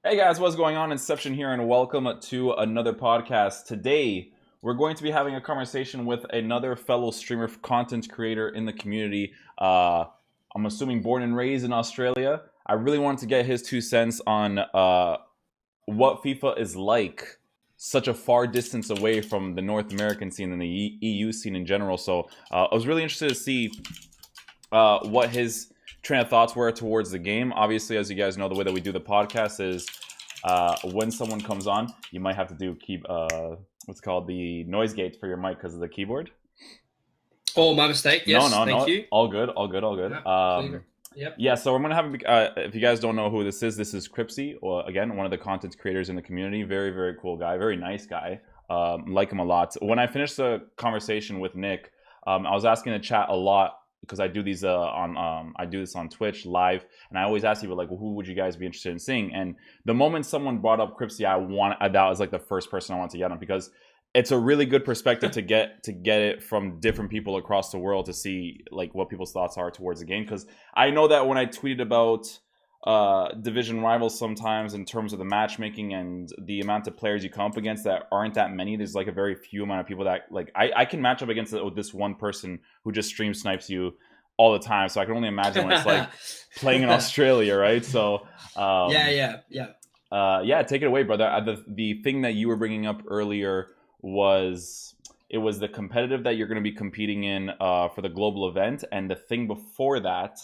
Hey guys, what's going on? Inception here, and welcome to another podcast. Today, we're going to be having a conversation with another fellow streamer, content creator in the community. I'm assuming born and raised in Australia. I really wanted to get his 2 cents on what FIFA is like, such a far distance away from the North American scene and the EU scene in general. So I was really interested to see what his train of thoughts were towards the game. Obviously, as you guys know, the way that we do the podcast is when someone comes on, you might have to keep what's called the noise gates for your mic because of the keyboard. Oh, my mistake. Yes, no, thank you. All good. Yep. Yeah, so we're gonna have. If you guys don't know who this is Cripsy, or again, one of the content creators in the community. Very, very cool guy. Very nice guy. Like him a lot. When I finished the conversation with Nick, I was asking the chat a lot because I do these I do this on Twitch live, and I always ask people like, well, who would you guys be interested in seeing? And the moment someone brought up Cripsy, that was like the first person I wanted to get on, because it's a really good perspective to get it from different people across the world to see like what people's thoughts are towards the game. Because I know that when I tweeted about division rivals, sometimes in terms of the matchmaking and the amount of players you come up against that aren't that many, there's like a very few amount of people that like I can match up against with this one person who just stream snipes you all the time. So I can only imagine when it's like playing in Australia, right? So Yeah. Take it away, brother. The thing that you were bringing up earlier was the competitive that you're going to be competing in for the global event, and the thing before that,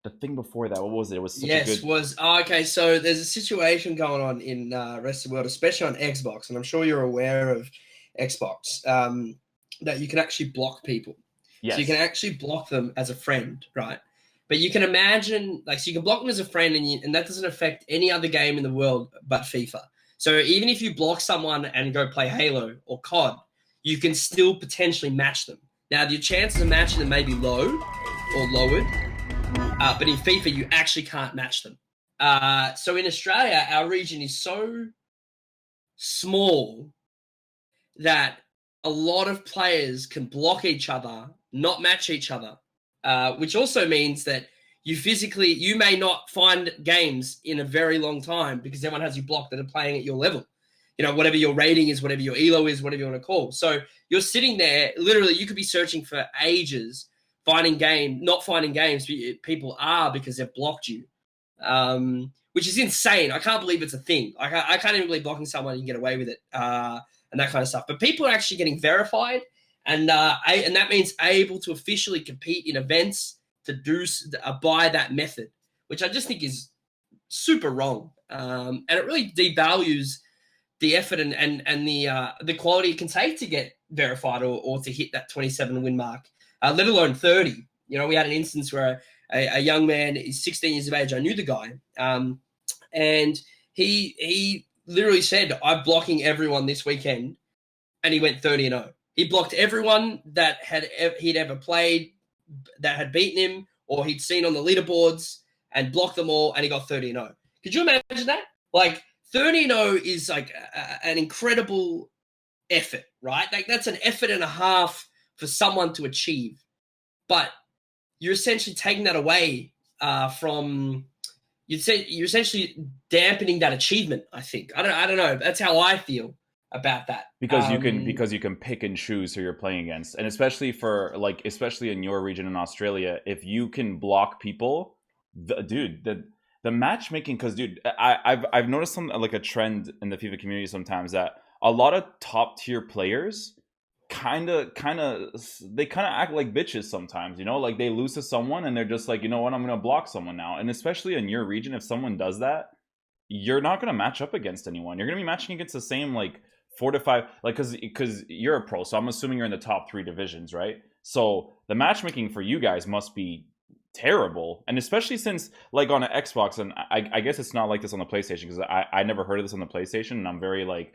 what was it? It was such a good... okay. So there's a situation going on in rest of the world, especially on Xbox, and I'm sure you're aware of Xbox, that you can actually block people. Yes. So you can actually block them as a friend, right? But you can imagine, like, so you can block them as a friend, and that doesn't affect any other game in the world but FIFA. So even if you block someone and go play Halo or COD, you can still potentially match them. Now, your chances of matching them may be low or lowered, but in FIFA, you actually can't match them. So in Australia, our region is so small that a lot of players can block each other, not match each other, which also means that you may not find games in a very long time because everyone has you blocked that are playing at your level. You know, whatever your rating is, whatever your elo is, whatever you want to call. So you're sitting there, literally, you could be searching for ages, not finding games, but people are because they've blocked you, which is insane. I can't believe it's a thing. I can't even believe blocking someone and you can get away with it and that kind of stuff. But people are actually getting verified, and that means able to officially compete in events by that method, which I just think is super wrong. And it really devalues the effort and the quality it can take to get verified or to hit that 27 win mark, let alone 30. You know, we had an instance where a young man is 16 years of age. I knew the guy, and he literally said, "I'm blocking everyone this weekend," and he went 30-0. He blocked everyone that he'd ever played that had beaten him or he'd seen on the leaderboards, and blocked them all, and he got 30-0. Could you imagine that? Like, 30-0 is like an incredible effort, right? Like, that's an effort and a half for someone to achieve. But you're essentially taking that away from... You're essentially dampening that achievement, I think. I don't know. That's how I feel about that. Because you can pick and choose who you're playing against, and especially in your region in Australia, if you can block people, the matchmaking. Because I've noticed like a trend in the FIFA community sometimes that a lot of top tier players kind of act like bitches sometimes. You know, like they lose to someone and they're just like, you know what, I'm gonna block someone now. And especially in your region, if someone does that, you're not gonna match up against anyone. You're gonna be matching against the same like 4 to 5, like, because you're a pro, so I'm assuming you're in the top 3 divisions, right? So the matchmaking for you guys must be terrible, and especially since like on an Xbox, and I guess it's not like this on the PlayStation, because I never heard of this on the PlayStation, and I'm very like,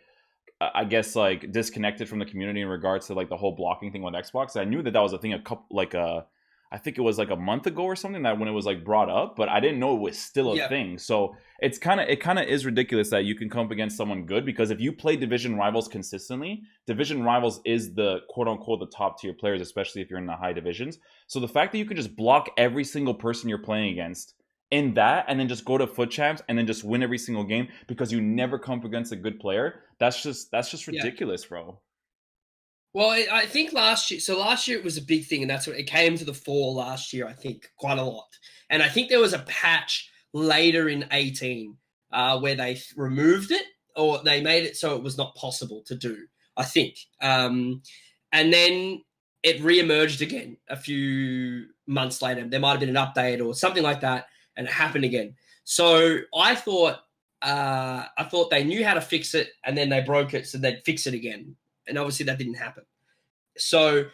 I guess like disconnected from the community in regards to like the whole blocking thing with Xbox. I knew that was a thing I think it was like a month ago or something, that when it was like brought up, but I didn't know it was still a thing. So it kind of is ridiculous that you can come up against someone good, because if you play division rivals consistently, division rivals is the quote unquote the top tier players, especially if you're in the high divisions. So the fact that you can just block every single person you're playing against in that, and then just go to FUT champs and then just win every single game because you never come up against a good player. That's just Yeah. ridiculous, bro. Well, I think last year, so last year it was a big thing, and that's what it came to the fore last year, I think, quite a lot. And I think there was a patch later in 18 where they removed it, or they made it so it was not possible to do, I think. And then it re-emerged again a few months later. There might have been an update or something like that, and it happened again. So I thought they knew how to fix it, and then they broke it, so they'd fix it again. And obviously that didn't happen. So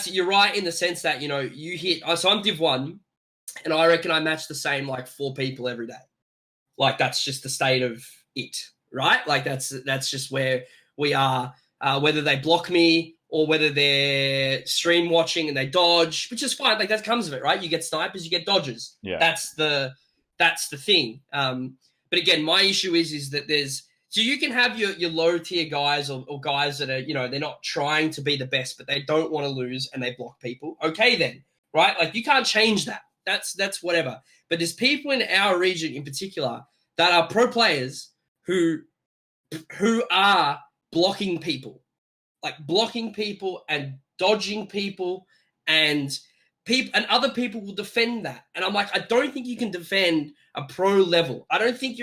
you're right in the sense that, you know, you hit, so I'm Div 1, and I reckon I match the same like 4 people every day. Like that's just the state of it, right? Like that's just where we are, whether they block me or whether they're stream watching and they dodge, which is fine. Like that comes of it, right? You get snipers, you get dodges. Yeah. That's the thing. But again, my issue is that so you can have your low tier guys or guys that are, you know, they're not trying to be the best, but they don't want to lose and they block people. Okay, then, right? Like you can't change that. That's whatever. But there's people in our region in particular that are pro players who are blocking people and dodging people, and other people will defend that. And I'm like, I don't think you can defend a pro level. I don't think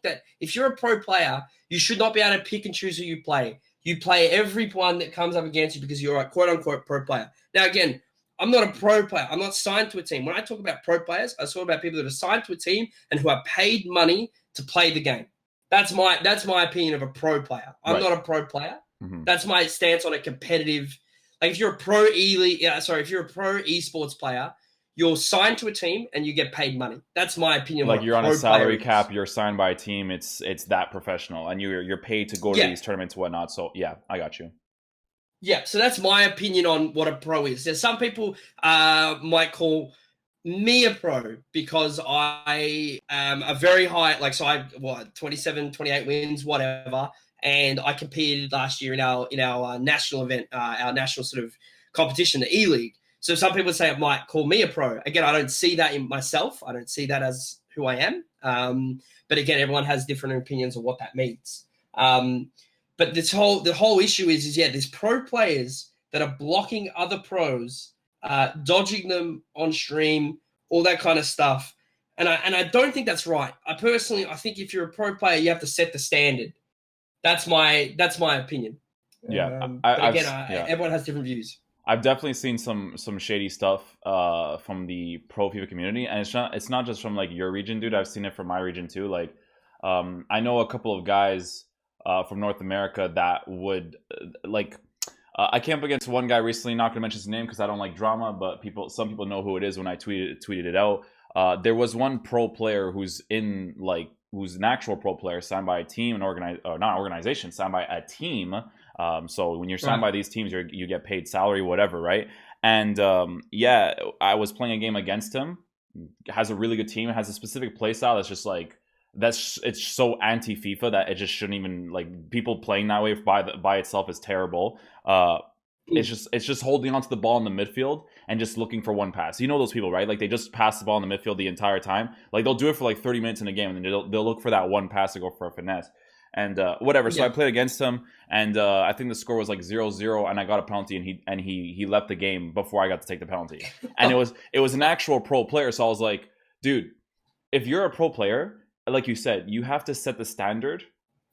that if you're a pro player, you should not be able to pick and choose who you play. You play every one that comes up against you because you're a quote unquote pro player. Now, again, I'm not a pro player. I'm not signed to a team. When I talk about pro players, I talk about people that are signed to a team and who are paid money to play the game. That's my opinion of a pro player. I'm not a pro player. Mm-hmm. That's my stance on a competitive. Like if you're a pro if you're a pro esports player, you're signed to a team and you get paid money. That's my opinion. Like you're on a salary cap, you're signed by a team. It's that professional, and you're paid to go to these tournaments, and whatnot. So yeah, I got you. Yeah, so that's my opinion on what a pro is. There's some people might call me a pro because I am a very high, like, so I 27, 28 wins, whatever. And I competed last year in our national event, our national sort of competition, the E-League. So some people say it might call me a pro. Again, I don't see that in myself. I don't see that as who I am. But again, everyone has different opinions of what that means. But the whole issue is there's pro players that are blocking other pros, dodging them on stream, all that kind of stuff. And I don't think that's right. I think if you're a pro player, you have to set the standard. That's my opinion. Yeah, but again, everyone has different views. I've definitely seen some shady stuff from the pro FIFA community, and it's not just from like your region, dude. I've seen it from my region too. Like, I know a couple of guys from North America that would I came up against one guy recently. Not gonna mention his name because I don't like drama, but some people know who it is when I tweeted it out. There was one pro player who's an actual pro player signed by a team and not organization, signed by a team. So when you're signed by these teams, you get paid salary, whatever, right? And I was playing a game against him. Has a really good team. Has a specific play style that's just like it's so anti FIFA that it just shouldn't even, like, people playing that way by itself is terrible. It's just holding onto the ball in the midfield and just looking for one pass. You know those people, right? Like they just pass the ball in the midfield the entire time. Like they'll do it for like 30 minutes in a game, and then they'll look for that one pass to go for a finesse. And whatever. So I played against him, and I think the score was like 0-0, and I got a penalty, and he left the game before I got to take the penalty. And it was an actual pro player. So I was like, dude, if you're a pro player, like you said, you have to set the standard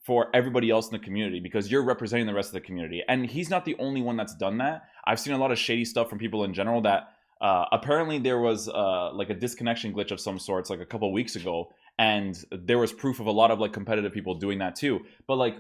for everybody else in the community because you're representing the rest of the community. And he's not the only one that's done that. I've seen a lot of shady stuff from people in general that apparently there was like a disconnection glitch of some sorts like a couple of weeks ago, and there was proof of a lot of like competitive people doing that too. But like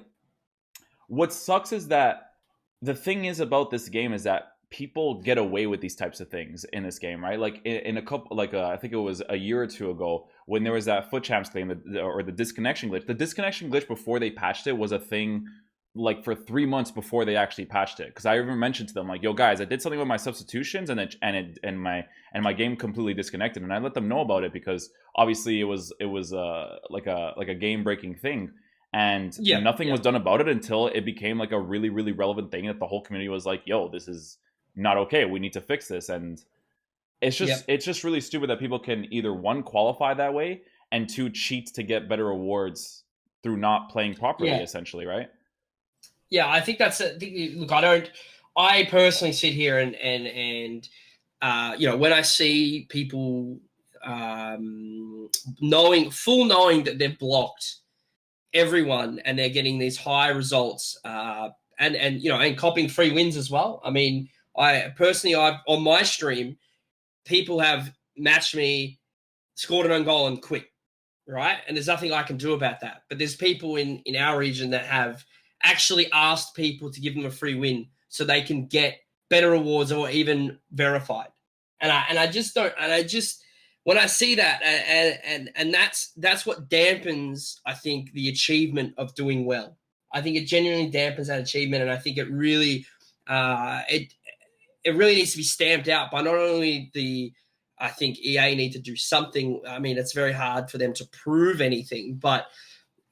what sucks is that the thing is about this game is that people get away with these types of things in this game, right? Like in a couple, like I think it was a year or two ago when there was that FUTchamps claim or the disconnection glitch. The disconnection glitch before they patched it was a thing like for 3 months before they actually patched it. Because I even mentioned to them like, "Yo guys, I did something with my substitutions and my game completely disconnected," and I let them know about it because obviously it was like a game breaking thing. And nothing was done about it until it became like a really, really relevant thing that the whole community was like, "Yo, this is not okay. We need to fix this." And Yep. it's just really stupid that people can either one qualify that way and two cheat to get better rewards through not playing properly, Yeah. essentially, right? Yeah, I think that's look, I personally sit here and when I see people knowing that they've blocked everyone and they're getting these high results, and copying free wins as well. I mean, I've on my stream, people have matched me, scored an own goal and quit, right? And there's nothing I can do about that. But there's people in our region that have actually asked people to give them a free win so they can get better rewards or even verified. And I just don't. And I just when I see that, and that's what dampens, I think, the achievement of doing well. I think it genuinely dampens that achievement, and I think it really it really needs to be stamped out by not only the. I think EA need to do something. I mean, it's very hard for them to prove anything, but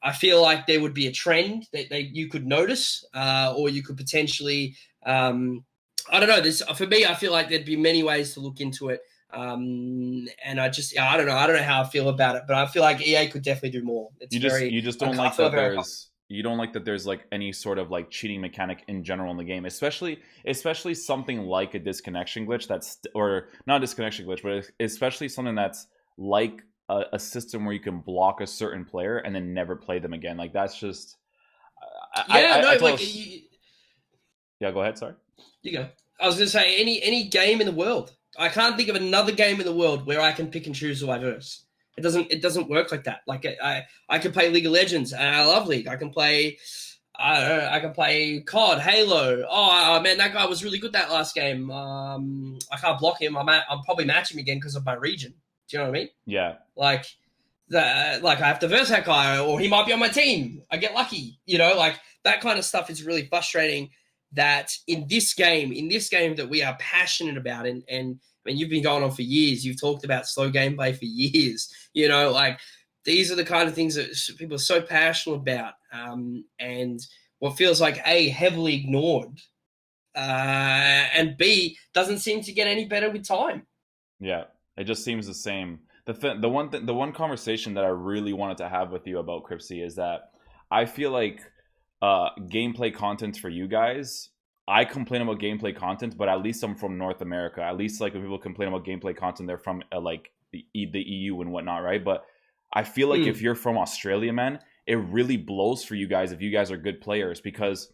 I feel like there would be a trend that you could notice, or you could potentially. I don't know. For me, I feel like there'd be many ways to look into it, and I don't know. I don't know how I feel about it, but I feel like EA could definitely do more. You just don't like that you don't like that there's like any sort of like cheating mechanic in general in the game, especially something like a disconnection glitch or not a disconnection glitch, but especially something that's like a system where you can block a certain player and then never play them again. Like that's just yeah, go ahead. Sorry. You go. I was going to say any game in the world. I can't think of another game in the world where I can pick and choose who I verse. It doesn't work like that. Like I can play League of Legends and I love League. I can play COD, Halo. Oh man, that guy was really good that last game. I can't block him. I'm probably matching him again because of my region. Do you know what I mean? Yeah. Like I have to verse that guy, or he might be on my team. I get lucky. Like that kind of stuff is really frustrating. That in this game that we are passionate about, and I mean, you've been going on for years. You've talked about slow gameplay for years. Like these are the kind of things that people are so passionate about, and what feels like A, heavily ignored, and B, doesn't seem to get any better with time. Yeah, it just seems the same. The one conversation that I really wanted to have with you about Cripsy is that I feel like gameplay content for you guys. I complain about gameplay content, but at least I'm from North America. At least like when people complain about gameplay content, they're from like the EU and whatnot, right? But I feel like if you're from Australia, man, it really blows for you guys if you guys are good players, because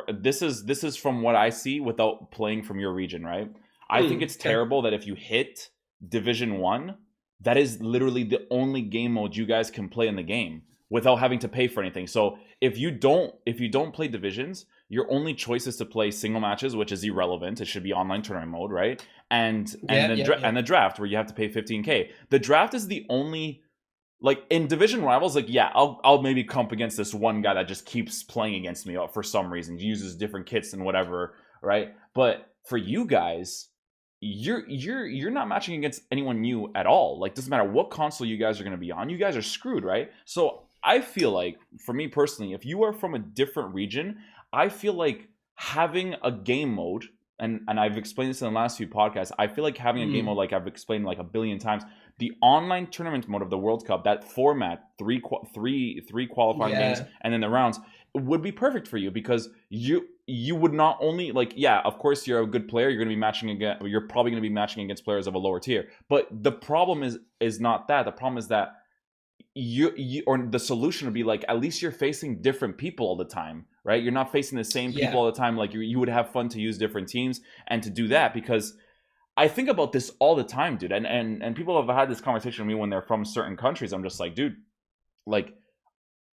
this is from what I see without playing from your region, right? I think it's terrible that if you hit Division 1, that is literally the only game mode you guys can play in the game without having to pay for anything. So if you don't play divisions, your only choice is to play single matches, which is irrelevant. It should be online tournament mode, right? And the draft, where you have to pay $15K. The draft is the only, like, in division rivals, like, yeah, I'll maybe comp against this one guy that just keeps playing against me for some reason, uses different kits and whatever, right? But for you guys, you're not matching against anyone new at all. Like, doesn't matter what console you guys are going to be on, you guys are screwed, right? So I feel like, for me personally, if you are from a different region, I feel like having a game mode, and I've explained this in the last few podcasts, I feel like having a game mode, like I've explained like a billion times, the online tournament mode of the World Cup, that format, three qualifying games and then the rounds, would be perfect for you, because you would not only, like, yeah, of course you're a good player, you're probably going to be matching against players of a lower tier, but the problem is not that. The problem is that or the solution would be, like, at least you're facing different people all the time, right? You're not facing the same people all the time. Like, you would have fun to use different teams and to do that, because I think about this all the time, dude, and people have had this conversation with me when they're from certain countries. I'm just like, dude, like,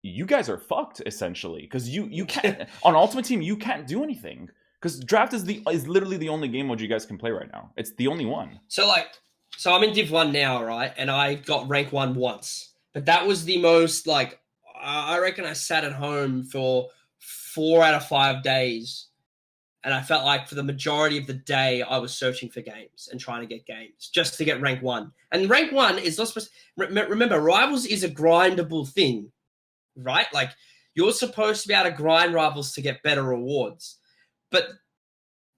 you guys are fucked, essentially, because you can't on Ultimate Team, you can't do anything, because draft is literally the only game mode you guys can play right now. It's the only one. So I'm in Div 1 now, right? And I got rank 1 once. But that was the most, like, I reckon I sat at home for 4 out of 5 days. And I felt like for the majority of the day, I was searching for games and trying to get games just to get rank 1. And rank 1 is not supposed to... Remember, Rivals is a grindable thing, right? Like, you're supposed to be able to grind Rivals to get better rewards. But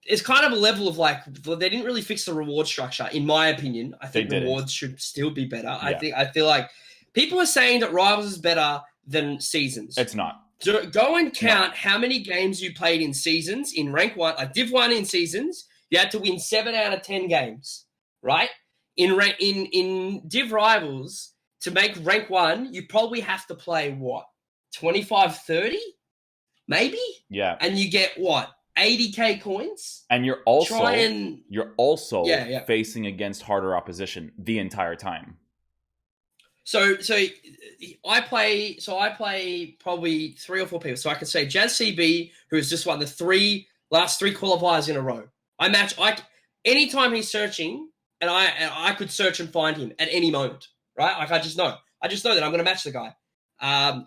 it's kind of a level of like they didn't really fix the reward structure, in my opinion. I think rewards should still be better. Yeah. I feel like people are saying that Rivals is better than Seasons. It's not. So go and count how many games you played in Seasons in rank 1, like Div 1 in Seasons. You had to win 7 out of 10 games, right? In Div Rivals, to make rank 1, you probably have to play what? 25, 30? Maybe? Yeah. And you get what? 80k coins? And you're also facing against harder opposition the entire time. So I play probably 3 or 4 people. So I could say Jazz CB, who has just won the last 3 qualifiers in a row. Anytime he's searching, and I could search and find him at any moment, right? Like I just know that I'm going to match the guy.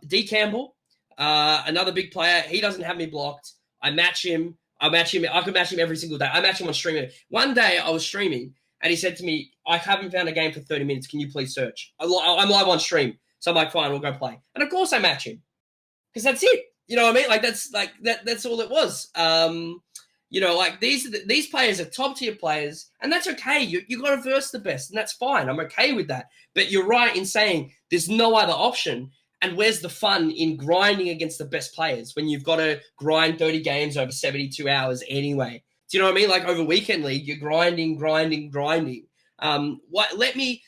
D Campbell, another big player. He doesn't have me blocked. I match him. I could match him every single day. I match him on streaming. One day I was streaming, and he said to me, I haven't found a game for 30 minutes. Can you please search? I'm live on stream. So I'm like, fine, we'll go play. And of course I match him. Because that's it. You know what I mean? Like that's all it was. Like these players are top tier players, and that's okay. You got to verse the best, and that's fine. I'm okay with that. But you're right in saying there's no other option. And where's the fun in grinding against the best players when you've got to grind 30 games over 72 hours anyway? Do you know what I mean? Like over Weekend League, you're grinding. Let me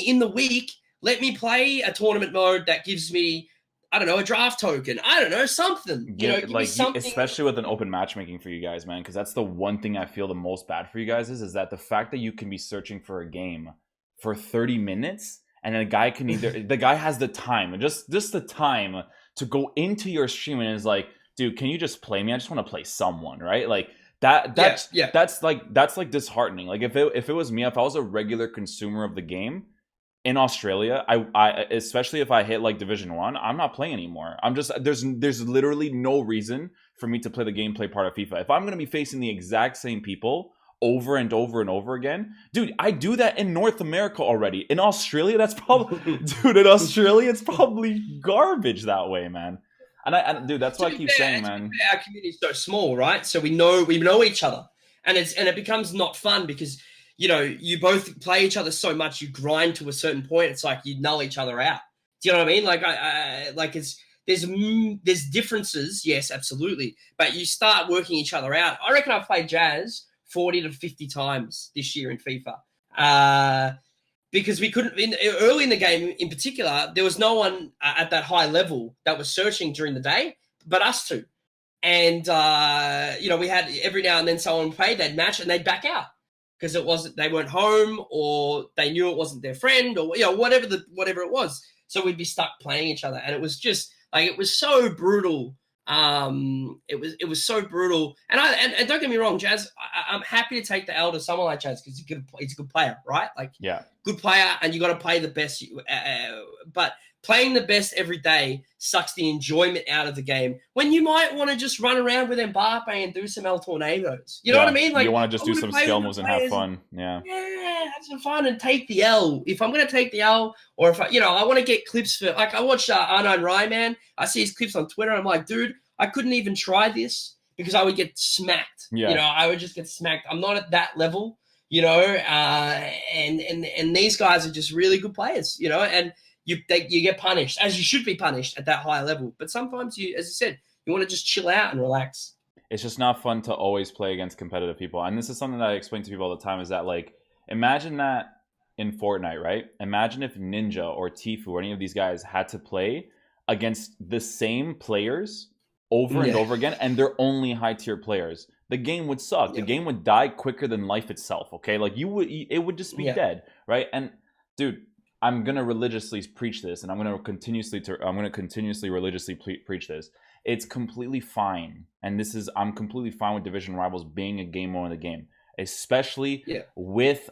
in the week, let me play a tournament mode that gives me, I don't know, a draft token. I don't know, something. Give me something. Especially with an open matchmaking for you guys, man, because that's the one thing I feel the most bad for you guys is that the fact that you can be searching for a game for 30 minutes and the guy can the guy has the time, just the time to go into your stream and is like, dude, can you just play me? I just want to play someone, right? Like that's like disheartening. Like if it was me, if I was a regular consumer of the game in Australia, I especially if I hit like Division 1, I'm not playing anymore. I'm just there's literally no reason for me to play the gameplay part of FIFA. If I'm going to be facing the exact same people over and over and over again, dude, I do that in North America already. In Australia, that's probably in Australia it's probably garbage that way, man. And dude, that's what I keep saying, man. Our community is so small, right? So we know each other, and it becomes not fun because you both play each other so much. You grind to a certain point. It's like you null each other out. Do you know what I mean? Like there's differences, yes, absolutely, but you start working each other out. I reckon I've played Jazz 40 to 50 times this year in FIFA. Because we couldn't early in the game, in particular, there was no one at that high level that was searching during the day, but us two. And we had every now and then someone would play, they'd match, and they'd back out because they weren't home, or they knew it wasn't their friend, or whatever it was. So we'd be stuck playing each other, and it was just like it was so brutal. It was so brutal, and don't get me wrong, Jazz. I'm happy to take the L to someone like Jazz because he's a good player, right? Like, yeah, good player, and you got to play the best. But playing the best every day sucks the enjoyment out of the game when you might want to just run around with Mbappe and do some El Tornadoes. You know what I mean? Like, you want to just do some skill moves and have fun. Yeah, have some fun and take the L. If I'm going to take the L, or if I want to get clips for, like, I watched Arnon Ryman. I see his clips on Twitter. I'm like, dude, I couldn't even try this because I would get smacked. Yeah. I would just get smacked. I'm not at that level, and these guys are just really good players, and you get punished, as you should be punished at that high level. But sometimes you, as I said, you want to just chill out and relax. It's just not fun to always play against competitive people. And this is something that I explain to people all the time, is that, like, imagine that in Fortnite, right? Imagine if Ninja or Tfue or any of these guys had to play against the same players over and over again, and they're only high tier players. The game would suck. The game would die quicker than life itself. Okay, like it would just be dead, right? And dude, I'm gonna religiously preach this, and I'm gonna continuously religiously preach this. It's completely fine, and I'm completely fine with Division Rivals being a game mode in the game, especially with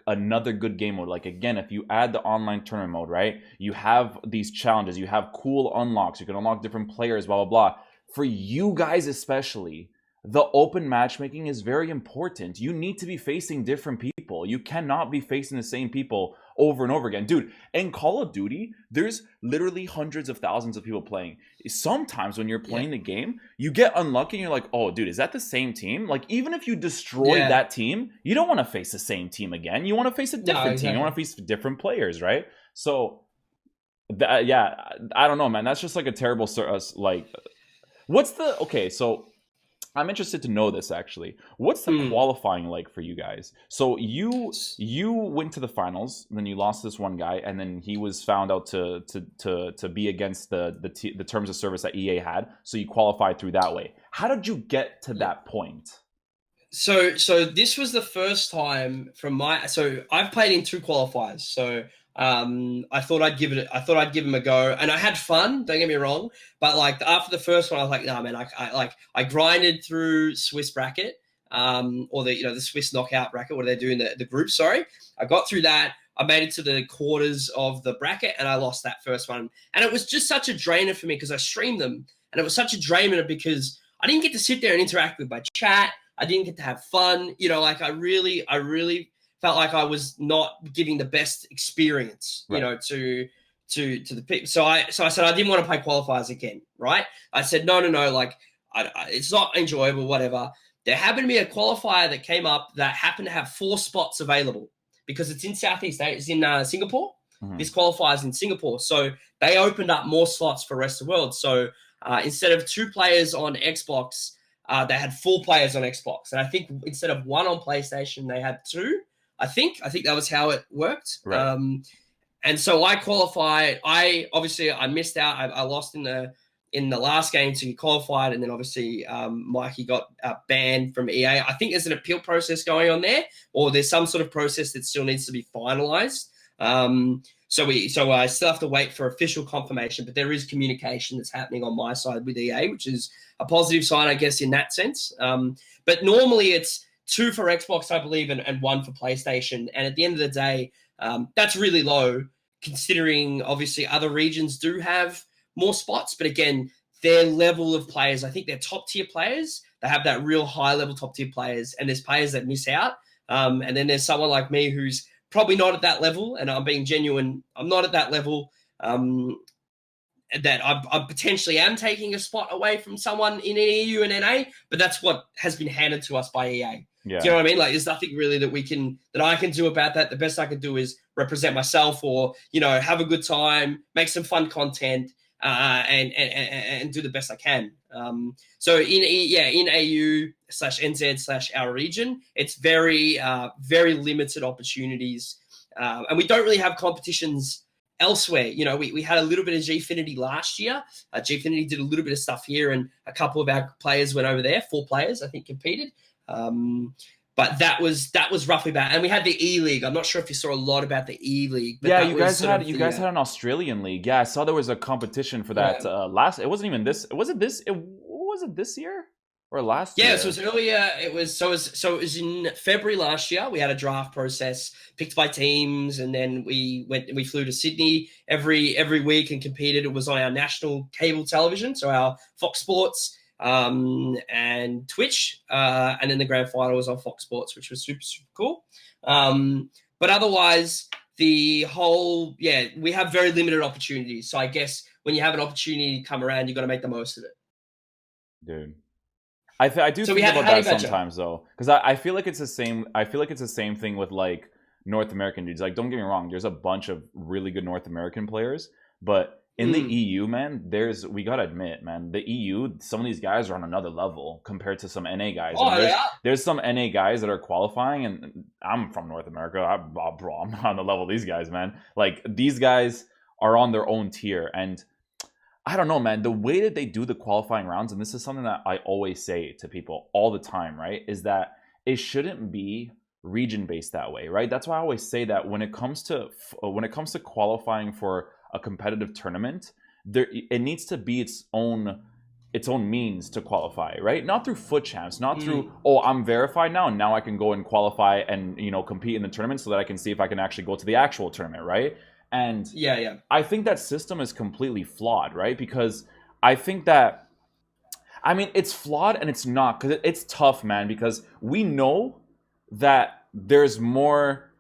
another good game mode. Like, again, if you add the online tournament mode, right? You have these challenges, you have cool unlocks, you can unlock different players, blah blah blah. For you guys especially, the open matchmaking is very important. You need to be facing different people. You cannot be facing the same people over and over again. Dude, in Call of Duty, there's literally hundreds of thousands of people playing. Sometimes when you're playing the game, you get unlucky and you're like, oh, dude, is that the same team? Like, even if you destroyed that team, you don't want to face the same team again. You want to face a different team. You want to face different players, right? So, yeah, I don't know, man. That's just like a terrible, like, what's the, okay, so I'm interested to know this actually. What's the qualifying like for you guys? So you went to the finals, then you lost this one guy, and then he was found out to be against the terms of service that EA had. So you qualified through that way. How did you get to that point? So this was the first time so I've played in 2 qualifiers. So I thought I'd give him a go, and I had fun. Don't get me wrong, but like after the first one, I was like, nah, man, I grinded through Swiss bracket, or the Swiss knockout bracket. What do they do in the group? Sorry, I got through that. I made it to the quarters of the bracket, and I lost that first one. And it was just such a drainer for me because I streamed them, and it was such a drainer because I didn't get to sit there and interact with my chat. I didn't get to have fun. Like I really felt like I was not giving the best experience, right, to the people. So I said I didn't want to play qualifiers again, right? I said no, like it's not enjoyable, whatever. There happened to be a qualifier that came up that happened to have 4 spots available because it's in Southeast Asia, it's in Singapore. Mm-hmm. This qualifies in Singapore, so they opened up more slots for the rest of the world. So instead of 2 players on Xbox, they had 4 players on Xbox, and I think instead of 1 on PlayStation, they had 2. I think that was how it worked. Right. And so I qualified. I missed out. I lost in the last game to get qualified, and then obviously Mikey got banned from EA. I think there's an appeal process going on there, or there's some sort of process that still needs to be finalized. So I still have to wait for official confirmation, but there is communication that's happening on my side with EA, which is a positive sign, I guess, in that sense. But normally it's 2 for Xbox, I believe, and 1 for PlayStation. And at the end of the day, that's really low, considering obviously other regions do have more spots. But again, their level of players, I think they're top tier players. They have that real high level top tier players, and there's players that miss out. And then there's someone like me who's probably not at that level, and I'm being genuine. I'm not at that level. That I potentially am taking a spot away from someone in EU and NA, but that's what has been handed to us by EA. Yeah. Do you know what I mean? Like, there's nothing really that I can do about that. The best I can do is represent myself, or have a good time, make some fun content, and do the best I can. So in AU/NZ/our region, it's very very limited opportunities, and we don't really have competitions elsewhere. We had a little bit of Gfinity last year. Gfinity did a little bit of stuff here, and a couple of our players went over there. 4 players, I think, competed. But that was roughly about. And we had the E League. I'm not sure if you saw a lot about the E League. But yeah, you guys had an Australian league. Yeah, I saw there was a competition for that last. It wasn't even this. Was it this year or last year? Yeah, so it was earlier. It was in February last year. We had a draft process picked by teams, and then we flew to Sydney every week and competed. It was on our national cable television, so our Fox Sports and Twitch, and then the grand final was on Fox Sports, which was super, super cool. But otherwise, we have very limited opportunities. So I guess when you have an opportunity to come around, you got to make the most of it. Dude, I do think about that sometimes though, because I feel like it's the same. I feel like it's the same thing with like North American dudes. Like, don't get me wrong, there's a bunch of really good North American players, but in the EU, man, we gotta admit, man, the EU, some of these guys are on another level compared to some NA guys. Oh, there's some NA guys that are qualifying, and I'm from North America. I'm not on the level of these guys, man. Like, these guys are on their own tier, and I don't know, man, the way that they do the qualifying rounds, and this is something that I always say to people all the time, right, is that it shouldn't be region-based that way, right? That's why I always say that when it comes to qualifying for a competitive tournament, it needs to be its own means to qualify, right? Not through FUTchamps, not through, I'm verified now I can go and qualify and compete in the tournament so that I can see if I can actually go to the actual tournament, right? And yeah, I think that system is completely flawed, right? Because I think that, I mean, it's flawed and it's not, because it's tough, man, because we know that there's more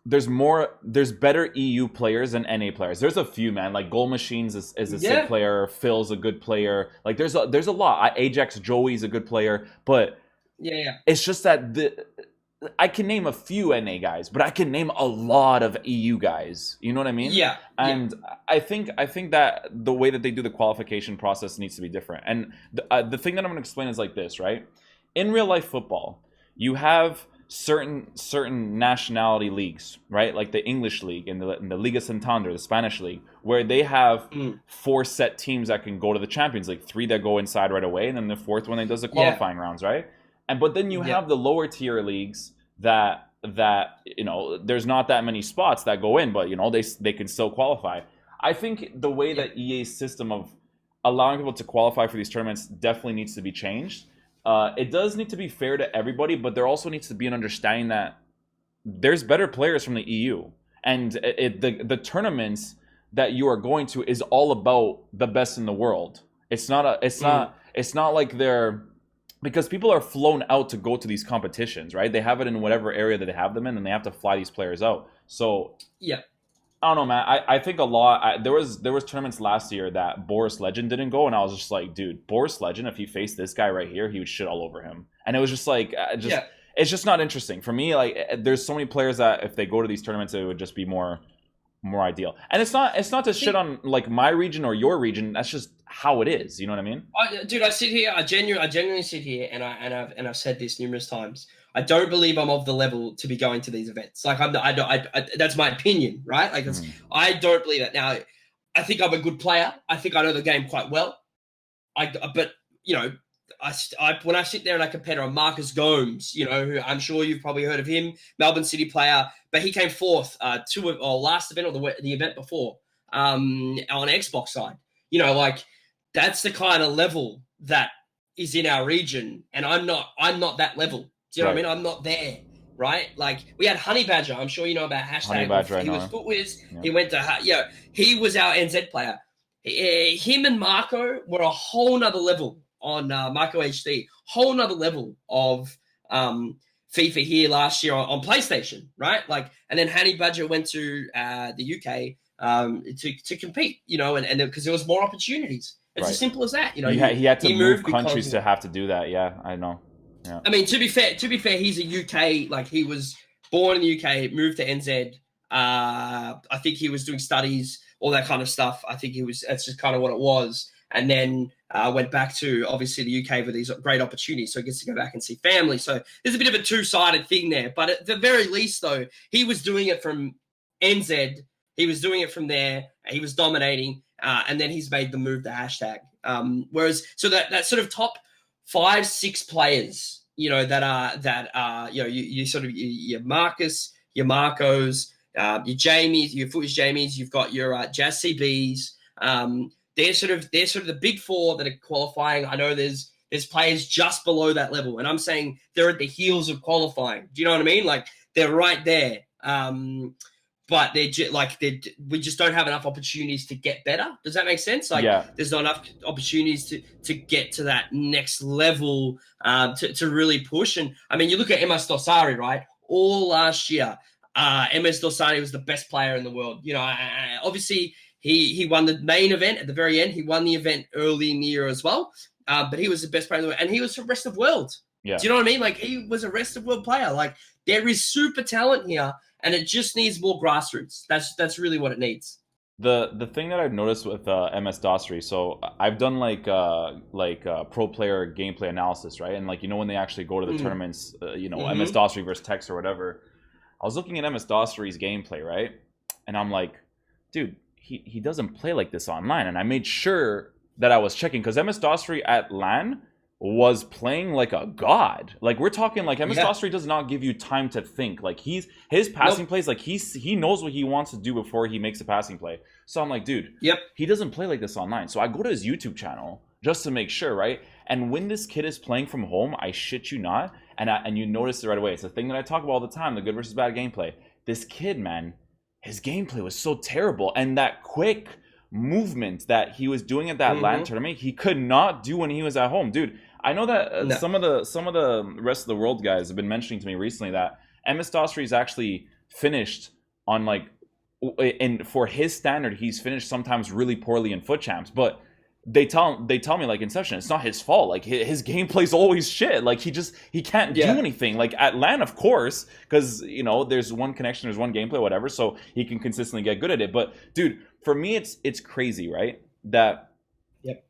there's better EU players than NA players. There's a few, man. Like Goal Machines is a sick player. Phil's a good player. Like there's a lot. Ajax Joey's a good player, but it's just that I can name a few NA guys, but I can name a lot of EU guys. You know what I mean? Yeah. And I think that the way that they do the qualification process needs to be different. And the thing that I'm going to explain is like this, right? In real life football, you have certain nationality leagues, right? Like the English league and the Liga Santander, the Spanish league, where they have 4 set teams that can go to the Champions League, 3 that go inside right away, and then the 4th one that does the qualifying rounds, right? But then you have the lower tier leagues that there's not that many spots that go in, but they can still qualify. I think the way that EA's system of allowing people to qualify for these tournaments definitely needs to be changed. It does need to be fair to everybody, but there also needs to be an understanding that there's better players from the EU, and the tournaments that you are going to is all about the best in the world. It's not like they're, because people are flown out to go to these competitions, right? They have it in whatever area that they have them in, and they have to fly these players out. So I don't know, man. I think a lot. There was tournaments last year that Boris Legend didn't go, and I was just like, dude, Boris Legend, if he faced this guy right here, he would shit all over him. And it was just like, it's just not interesting for me. Like, there's so many players that if they go to these tournaments, it would just be more ideal. And it's not to shit on like my region or your region. That's just how it is. You know what I mean? Dude, I sit here. I genuinely sit here, and I've said this numerous times. I don't believe I'm of the level to be going to these events. Like that's my opinion, right? Like I don't believe that. Now, I think I'm a good player. I think I know the game quite well. But when I sit there and I compare to Marcus Gomes, who I'm sure you've probably heard of him, Melbourne City player, but he came 4th last event or the event before on Xbox side. Like that's the kind of level that is in our region, and I'm not that level. Do you know what I mean? I'm not there, right? Like we had Honey Badger. I'm sure you know about hashtag. Honey Badger, he was FUTwiz. Yeah. He went to he was our NZ player. Him and Marco were a whole nother level on Marco HD, whole nother level of FIFA here last year on PlayStation, right? Like, and then Honey Badger went to the UK to compete, and because there was more opportunities. It's as simple as that, He had to move countries to have to do that. Yeah, I know. Yeah. I mean, to be fair, he's a UK. Like he was born in the UK, moved to NZ. I think he was doing studies, all that kind of stuff. I think that's just kind of what it was. And then went back to obviously the UK with these great opportunities, so he gets to go back and see family. So there's a bit of a two-sided thing there. But at the very least, though, he was doing it from NZ. He was doing it from there. He was dominating, and then he's made the move to hashtag. Whereas, so that sort of top 5-6 players, that are you sort of your Marcus, your Marcos, your Jamies, your FUTwiz Jamies. You've got your Jazz CBs. They're sort of the big 4 that are qualifying. I know there's players just below that level, and I'm saying they're at the heels of qualifying. Do you know what I mean? Like they're right there. But we just don't have enough opportunities to get better. Does that make sense? Like there's not enough opportunities to get to that next level to really push. And I mean, you look at MS Dossari, right? All last year, MS Dossari was the best player in the world. Obviously he won the main event at the very end. He won the event early in the year as well. But he was the best player in the world, and he was from rest of world. Yeah. Do you know what I mean? Like he was a rest of world player. Like there is super talent here. And it just needs more grassroots. That's really what it needs. The thing that I've noticed with MS Dossary, so I've done like pro player gameplay analysis, right? And like when they actually go to the tournaments, MS Dossary versus Tex or whatever. I was looking at MS Dossary's gameplay, right? And I'm like, dude, he doesn't play like this online. And I made sure that I was checking because MS Dossary at LAN was playing like a god. Like we're talking like MS Dossary does not give you time to think. Like his passing plays, like he knows what he wants to do before he makes a passing play. So I'm like, dude, he doesn't play like this online. So I go to his YouTube channel just to make sure, right? And when this kid is playing from home, I shit you not, and you notice it right away. It's a thing that I talk about all the time, the good versus bad gameplay. This kid, man, his gameplay was so terrible, and that quick movement that he was doing at that LAN tournament, he could not do when he was at home, dude. I know that some of the rest of the world guys have been mentioning to me recently that MS Dossary is actually finished on like, and for his standard, he's finished sometimes really poorly in FUT champs, but they tell me like Inception, it's not his fault. Like his gameplay's always shit. Like he can't do anything. Like at LAN, of course, because you know there's one connection, there's one gameplay, whatever. So he can consistently get good at it. But dude, for me, it's crazy, right? That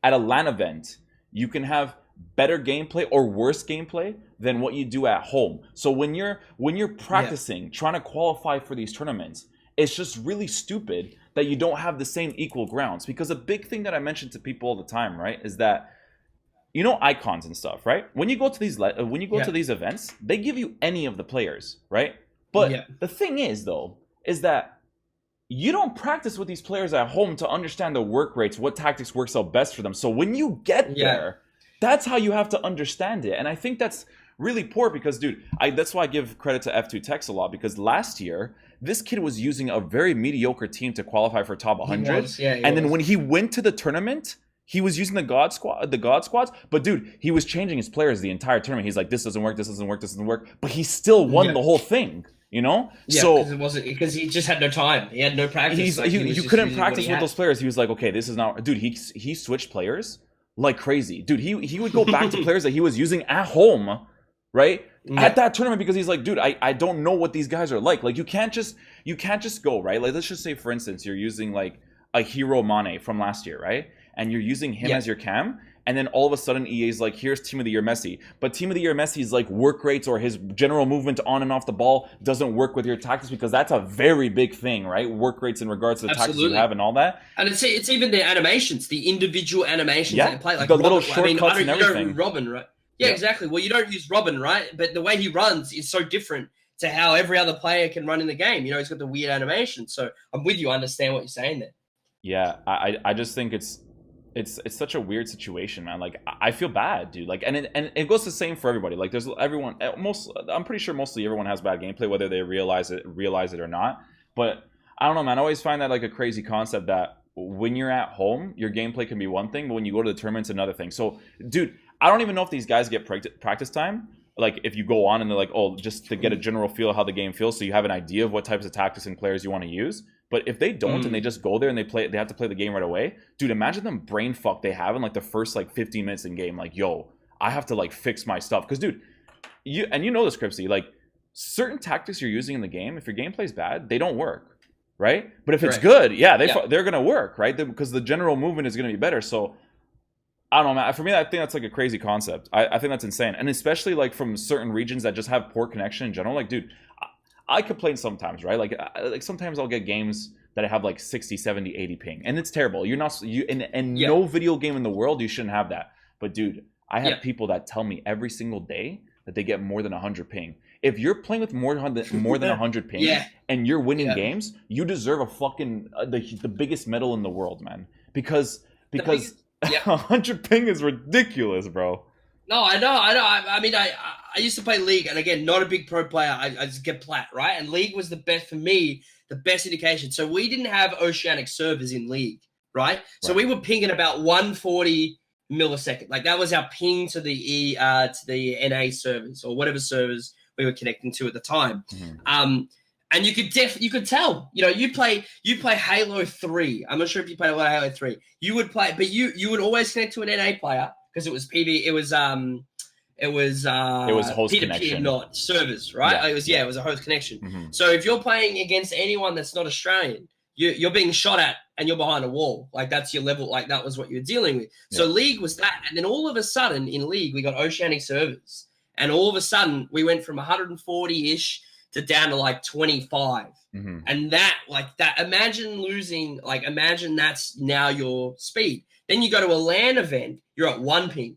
at a LAN event you can have better gameplay or worse gameplay than what you do at home. So when you're practicing, trying to qualify for these tournaments, it's just really stupid that you don't have the same equal grounds. Because a big thing that I mention to people all the time, right, is that, you know, icons and stuff, right? When you go to these to these events, they give you any of the players, right? But the thing is, though, is that you don't practice with these players at home to understand the work rates, what tactics works out best for them. So when you get there, that's how you have to understand it. And I think that's really poor because, dude, that's why I give credit to FUTception a lot, because last year this kid was using a very mediocre team to qualify for top 100. And then when he went to the tournament, he was using the God squads. But dude, he was changing his players the entire tournament. He's like, this doesn't work, this doesn't work, this doesn't work. But he still won the whole thing, you know? Yeah, so because he just had no time. He had no practice. You couldn't practice with those players. He was like, okay, this is not, dude. He switched players like crazy, dude. He would go back to players that he was using at home, right? At that tournament, because he's like, dude, I don't know what these guys are like. Like you can't just go, right? Like let's just say, for instance, you're using like a Hero Mane from last year, right? And you're using him as your cam, and then all of a sudden EA's like, here's Team of the Year Messi. But Team of the Year Messi's like work rates or his general movement on and off the ball doesn't work with your tactics, because that's a very big thing, right? Work rates in regards to the tactics you have and all that. And it's even the animations, the individual animations that play, like the little shortcuts and everything. You don't Robin, right? Yeah, exactly. Well, you don't use Robin, right? But the way he runs is so different to how every other player can run in the game. You know, he's got the weird animation. So I'm with you. I understand what you're saying there. Yeah, I just think it's such a weird situation, man. Like I feel bad, dude. Like and it goes the same for everybody. Like there's everyone, I'm pretty sure mostly everyone has bad gameplay, whether they realize it or not. But I don't know, man. I always find that like a crazy concept that when you're at home, your gameplay can be one thing, but when you go to the tournament, it's another thing. So, dude, I don't even know if these guys get practice time. Like if you go on and they're like, oh, just to get a general feel of how the game feels, so you have an idea of what types of tactics and players you want to use. But if they don't and they just go there and they have to play the game right away, dude, imagine them brain fuck they have in like the first like 15 minutes in game. Like, yo, I have to like fix my stuff. Because, dude, you know this, Cripsy, like certain tactics you're using in the game, if your gameplay's bad, they don't work, right? But if it's good, they're gonna work, right? Because the general movement is gonna be better. So I don't know, man. For me, I think that's like a crazy concept. I think that's insane. And especially like from certain regions that just have poor connection in general. Like, dude, I complain sometimes, right? Like sometimes I'll get games that I have like 60, 70, 80 ping. And it's terrible. You're not, no video game in the world, you shouldn't have that. But dude, I have people that tell me every single day that they get more than 100 ping. If you're playing with more than 100 ping and you're winning games, you deserve a fucking, the biggest medal in the world, man. Because 100 ping is ridiculous, bro. No, I know. I mean, I used to play League, and again, not a big pro player. I just get plat, right? And League was the best for me, the best indication. So we didn't have oceanic servers in League, right? So we were pinging about 140 millisecond. Like that was our ping to the NA servers or whatever servers we were connecting to at the time. And you could tell, you know, you play Halo 3. I'm not sure if you played a lot of Halo 3. You would play, but you would always connect to an NA player because it was PV. It was host peer-to-peer, connection, not servers, right? It was a host connection. So if you're playing against anyone that's not Australian, you're being shot at and you're behind a wall. Like that's your level. Like that was what you're dealing with. So League was that, and then all of a sudden in League we got oceanic servers, and all of a sudden we went from 140-ish to down to like 25. And imagine that's now your speed. Then you go to a LAN event, you're at 1 ping.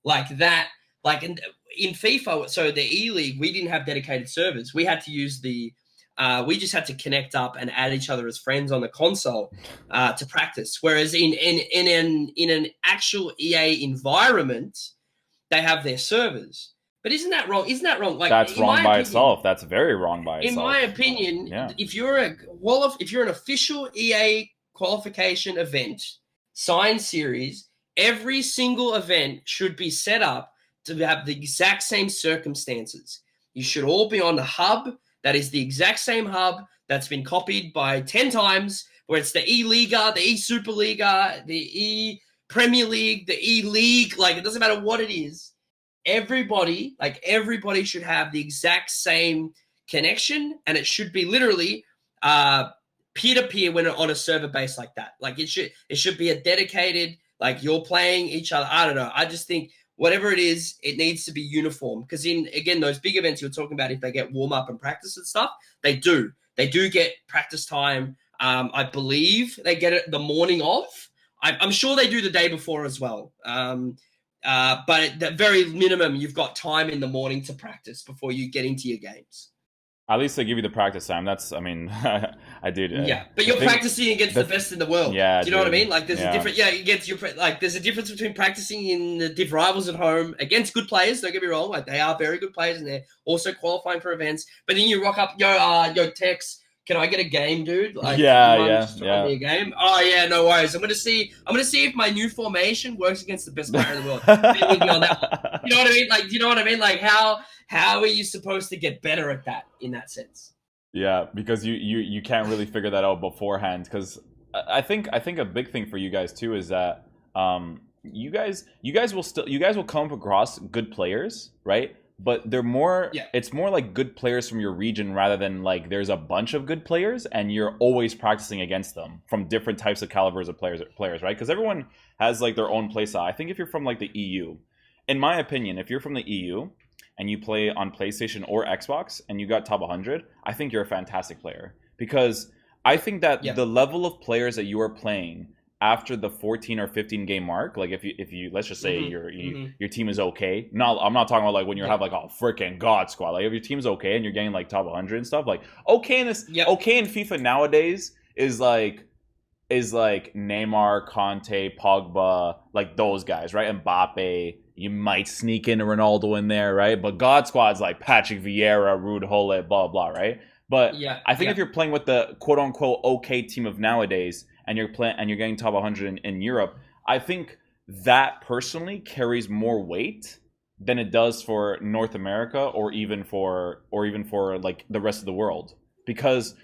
Like that, like in FIFA, so the E-League, we didn't have dedicated servers. We had to use we just had to connect up and add each other as friends on the console to practice. Whereas in an actual EA environment, they have their servers. But isn't that wrong? Like that's wrong by itself. That's very wrong by itself. In my opinion, if you're an official EA qualification event, signed series, every single event should be set up to have the exact same circumstances. You should all be on the hub. that is the exact same hub that's been copied by 10 times, where it's the E-Liga, the E-Superliga, the E-Premier League, the E-League. Like, it doesn't matter what it is. Everybody should have the exact same connection, and it should be literally peer-to-peer when on a server base like that. Like, it should be a dedicated, like, you're playing each other. I don't know. I just think whatever it is, it needs to be uniform. Because again, those big events you're talking about, if they get warm-up and practice and stuff, they do. They do get practice time. I believe they get it the morning of. I'm sure they do the day before as well. But at the very minimum, you've got time in the morning to practice before you get into your games. At least they give you the practice time. That's, I mean, I did. Yeah, but you're practicing against the best in the world. Yeah, do you know what I mean? Like, there's a different. Yeah, there's a difference between practicing in the div rivals at home against good players. Don't get me wrong. Like, they are very good players, and they're also qualifying for events. But then you rock up, yo, Tex, can I get a game, dude? Like, me a game. Oh yeah, no worries. I'm gonna see if my new formation works against the best player in the world. On that. You know what I mean? Like, you know what I mean? Like, how are you supposed to get better at that in that sense? Yeah, because you can't really figure that out beforehand. Because I think a big thing for you guys too is that you guys will come across good players, right? But they're more. Yeah. It's more like good players from your region rather than like there's a bunch of good players and you're always practicing against them from different types of calibers of players, right? Because everyone has like their own play style. I think if you're from like the EU, in my opinion, if you're from the EU and you play on PlayStation or Xbox and you got top 100, I think you're a fantastic player. Because I think that the level of players that you are playing after the 14 or 15 game mark, like if you let's just say your team is okay. No, I'm not talking about like when you have like a freaking god squad. Like if your team's okay and you're getting like top 100 and stuff, like okay in FIFA nowadays is like Neymar, Conte, Pogba, like those guys, right? Mbappe. You might sneak in a Ronaldo in there, right? But God squad's like Patrick Vieira, Ruud Gullit, blah blah, right? But I think if you're playing with the quote unquote okay team of nowadays and you're getting top 100 in Europe, I think that personally carries more weight than it does for North America or even for like the rest of the world. Because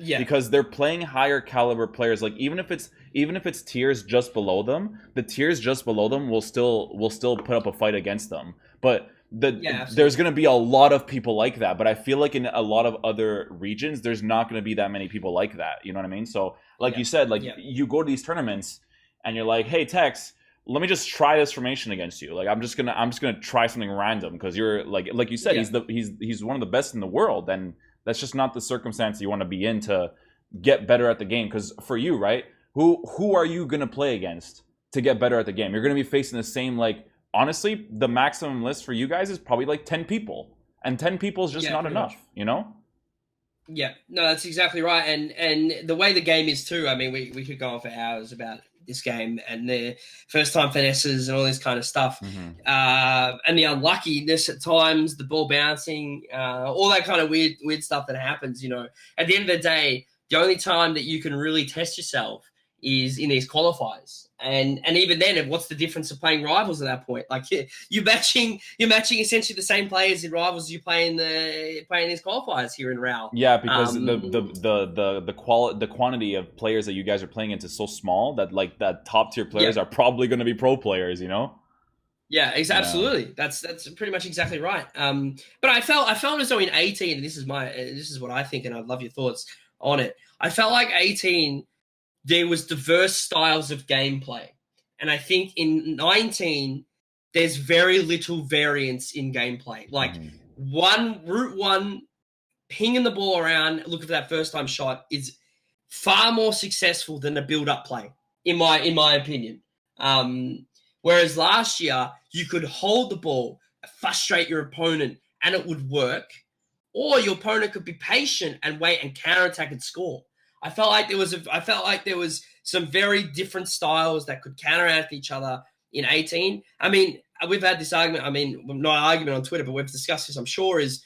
they're playing higher caliber players. Like even if it's tiers just below them, the tiers just below them will still put up a fight against them. But there's going to be a lot of people like that. But I feel like in a lot of other regions, there's not going to be that many people like that. You know what I mean? So like you said, like you go to these tournaments and you're like, hey Tex, let me just try this formation against you. Like I'm just gonna try something random because you're like you said, he's one of the best in the world, and that's just not the circumstance you want to be in to get better at the game. Because for you, right, who are you going to play against to get better at the game? You're going to be facing the same, like, honestly, the maximum list for you guys is probably like 10 people. And 10 people is just not enough, you know? Yeah, no, that's exactly right. And the way the game is too, I mean, we could go on for hours about this game and the first time finesses and all this kind of stuff. And the unluckiness at times, the ball bouncing, all that kind of weird stuff that happens, you know. At the end of the day, the only time that you can really test yourself is in these qualifiers. And even then, what's the difference of playing rivals at that point? Like you're matching essentially the same players in rivals you play in these qualifiers here in RAL. Yeah, because the quantity of players that you guys are playing into is so small that like that top tier players are probably going to be pro players, you know? Yeah, absolutely. That's pretty much exactly right. But I felt as though in 18, and this is what I think, and I'd love your thoughts on it. I felt like 18. There was diverse styles of gameplay. And I think in 19, there's very little variance in gameplay. Like route one, pinging the ball around, looking for that first time shot is far more successful than a build-up play, in my opinion. Whereas last year, you could hold the ball, frustrate your opponent, and it would work. Or your opponent could be patient and wait and counterattack and score. I felt like there was some very different styles that could counteract each other in 18. I mean, we've had this argument. I mean, not an argument on Twitter, but we've discussed this, I'm sure, is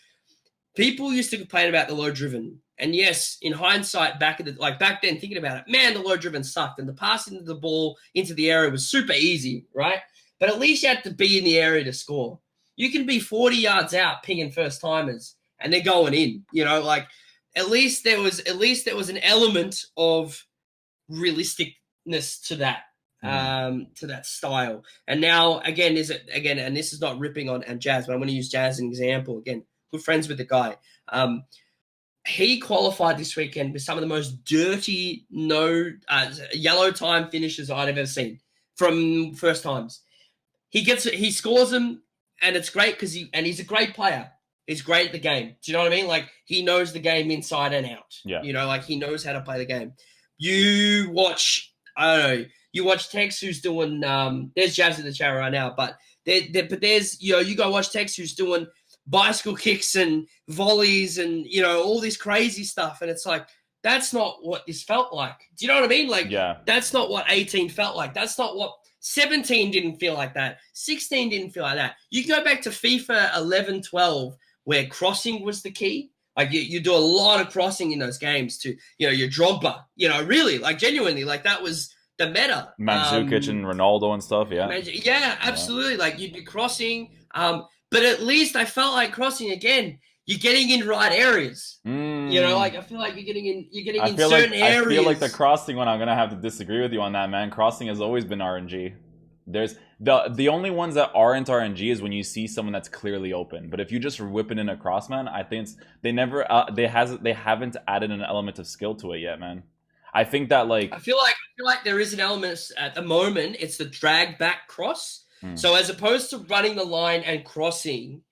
people used to complain about the low driven. And yes, in hindsight, back then, thinking about it, man, the low driven sucked. And the passing of the ball into the area was super easy, right? But at least you had to be in the area to score. You can be 40 yards out pinging first timers and they're going in, you know, like, at least there was an element of realisticness to that. To that style. And now again, and this is not ripping on and Jazz, but I'm going to use Jazz as an example. Again, good friends with the guy. He qualified this weekend with some of the most dirty yellow time finishes I've ever seen from first times. He scores them, and it's great because he's a great player. He's great at the game. Do you know what I mean? Like, he knows the game inside and out. Yeah. You know, like, he knows how to play the game. You watch Tex, who's doing there's Jazz in the chat right now, but there's you go watch Tex, who's doing bicycle kicks and volleys and all this crazy stuff, and it's like, that's not what this felt like. Do you know what I mean? Like, yeah, that's not what 18 felt like. That's not what 17 didn't feel like that. 16 didn't feel like that. You go back to FIFA 11, 12, where crossing was the key. Like, you do a lot of crossing in those games to, your Drogba, really, like, genuinely, like, that was the meta. Mandzukic and Ronaldo and stuff, yeah. Yeah, absolutely. Yeah. Like, you'd be crossing, but at least I felt like crossing again. You're getting in right areas. Like, I feel like you're getting in certain areas. I feel like the crossing one, I'm gonna have to disagree with you on that, man. Crossing has always been RNG. There's the only ones that aren't RNG is when you see someone that's clearly open. But if you just whip it in a cross, man, I think they haven't added an element of skill to it yet, man. I think that I feel like there is an element at the moment. It's the drag back cross. So as opposed to running the line and crossing,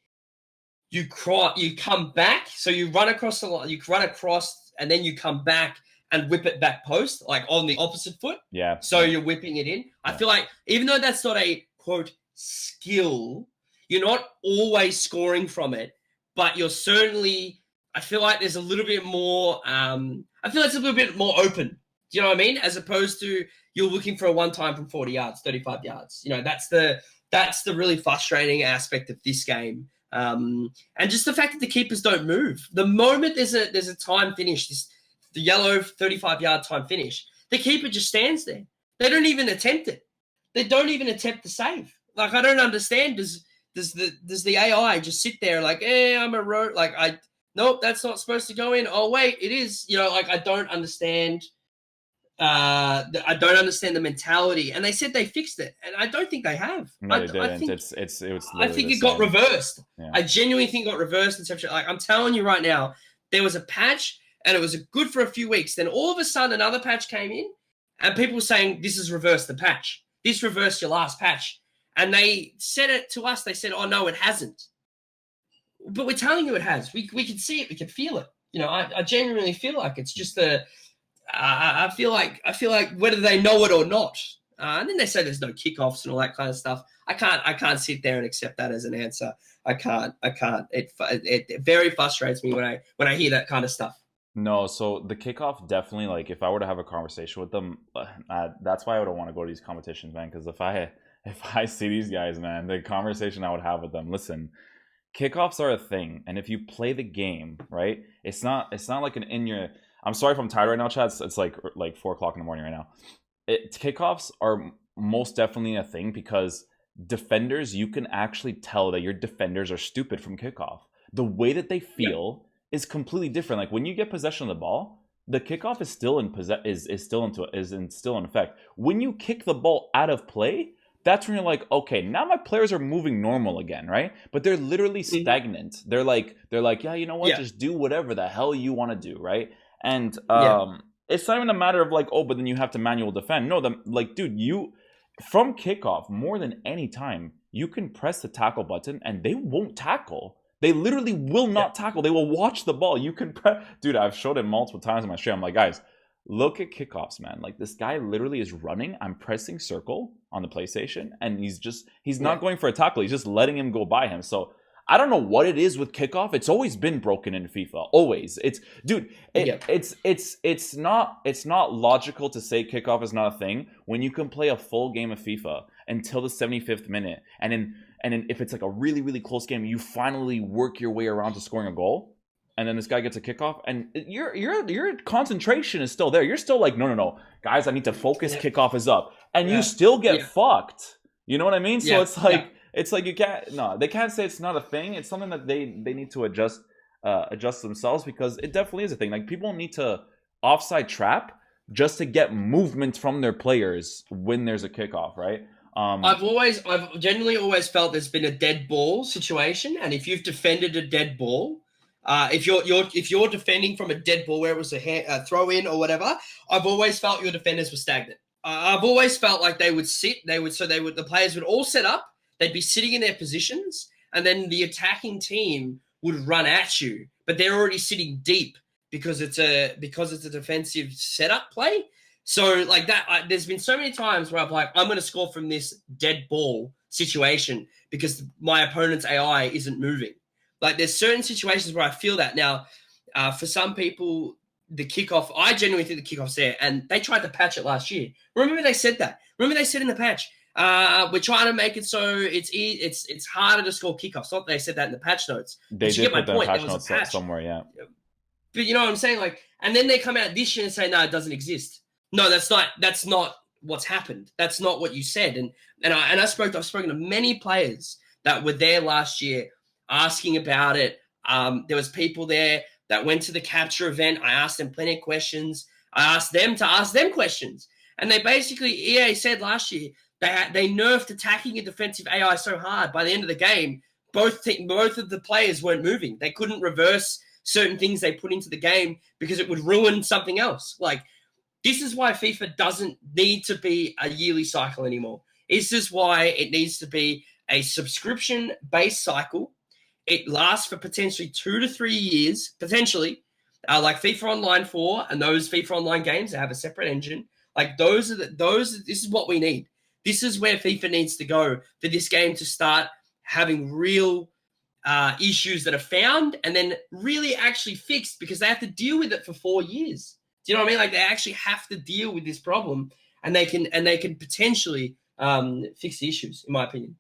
you come back. So you run across the line, you run across, and then you come back and whip it back post, like on the opposite foot. Yeah. So you're whipping it in. I feel like even though that's not a quote skill, you're not always scoring from it, but you're certainly. I feel like there's a little bit more. I feel it's a little bit more open. Do you know what I mean? As opposed to you're looking for a one time from 40 yards, 35 yards. That's the really frustrating aspect of this game. And just the fact that the keepers don't move. The moment there's a time finish, the yellow 35-yard time finish, the keeper just stands there. They don't even attempt it. They don't even attempt to save. Like, I don't understand. Does the AI just sit there like, I'm a road, like, nope, that's not supposed to go in. Oh wait, it is. Like, I don't understand. I don't understand the mentality. And they said they fixed it, and I don't think they have. No, they didn't. I think it got reversed. Yeah. I genuinely think it got reversed. Like, I'm telling you right now, there was a patch, and it was good for a few weeks. Then all of a sudden, another patch came in, and people were saying, this has reversed the patch. This reversed your last patch. And they said it to us. They said, oh, no, it hasn't. But we're telling you it has. We can see it. We can feel it. I genuinely feel like it's just I feel like whether they know it or not. And then they say there's no kickoffs and all that kind of stuff. I can't sit there and accept that as an answer. I can't. It very frustrates me when I hear that kind of stuff. No, so the kickoff definitely, like, if I were to have a conversation with them, that's why I would want to go to these competitions, man. Because if I see these guys, man, the conversation I would have with them, listen, kickoffs are a thing, and if you play the game right, it's not like an in your. I'm sorry if I'm tired right now, Chad. It's like 4 o'clock in the morning right now. Kickoffs are most definitely a thing because defenders, you can actually tell that your defenders are stupid from kickoff. The way that they feel is completely different. Like, when you get possession of the ball, the kickoff is still in effect. When you kick the ball out of play, that's when you're like, okay, now my players are moving normal again, right? But they're literally stagnant. They're like, yeah, you know what? Just do whatever the hell you want to do, right? And it's not even a matter of like, oh, but then you have to manual defend. No, dude, you from kickoff more than any time, you can press the tackle button and they won't tackle. They literally will not tackle. They will watch the ball. You can press, dude. I've showed it multiple times on my stream. I'm like, guys, look at kickoffs, man. Like, this guy literally is running. I'm pressing circle on the PlayStation, and he's not going for a tackle. He's just letting him go by him. So I don't know what it is with kickoff. It's always been broken in FIFA. Always. It's not logical to say kickoff is not a thing when you can play a full game of FIFA until the 75th minute, and then if it's like a really, really close game, you finally work your way around to scoring a goal, and then this guy gets a kickoff, and your concentration is still there. You're still like, no, guys, I need to focus. Kickoff is up, and you still get fucked. You know what I mean? So it's like. It's like they can't say it's not a thing. It's something that they need to adjust adjust themselves, because it definitely is a thing. Like, people need to offside trap just to get movement from their players when there's a kickoff, right? I've genuinely always felt there's been a dead ball situation, and if you've defended a dead ball, if you're defending from a dead ball where it was a throw in or whatever, I've always felt your defenders were stagnant. I've always felt like they would sit, the players would all set up, they'd be sitting in their positions, and then the attacking team would run at you, but they're already sitting deep because it's a defensive setup play. So like that, there's been so many times where I'm like, I'm going to score from this dead ball situation because my opponent's AI isn't moving. Like, there's certain situations where I feel that. Now, for some people, the kickoff, I genuinely think the kickoff's there, and they tried to patch it last year. Remember they said that. Remember they said in the patch, we're trying to make it so it's harder to score kickoffs. Not that they said that in the patch notes. They did put that in patch notes somewhere, yeah. But you know what I'm saying? Like, and then they come out this year and say, no, it doesn't exist. No, that's not what's happened. That's not what you said. I've spoken to many players that were there last year asking about it. There was people there that went to the capture event. I asked them plenty of questions. I asked them to ask them questions. And they basically, EA said last year, they nerfed attacking and defensive AI so hard by the end of the game, both of the players weren't moving. They couldn't reverse certain things they put into the game because it would ruin something else. Like, this is why FIFA doesn't need to be a yearly cycle anymore. This is why it needs to be a subscription-based cycle. It lasts for potentially 2 to 3 years, potentially, like FIFA Online 4 and those FIFA Online games that have a separate engine. Like, this is what we need. This is where FIFA needs to go for this game to start having real issues that are found and then really actually fixed, because they have to deal with it for 4 years. Do you know what I mean? Like, they actually have to deal with this problem, and they can potentially fix the issues, in my opinion.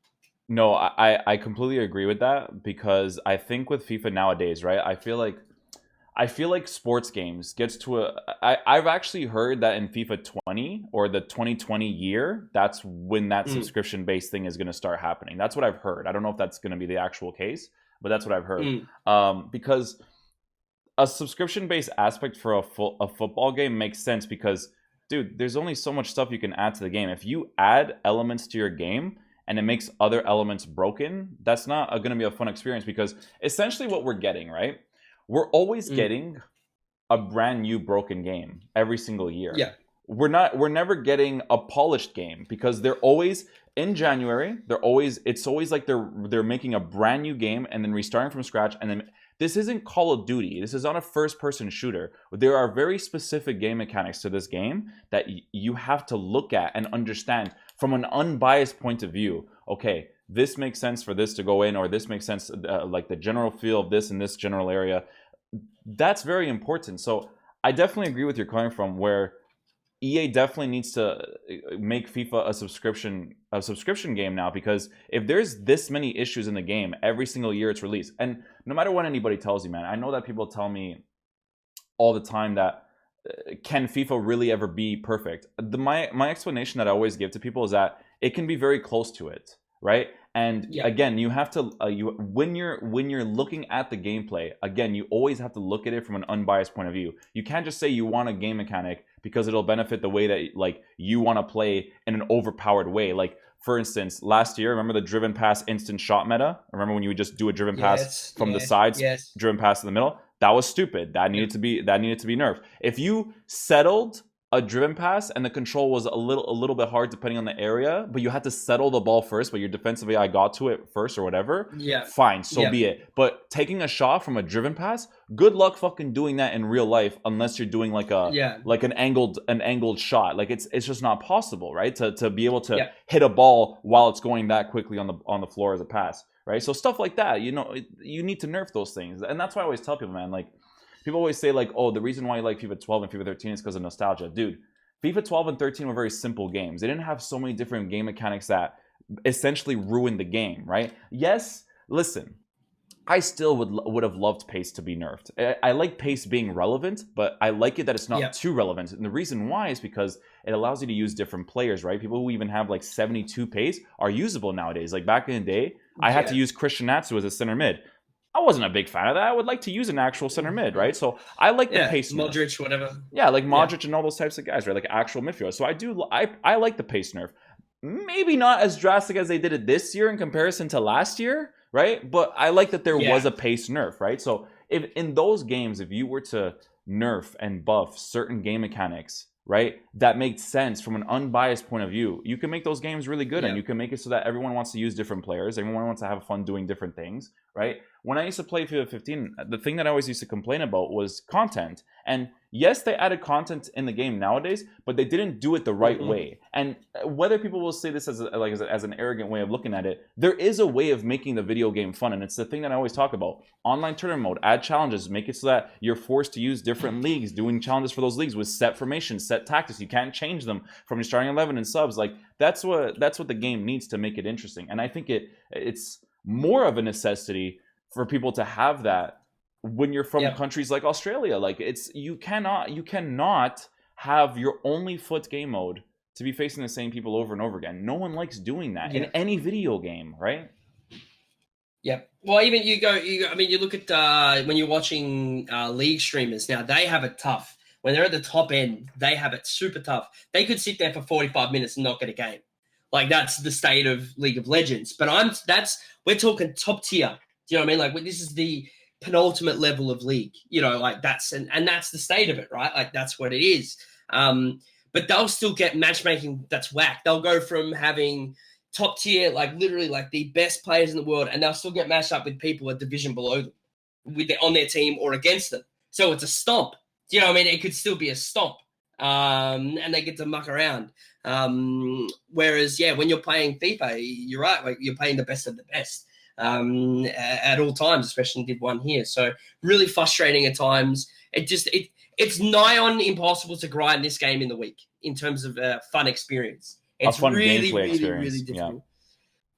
No, I completely agree with that, because I think with FIFA nowadays, right? I feel like sports games gets to I've actually heard that in FIFA 20 or the 2020 year, that's when that subscription based thing is going to start happening. That's what I've heard. I don't know if that's going to be the actual case, but that's what I've heard. Because a subscription-based aspect for a football game makes sense, because, dude, there's only so much stuff you can add to the game. If you add elements to your game and it makes other elements broken, that's not going to be a fun experience, because essentially what we're getting, right? We're always getting a brand new broken game every single year. Yeah. We're never getting a polished game, because they're always in January. It's always like they're making a brand new game and then restarting from scratch. And then this isn't Call of Duty. This is not a first-person shooter. There are very specific game mechanics to this game that you have to look at and understand from an unbiased point of view. Okay, this makes sense for this to go in, or this makes sense, like the general feel of this in this general area. That's very important. So I definitely agree with your coming from, where EA definitely needs to make FIFA a subscription game now, because if there's this many issues in the game every single year it's released, and no matter what anybody tells you, man, I know that people tell me all the time that can FIFA really ever be perfect? My explanation that I always give to people is that it can be very close to it, right? And again, you have to when you're looking at the gameplay, again, you always have to look at it from an unbiased point of view. You can't just say you want a game mechanic because it'll benefit the way that like you want to play in an overpowered way. Like, for instance, last year, remember the driven pass instant shot meta? Remember when you would just do a driven pass from the sides, driven pass in the middle? That was stupid. That needed to be nerfed. If you settled a driven pass and the control was a little bit hard depending on the area, but you had to settle the ball first, but your defensive AI got to it first or whatever, fine, so be it. But taking a shot from a driven pass, good luck fucking doing that in real life, unless you're doing like an angled shot. Like, it's just not possible, right? To be able to hit a ball while it's going that quickly on the floor as a pass, right? So stuff like that, you need to nerf those things. And that's why I always tell people, man, like, people always say, like, oh, the reason why you like FIFA 12 and FIFA 13 is because of nostalgia. Dude, FIFA 12 and 13 were very simple games. They didn't have so many different game mechanics that essentially ruined the game, right? Yes, listen, I still would have loved pace to be nerfed. I like pace being relevant, but I like it that it's not too relevant. And the reason why is because it allows you to use different players, right? People who even have like 72 pace are usable nowadays. Like, back in the day, I had to use Christian Natsu as a center mid. I wasn't a big fan of that. I would like to use an actual center mid, right? So I like the pace nerf. Modric, whatever. Yeah, like Modric and all those types of guys, right? Like actual midfielders. So I like the pace nerf. Maybe not as drastic as they did it this year in comparison to last year, right? But I like that there was a pace nerf, right? So if in those games, if you were to nerf and buff certain game mechanics, right, that makes sense from an unbiased point of view, you can make those games really good, and you can make it so that everyone wants to use different players, everyone wants to have fun doing different things, right? When I used to play FIFA 15, the thing that I always used to complain about was content. And yes, they added content in the game nowadays, but they didn't do it the right way. And whether people will say this as an arrogant way of looking at it, there is a way of making the video game fun, and it's the thing that I always talk about. Online tournament mode, add challenges, make it so that you're forced to use different leagues, doing challenges for those leagues with set formations, set tactics. You can't change them from your starting 11 and subs. Like that's what the game needs to make it interesting. And I think it's more of a necessity for people to have that when you're from countries like Australia. Like you cannot have your only FUT game mode to be facing the same people over and over again. No one likes doing that in any video game, right? Yep. Well, even I mean, you look at when you're watching league streamers now, they have it tough. When they're at the top end, they have it super tough. They could sit there for 45 minutes and not get a game. Like that's the state of League of Legends. But we're talking top tier. Do you know what I mean? Like this is the penultimate level of league. You know, like that's and that's the state of it, right? Like that's what it is. But they'll still get matchmaking that's whack. They'll go from having top tier, like literally like the best players in the world, and they'll still get matched up with people a division below them, on their team or against them. So it's a stomp. Do you know what I mean? It could still be a stomp. And they get to muck around. Whereas, when you're playing FIFA, you're right. Like you're playing the best of the best at all times, especially in Div 1 here. So really frustrating at times. It's nigh on impossible to grind this game in the week in terms of fun experience. It's a fun really, gameplay really, experience. really difficult.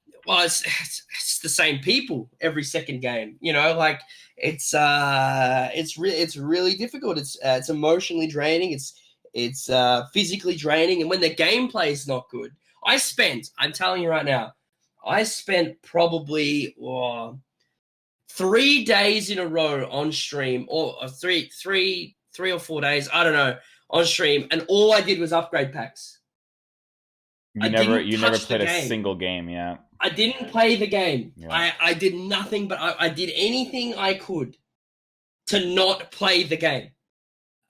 Yeah. Well, it's the same people every second game. You know, like it's really difficult. It's emotionally draining. It's physically draining. And when the gameplay is not good, I'm telling you right now, I spent probably 3 days in a row on stream, or three or 4 days, I don't know, on stream, and all I did was upgrade packs. You never played a single game, yeah. I didn't play the game. Yeah. I did nothing, but I did anything I could to not play the game.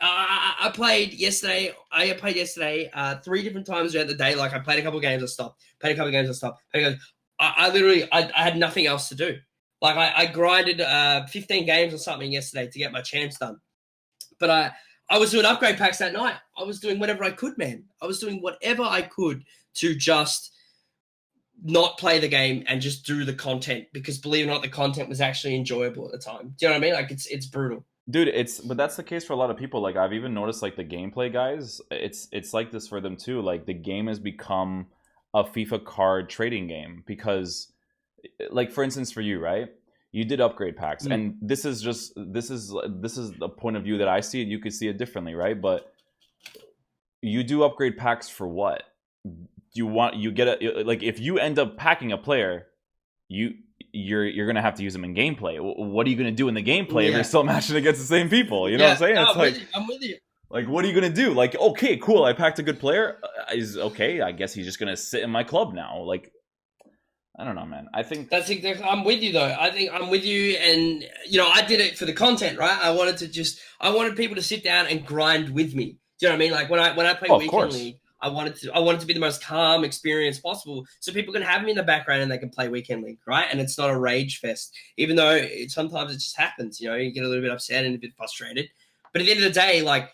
I played yesterday. 3 different times throughout the day. Like I played a couple of games, I stopped. Played a couple of games, I stopped. I literally had nothing else to do. Like I grinded 15 games or something yesterday to get my champs done. But I was doing upgrade packs that night. I was doing whatever I could, man. I was doing whatever I could to just not play the game and just do the content, because believe it or not, the content was actually enjoyable at the time. Do you know what I mean? Like it's brutal. Dude, but that's the case for a lot of people. Like I've even noticed like the gameplay guys, it's like this for them too. Like the game has become a FIFA card trading game because, like for instance for you, right? You did upgrade packs, and this is the point of view that I see it. You could see it differently, right? But you do upgrade packs for what? You get like if you end up packing a player, you're gonna have to use them in gameplay. What are you gonna do in the gameplay if you're still matching against the same people? You know what I'm saying? It's I'm with you. Like, what are you gonna do? Like, okay, cool, I packed a good player. Is okay. I guess he's just gonna sit in my club now. Like, I don't know, man. I think that's exactly. I'm with you though. I think I'm with you, and I did it for the content, right? I wanted people to sit down and grind with me. Do you know what I mean? Like when I play Weekend League, I wanted to be the most calm experience possible, so people can have me in the background and they can play Weekend League, right? And it's not a rage fest, even though sometimes it just happens. You get a little bit upset and a bit frustrated, but at the end of the day, like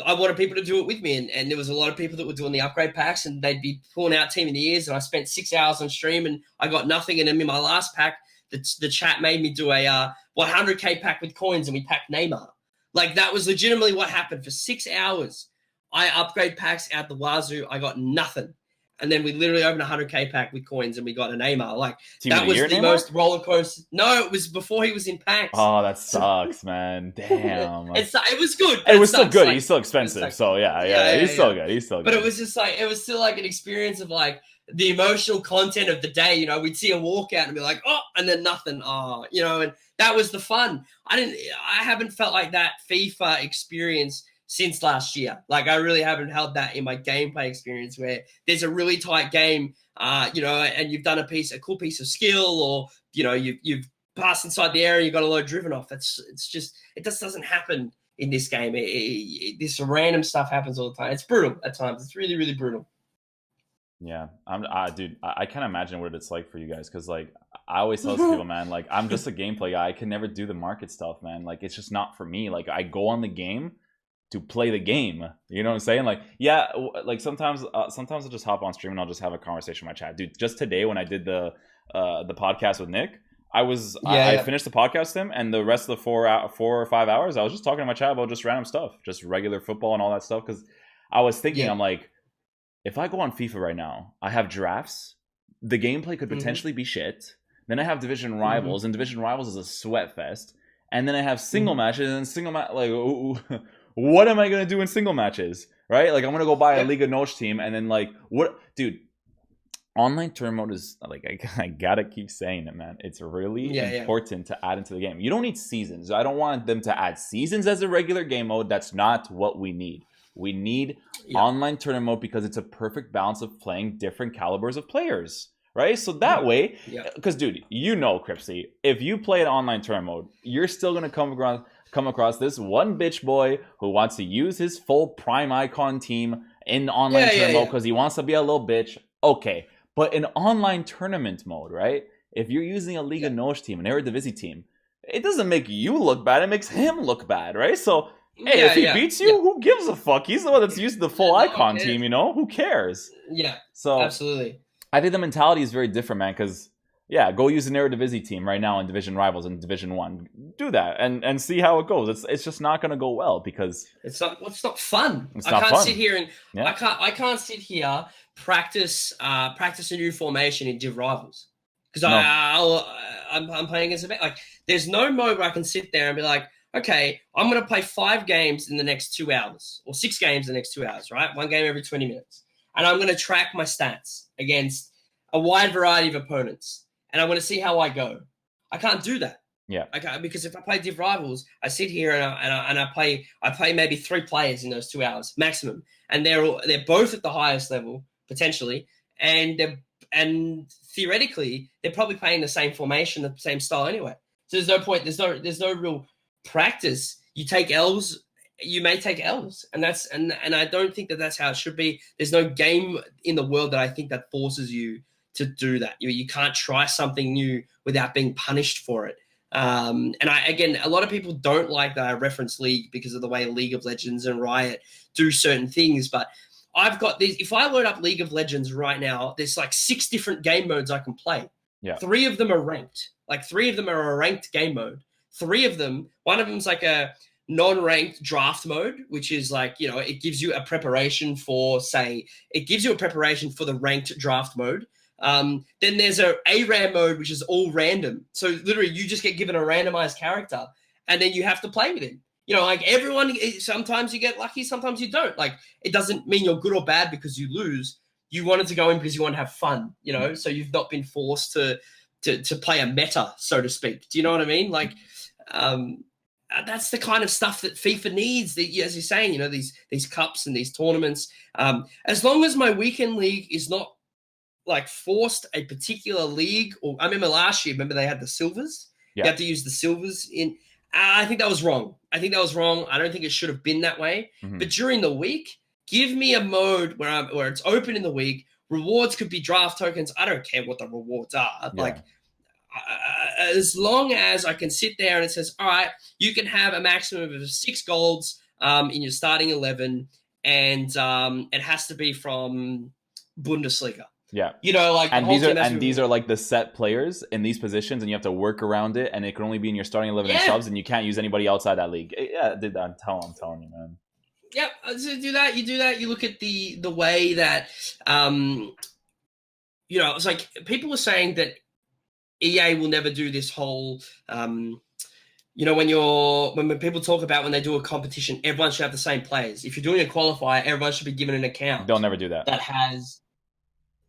I wanted people to do it with me, and there was a lot of people that were doing the upgrade packs, and they'd be pulling out Team of the Years, and I spent 6 hours on stream, and I got nothing. And then in my last pack, the chat made me do a 100k pack with coins, and we packed Neymar. Like that was legitimately what happened. For 6 hours, I upgrade packs out the wazoo. I got nothing. And then we literally opened a 100k pack with coins, and we got an Neymar. Like that was the most roller coaster. No, it was before he was in packs. Oh, that sucks, man. Damn. It was good. It was still good. Like, he's still expensive. So yeah, he's still good. He's still good. But it was just like, it was still like an experience of like, the emotional content of the day. You know, we'd see a walkout and be like, oh, and then nothing. Oh, you know, and that was the fun. I haven't felt like that FIFA experience since last year. Like, I really haven't held that in my gameplay experience where there's a really tight game, you know, and you've done a cool piece of skill, or, you know, you've passed inside the area, you got a load driven off. It just doesn't happen in this game. This random stuff happens all the time. It's brutal at times. It's really, really brutal. Yeah, dude, I can't imagine what it's like for you guys, because like I always tell people, man, like I'm just a gameplay guy. I can never do the market stuff, man. Like it's just not for me. Like I go on the game to play the game. You know what I'm saying? Like, yeah, like sometimes I'll just hop on stream and I'll just have a conversation in my chat, dude. Just today when I did the podcast with Nick, I finished the podcast with him, and the rest of the 4 or 5 hours I was just talking to my chat about just random stuff, just regular football and all that stuff. Because I was thinking, I'm like, if I go on FIFA right now, I have drafts. The gameplay could potentially be shit. Then I have division rivals, and division rivals is a sweat fest. And then I have single matches, and single like, what am I gonna do in single matches, right? Like, I'm gonna go buy a Liga NOS team, and then like, what, dude? Online turn mode is like, I gotta keep saying it, man. It's really important to add into the game. You don't need seasons. I don't want them to add seasons as a regular game mode. That's not what we need. We need online tournament mode because it's a perfect balance of playing different calibers of players, right? So that way, because dude, you know, Cripsy, if you play an online tournament mode, you're still gonna come across this one bitch boy who wants to use his full prime icon team in online tournament mode because he wants to be a little bitch. Okay, but in online tournament mode, right? If you're using a Liga NOS team, an Eredivisie team, it doesn't make you look bad; it makes him look bad, right? So. Hey, if he beats you, who gives a fuck? He's the one that's used the full icon team, you know? Who cares? Yeah, so absolutely. I think the mentality is very different, man, because, go use an Eredivisie team right now in Division Rivals in Division 1. Do that and see how it goes. It's just not going to go well because... It's not fun. I can't sit here and... I can't sit here, practice a new formation in Div Rivals. Because I'm playing against a... Like, there's no mode where I can sit there and be like, okay, I'm going to play 5 games in the next 2 hours, or 6 games in the next 2 hours, right? 1 game every 20 minutes. And I'm going to track my stats against a wide variety of opponents. And I'm going to see how I go. I can't do that. Yeah. Okay, because if I play Div Rivals, I sit here and I play maybe 3 players in those 2 hours maximum. And they're both at the highest level, potentially. And theoretically, they're probably playing the same formation, the same style anyway. So there's no point. There's no real practice. You take L's, you may take L's, and I don't think that's how it should be. There's no game in the world that I think that forces you to do that. You can't try something new without being punished for it. And a lot of people don't like that I reference League because of the way League of Legends and Riot do certain things. But I've got these. If I load up League of Legends right now, there's like 6 different game modes I can play. Yeah. 3 of them are ranked. Like 3 of them are a ranked game mode. 3 of them, one of them's like a non-ranked draft mode, which is like, you know, it gives you a preparation for, the ranked draft mode. Then there's a ARAM mode, which is all random. So literally you just get given a randomized character and then you have to play with him. You know, like everyone, sometimes you get lucky, sometimes you don't. Like, it doesn't mean you're good or bad because you lose. You wanted to go in because you want to have fun, you know, so you've not been forced to play a meta, so to speak. Do you know what I mean? Like, that's the kind of stuff that FIFA needs. As you're saying, you know, these cups and these tournaments. As long as my weekend league is not like forced a particular league, or I remember last year, they had the silvers. You had to use the silvers in. I think that was wrong. I don't think it should have been that way. Mm-hmm. But during the week, give me a mode where it's open in the week. Rewards could be draft tokens. I don't care what the rewards are. Yeah. Like, as long as I can sit there and it says, all right, you can have a maximum of 6 golds in your starting 11, and it has to be from Bundesliga. Yeah. You know, like, these are like the set players in these positions, and you have to work around it, and it can only be in your starting 11 and subs, and you can't use anybody outside that league. Yeah, I'm telling you, man. Yep. So do that. You look at the way that, you know, it's like people were saying that EA will never do this whole, you know, when people talk about when they do a competition, everyone should have the same players. If you're doing a qualifier, everyone should be given an account. They'll never do that. That has,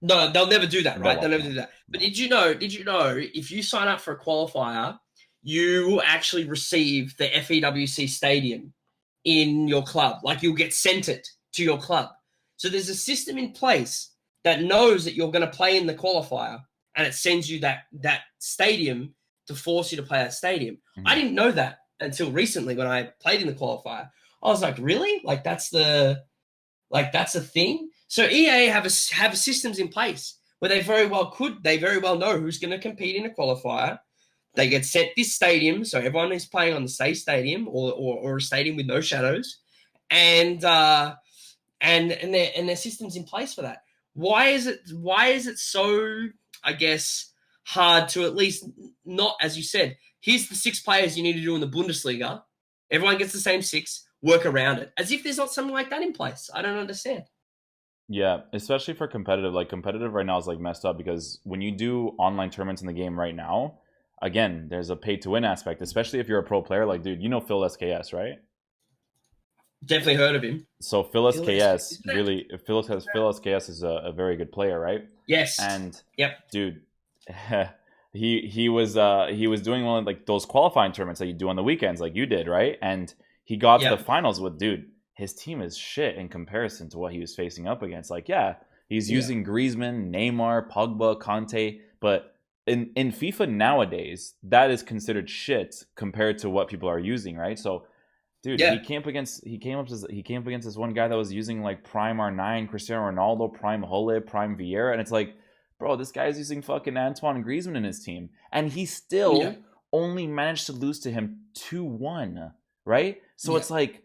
No, they'll never do that, They right? They'll won't. never No, do that. But no. did you know? If you sign up for a qualifier, you will actually receive the FEWC stadium in your club. Like you'll get sent it to your club. So there's a system in place that knows that you're going to play in the qualifier, and it sends you that stadium to force you to play that stadium. I Mhm. didn't know that until recently when I played in the qualifier. I was like, really? That's a thing. So EA have systems in place where they very well know who's going to compete in a qualifier. They get sent this stadium, so everyone is playing on the same stadium or a stadium with no shadows, and their systems in place for that. Why is it so, I guess, hard to at least not, as you said, here's the 6 players you need to do in the Bundesliga. Everyone gets the same 6, work around it. As if there's not something like that in place. I don't understand. Yeah, especially for competitive. Like competitive right now is like messed up because when you do online tournaments in the game right now, again, there's a pay to win aspect, especially if you're a pro player. Like, dude, you know Phil SKS, right? Definitely heard of him. So Phil Phil Esca- SKS isn't that- really Phil SKS is a very good player, right? Yes. And Yep. dude, he was doing one of like those qualifying tournaments that you do on the weekends, like you did, right? And he got to the Yep. finals with dude. His team is shit in comparison to what he was facing up against. Like, yeah, he's Yeah. using Griezmann, Neymar, Pogba, Conte, but in FIFA nowadays, that is considered shit compared to what people are using, right? So dude, Yeah. he came up against this one guy that was using like Prime R9, Cristiano Ronaldo, Prime Hole, Prime Vieira, and it's like, bro, this guy's using fucking Antoine Griezmann in his team, and he Yeah. still only managed to lose to him 2-1, right? So Yeah. it's like,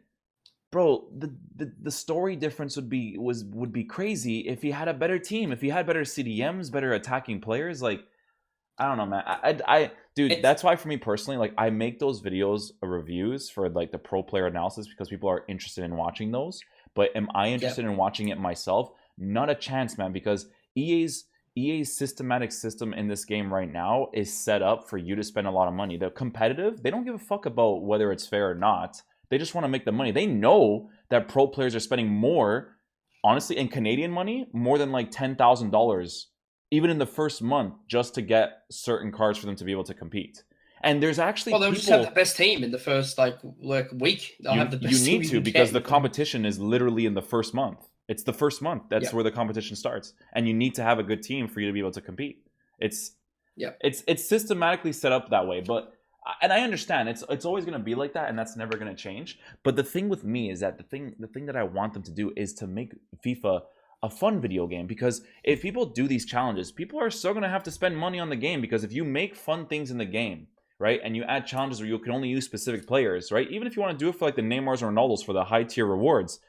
bro, the story difference would be crazy if he had a better team, if he had better CDMs, better attacking players, like I don't know, man. Dude, It's that's why for me personally, like I make those videos reviews for like the pro player analysis because people are interested in watching those. But am I yeah. interested in watching it myself? Not a chance, man. Because EA's systematic system in this game right now is set up for you to spend a lot of money. The competitive, they don't give a fuck about whether it's fair or not. They just want to make the money. They know that pro players are spending more, honestly, in Canadian money, more than like $10,000 even in the first month just to get certain cards for them to be able to compete. And there's actually Well, they'll just have the people best team in the first like week. They'll have the you best team need you to can get because in the the first. competition is literally in the first month. It's the first month. That's Yeah. where the competition starts. And you need to have a good team for you to be able to compete. It's Yeah. it's systematically set up that way, but and I understand it's always going to be like that and that's never going to change. But the thing with me is that the thing that I want them to do is to make FIFA a fun video game because if people do these challenges, people are still going to have to spend money on the game because if you make fun things in the game, right, and you add challenges where you can only use specific players, right, even if you want to do it for like the Neymars or Ronaldos for the high tier rewards,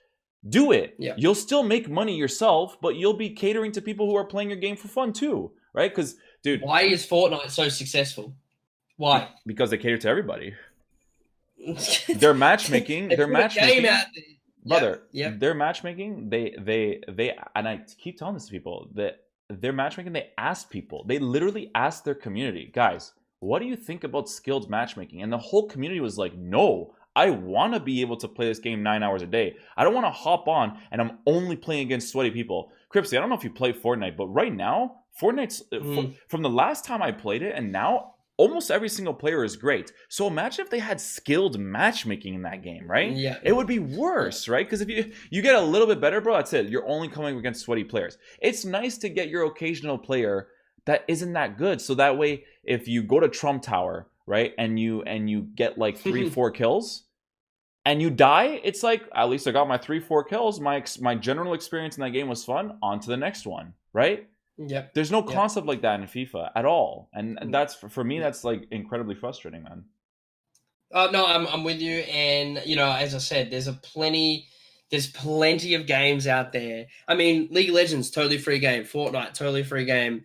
do it. Yeah. You'll still make money yourself, but you'll be catering to people who are playing your game for fun too, right? Because dude, Why is Fortnite so successful? Why? because they cater to everybody. they Their matchmaking, their put a game matchmaking, out there. brother, Yep. their matchmaking, they, and I keep telling this to people that their matchmaking, they asked people, they literally asked their community, guys, what do you think about skilled matchmaking? And the whole community was like, no, I want to be able to play this game 9 hours a day. I don't want to hop on and I'm only playing against sweaty people. Cripsy, I don't know if you play Fortnite, but right now, Fortnite's from the last time I played it and now almost every single player is great. So imagine if they had skilled matchmaking in that game, right? Yeah. It would be worse, right? Because if you get a little bit better, bro, that's it. You're only coming against sweaty players. It's nice to get your occasional player that isn't that good. So that way, if you go to Trump Tower, right, and you get like 3-4 kills, and you die, it's like at least I got my 3-4 kills. My general experience in that game was fun. On to the next one, right? Yep. There's no Yep. concept like that in FIFA at all, and that's for me. That's like incredibly frustrating, man. No, I'm with you, and as I said, there's plenty of games out there. I mean, League of Legends totally free game, Fortnite totally free game.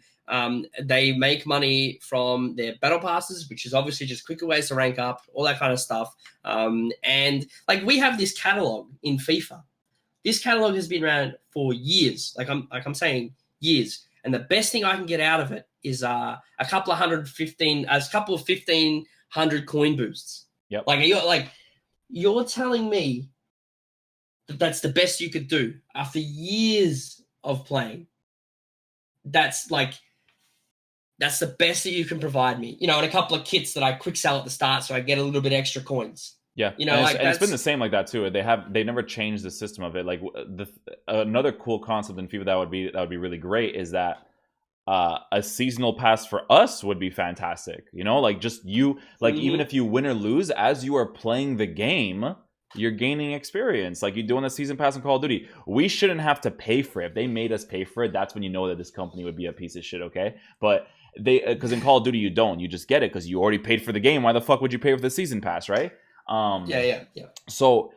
They make money from their battle passes, which is obviously just quicker ways to rank up, all that kind of stuff. And like we have this catalog in FIFA. This catalog has been around for years. Like I'm saying, years. And the best thing I can get out of it is a couple of 1,500 coin boosts. Yep. You're telling me that that's the best you could do after years of playing. that's like that's the best that you can provide me. And a couple of kits that I quick sell at the start, so I get a little bit extra coins. Yeah, and it's been the same like that too. They never changed the system of it. Like another cool concept in FIFA that would be really great is that a seasonal pass for us would be fantastic. Like just you, like even if you win or lose, as you are playing the game, you're gaining experience. Like you do on the season pass in Call of Duty. We shouldn't have to pay for it. If they made us pay for it, that's when you know that this company would be a piece of shit. Okay, but because in Call of Duty you don't, you just get it because you already paid for the game. Why the fuck would you pay for the season pass, right? Yeah. So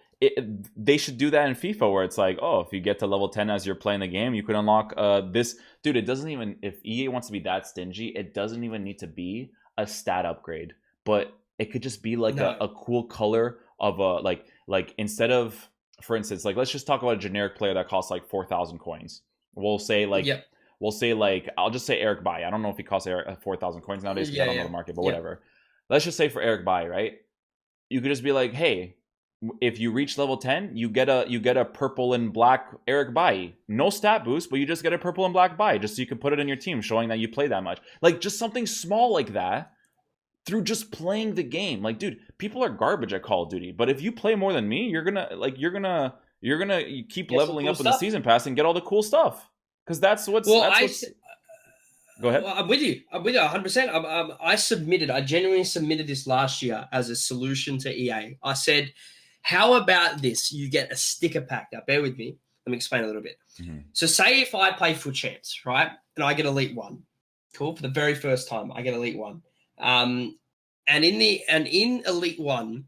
they should do that in FIFA, where it's like, oh, if you get to level 10 as you're playing the game, you can unlock this. Dude, it doesn't even, if EA wants to be that stingy, it doesn't even need to be a stat upgrade, but it could just be like a cool color of a like instead of, for instance, like let's just talk about a generic player that costs like 4,000 coins. We'll say like I'll just say Eric Bailly. I don't know if he costs 4,000 coins nowadays because I don't know the market, but whatever. Let's just say for Eric Bailly, right? You could just be like, hey, if you reach level 10, you get a purple and black Eric Bailly. No stat boost, but you just get a purple and black Bailly just so you can put it in your team, showing that you play that much. Like just something small like that through just playing the game. Like, dude, people are garbage at Call of Duty, but if you play more than me, you're gonna keep leveling up in the season pass and get all the cool stuff. Because that's what's Go ahead. Well, I'm with you 100%. I genuinely submitted this last year as a solution to EA. I said, how about this? You get a sticker pack. Now, bear with me. Let me explain a little bit. Mm-hmm. So say if I play FUTchamps, right? And I get Elite 1. Cool. For the very first time, I get Elite 1. And in Elite 1,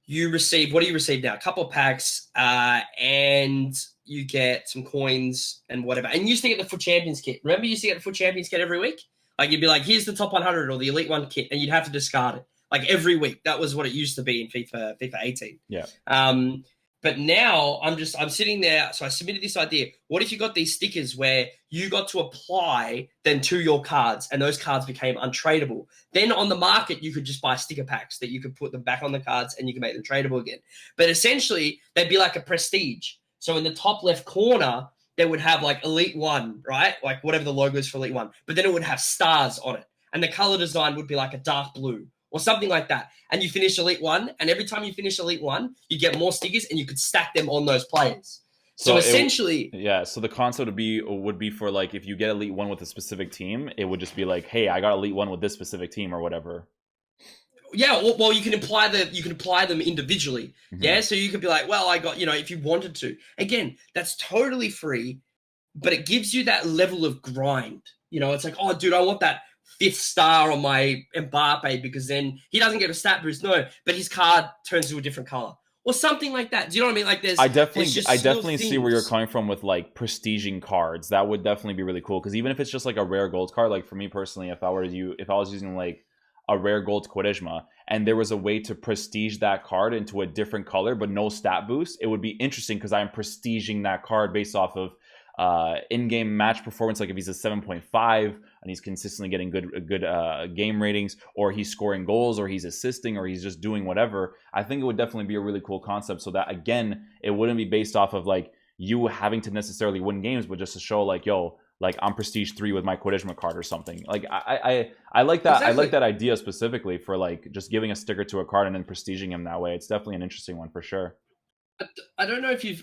you receive, what do you receive now? A couple of packs, and you get some coins and whatever. And you used to get the FUT Champions kit. Remember you used to get the FUT Champions kit every week? Like you'd be like, here's the top 100 or the Elite 1 kit, and you'd have to discard it. Like every week. That was what it used to be in FIFA 18. Yeah. But now I'm sitting there. So I submitted this idea. What if you got these stickers where you got to apply then to your cards and those cards became untradeable? Then on the market, you could just buy sticker packs that you could put them back on the cards and you can make them tradable again. But essentially, they'd be like a prestige. So in the top left corner, they would have like Elite 1, right? Like whatever the logo is for Elite 1. But then it would have stars on it. And the color design would be like a dark blue or something like that. And you finish Elite 1, and every time you finish Elite 1, you get more stickers and you could stack them on those players. So essentially... so the concept would be for like, if you get Elite 1 with a specific team, it would just be like, hey, I got Elite 1 with this specific team or whatever. Yeah, well, you can apply them individually. Mm-hmm. Yeah, so you could be like, well, I got, if you wanted to. Again, that's totally free, but it gives you that level of grind. It's like, oh, dude, I want that 5th star on my Mbappe because then he doesn't get a stat boost, no, but his card turns to a different color or something like that. Do you know what I mean? Like I definitely see where you're coming from with like prestiging cards. That would definitely be really cool because even if it's just like a rare gold card, like for me personally, if I was using like a rare gold Quaresma and there was a way to prestige that card into a different color but no stat boost, it would be interesting because I'm prestiging that card based off of in-game match performance. Like if he's a 7.5 and he's consistently getting good game ratings, or he's scoring goals, or he's assisting, or he's just doing whatever, I think it would definitely be a really cool concept, so that again it wouldn't be based off of like you having to necessarily win games, but just to show like, yo, like I'm prestige 3 with my Quaresma card or something. Like I like that. Exactly. I like that idea specifically for like just giving a sticker to a card and then prestiging him that way. It's definitely an interesting one for sure. I don't know if you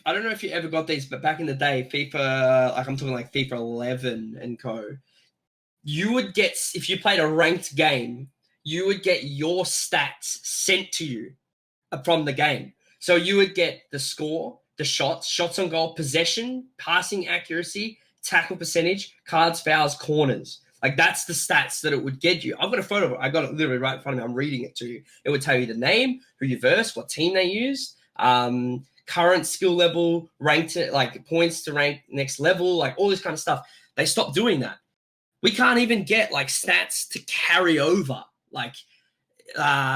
ever got these, but back in the day, FIFA, like I'm talking like FIFA 11 and co, you would get, if you played a ranked game, you would get your stats sent to you from the game. So you would get the score, the shots on goal, possession, passing accuracy, tackle percentage, cards, fouls, corners. Like that's the stats that it would get you. I've got a photo of it. I got it literally right in front of me. I'm reading it to you. It would tell you the name, who you versed, what team they used, current skill level, ranked, like points to rank next level, like all this kind of stuff. They stopped doing that. We can't even get like stats to carry over. Like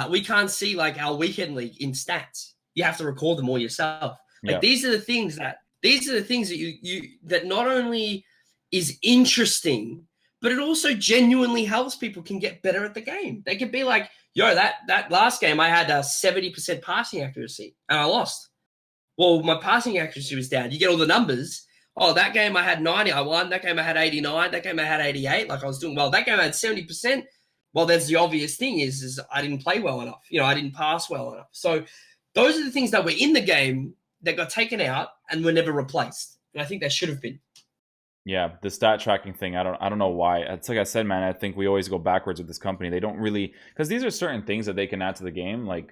we can't see like our weekend league in stats. You have to record them all yourself. Like these are the things that you that not only is interesting, but it also genuinely helps people can get better at the game. They could be like, yo, that last game I had a 70% passing accuracy and I lost. Well, my passing accuracy was down. You get all the numbers. oh, that game I had 90, I won. That game I had 89. That game I had 88. Like I was doing well. That game I had 70%. Well, there's the obvious thing is I didn't play well enough. I didn't pass well enough. So those are the things that were in the game that got taken out and were never replaced. And I think they should have been. Yeah, the stat tracking thing, I don't know why. It's like I said, man, I think we always go backwards with this company. They don't really, because these are certain things that they can add to the game, like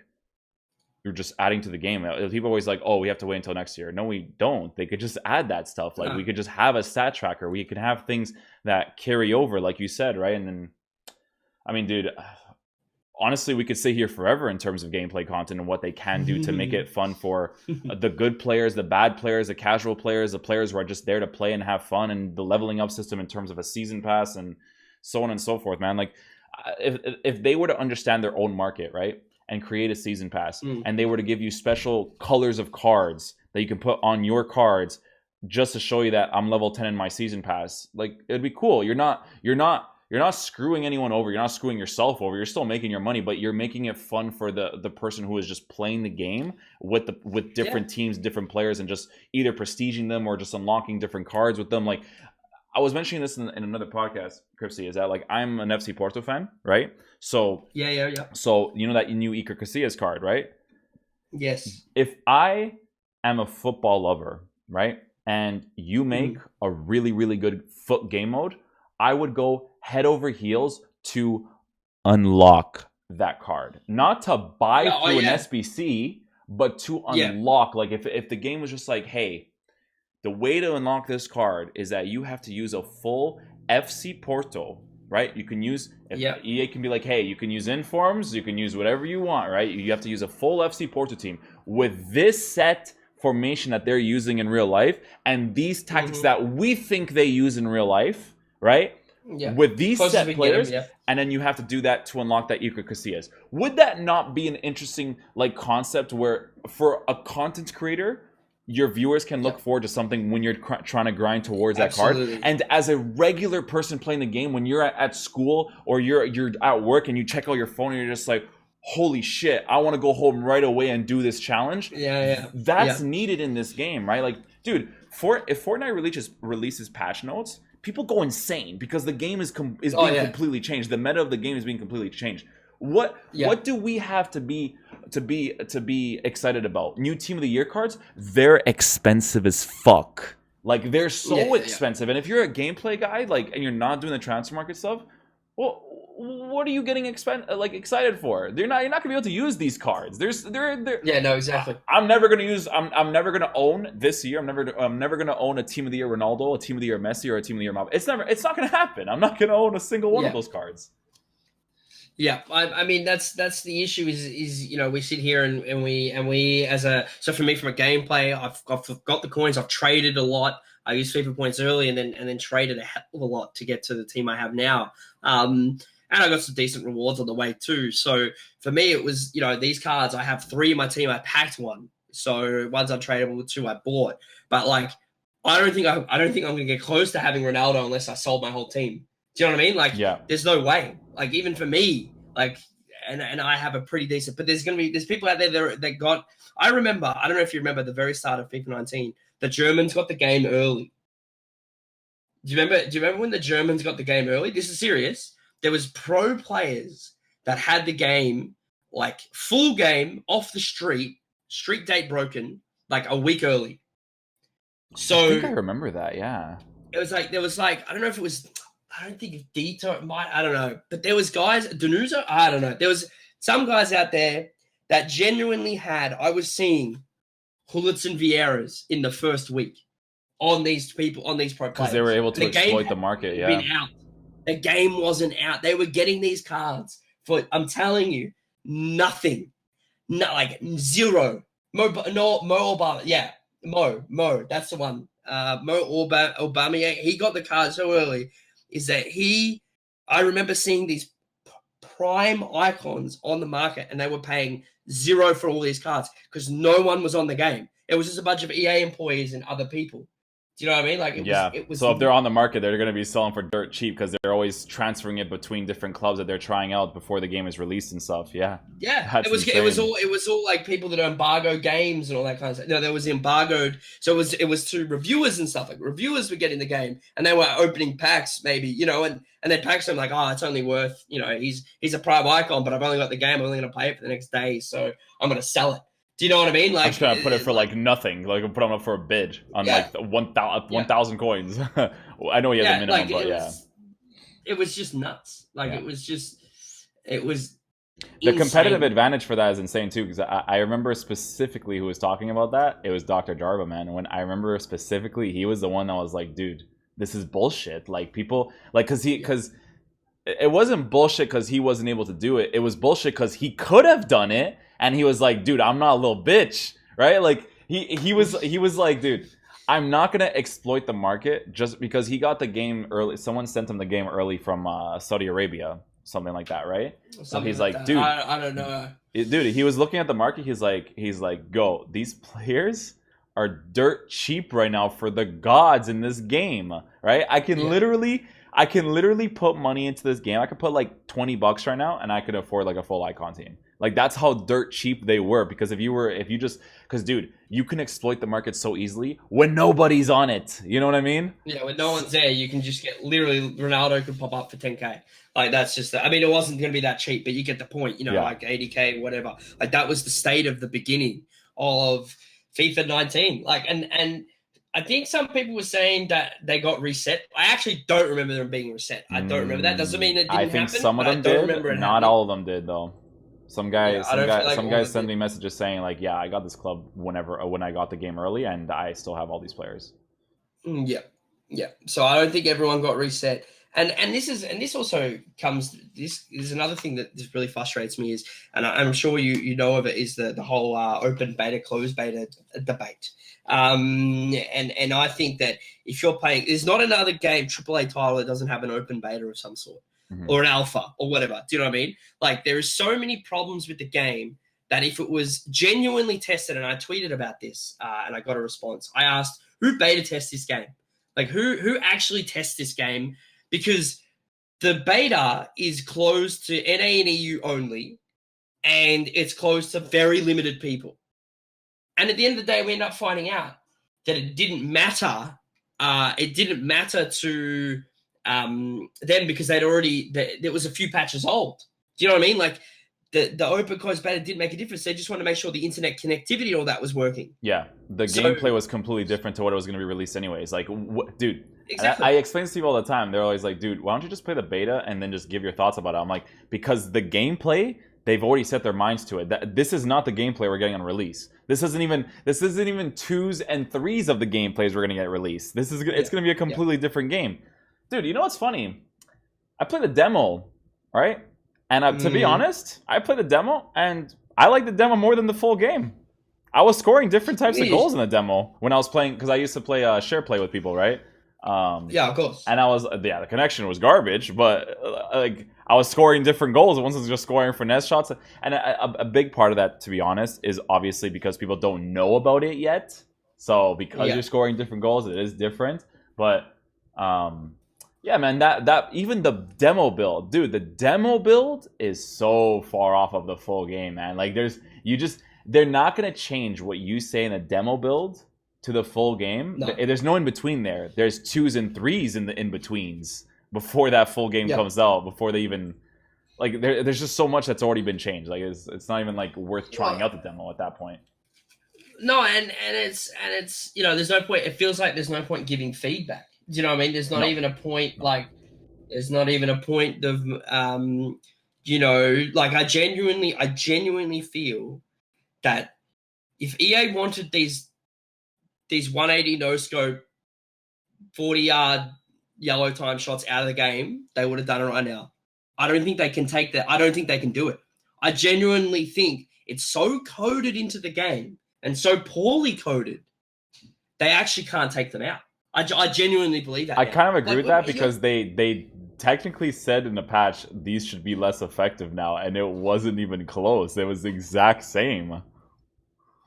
you're just adding to the game. People always like, oh, we have to wait until next year. No, we don't. They could just add that stuff. Like we could just have a stat tracker. We could have things that carry over, like you said, right? And then, I mean, dude, honestly, we could sit here forever in terms of gameplay content and what they can do to make it fun for the good players, the bad players, the casual players, the players who are just there to play and have fun, and the leveling up system in terms of a season pass and so on and so forth, man. Like if they were to understand their own market, right, and create a season pass, and they were to give you special colors of cards that you can put on your cards just to show you that I'm level 10 in my season pass, like it'd be cool. You're not screwing anyone over. You're not screwing yourself over. You're still making your money, but you're making it fun for the person who is just playing the game with different teams, different players, and just either prestiging them or just unlocking different cards with them. Like I was mentioning this in another podcast, Cripsy, is that like I'm an FC Porto fan, right? So yeah. So you know that new Iker Casillas card, right? Yes. If I am a football lover, right, and you make a really, really good foot game mode, I would go head over heels to unlock that card. Not to buy through an SBC, but to unlock. Like if the game was just like, hey, the way to unlock this card is that you have to use a full FC Porto, right? You can use, EA can be like, hey, you can use informs, you can use whatever you want, right? You have to use a full FC Porto team with this set formation that they're using in real life and these tactics that we think they use in real life, right? Yeah. With these set players, and then you have to do that to unlock that Iker Casillas. Would that not be an interesting like concept where for a content creator, your viewers can look forward to something when you're trying to grind towards that card? And as a regular person playing the game, when you're at school or you're at work and you check out your phone and you're just like, holy shit, I want to go home right away and do this challenge. That's needed in this game, right? Like, dude, if Fortnite releases patch notes, people go insane because the game is being completely changed. The meta of the game is being completely changed. What do we have to be excited about? New Team of the Year cards? They're expensive as fuck. Like they're so expensive. And if you're a gameplay guy, like, and you're not doing the transfer market stuff, well, what are you getting excited for? You're not gonna be able to use these cards. Exactly. I'm never gonna own this year. I'm never gonna own a Team of the Year Ronaldo, a Team of the Year Messi, or a Team of the Year Mbappe. It's not gonna happen. I'm not gonna own a single one of those cards. Yeah, I mean that's the issue is we sit here and we so for me from a gameplay, I've got the coins. I've traded a lot. I used FIFA points early and then traded a hell of a lot to get to the team I have now. And I got some decent rewards on the way too. So for me, it was these cards. I have 3 in my team. I packed one, so one's untradeable, 2 I bought. But like, I don't think I'm gonna get close to having Ronaldo unless I sold my whole team. Do you know what I mean? Like, there's no way. Like, even for me, like, and I have a pretty decent. But there's people out there that got. I remember. I don't know if you remember the very start of FIFA 19. The Germans got the game early. Do you remember when the Germans got the game early? This is serious. There was pro players that had the game, like full game off the street date broken, like a week early. So I think I remember that. Yeah, there was like I don't know if it was. I don't think Dito might. I don't know, but there was guys. Danusa. I don't know. There was some guys out there that genuinely had. I was seeing Hullets and Vieiras in the first week on these pro players because they were able to exploit the market. Been out. The game wasn't out. They were getting these cards for, I'm telling you, nothing. Like zero. Mo Obama. Yeah, Mo. That's the one. Mo Obama. He got the card so early. Is that I remember seeing these prime icons on the market and they were paying zero for all these cards because no one was on the game. It was just a bunch of EA employees and other people. Do you know what I mean? Like Yeah. it was. So if they're on the market, they're going to be selling for dirt cheap because they're always transferring it between different clubs that they're trying out before the game is released and stuff. Yeah. Yeah, That's it was all like people that embargo games and all that kind of stuff. No, there was embargoed, so it was to reviewers and stuff. Like reviewers were getting the game and they were opening packs, maybe, you know, and they packs them like, oh, it's only worth, you know, he's a prime icon, but I've only got the game, I'm only gonna pay it for the next day, so I'm gonna sell it. Do you know what I mean? Like I'm just gonna put it for like nothing. Like put them up for a bid on like 1,000 coins. I know you have the minimum, like, but it was just nuts. Like it was the insane. competitive advantage for that is insane too. Because I remember specifically who was talking about that. It was Dr. Jarva, man. When I remember specifically, he was the one that was like, "Dude, this is bullshit." Like people, like because it wasn't bullshit because he wasn't able to do it. It was bullshit because he could have done it. And he was like, dude, I'm not a little bitch, right? Like he was like, dude, I'm not gonna exploit the market just because he got the game early. Someone sent him the game early from Saudi Arabia, something like that, right? So he's like, dude, I don't know, dude. He was looking at the market. He's like, go. These players are dirt cheap right now for the gods in this game, right? I can literally put money into this game. I could put like $20 right now, and I could afford like a full icon team. Like that's how dirt cheap they were. Because because dude, you can exploit the market so easily when nobody's on it. You know what I mean? Yeah, when no one's there, you can just get literally Ronaldo could pop up for 10K. Like that's just. I mean, it wasn't going to be that cheap, but you get the point. You know, like 80K, whatever. Like that was the state of the beginning of FIFA 19. Like and I think some people were saying that they got reset. I actually don't remember them being reset. I don't remember that. Doesn't mean it didn't happen. I think some of them did. Not all of them did though. Some guys send me messages saying like, yeah, I got this club when I got the game early, and I still have all these players. Yeah. So I don't think everyone got reset, and this is another thing that just really frustrates me is, and I'm sure you know of it, is the whole open beta closed beta debate. And I think that if you're playing, there's not another game AAA title that doesn't have an open beta of some sort. Or an alpha or whatever. Do you know what I mean? Like there is so many problems with the game that if it was genuinely tested, and I tweeted about this and I got a response. I asked, who beta tests this game? Like who actually tests this game? Because the beta is closed to NA and EU only, and it's closed to very limited people. And at the end of the day, we end up finding out that it didn't matter. It didn't matter to them because there was a few patches old. Do you know what I mean? Like the open closed beta didn't make a difference. They just wanted to make sure the internet connectivity and all that was working. Yeah, the gameplay was completely different to what it was going to be released anyways. Like, dude, exactly. I explain this to people all the time. They're always like, dude, why don't you just play the beta and then just give your thoughts about it? I'm like, because the gameplay, they've already set their minds to it. This is not the gameplay we're getting on release. This isn't even 2s and 3s of the gameplays we're going to get released. It's going to be a completely different game. Dude, you know what's funny? I played the demo, right? And to be honest, I played the demo, and I like the demo more than the full game. I was scoring different types of goals in the demo when I was playing, because I used to play share play with people, right? Yeah, of course. And the connection was garbage, but like I was scoring different goals. Once I was just scoring finesse shots, and a big part of that, to be honest, is obviously because people don't know about it yet. So because you're scoring different goals, it is different. But yeah, man, that even the demo build, dude, the demo build is so far off of the full game, man. Like they're not gonna change what you say in a demo build to the full game. No. There's no in between there. There's 2s and 3s in the in betweens before that full game comes out. Before they even like, there's just so much that's already been changed. Like it's not even like worth trying out the demo at that point. No, and it's you know, there's no point. It feels like there's no point giving feedback. Do you know what I mean? There's not even a point. Like there's not even a point of you know, like I genuinely feel that if EA wanted these 180 no scope 40-yard yellow time shots out of the game, they would have done it right now. I don't think they can take that. I don't think they can do it. I genuinely think it's so coded into the game and so poorly coded, they actually can't take them out. I genuinely believe that. I kind of agree with that, because they technically said in the patch these should be less effective now, and it wasn't even close. It was the exact same.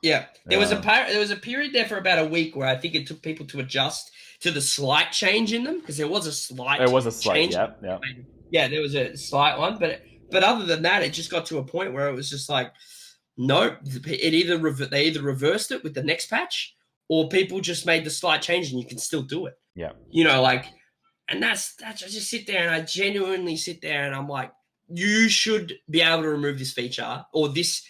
Yeah, Yeah. there was a period there for about a week where I think it took people to adjust to the slight change in them, because there was a It slight was a slight, change. yep, yep. Yeah, there was a slight one, but other than that, it just got to a point where it was just like, no, they either reversed it with the next patch, or people just made the slight change and you can still do it. Yeah. You know, like, and that's I just sit there and I genuinely sit there and I'm like, you should be able to remove this feature, or this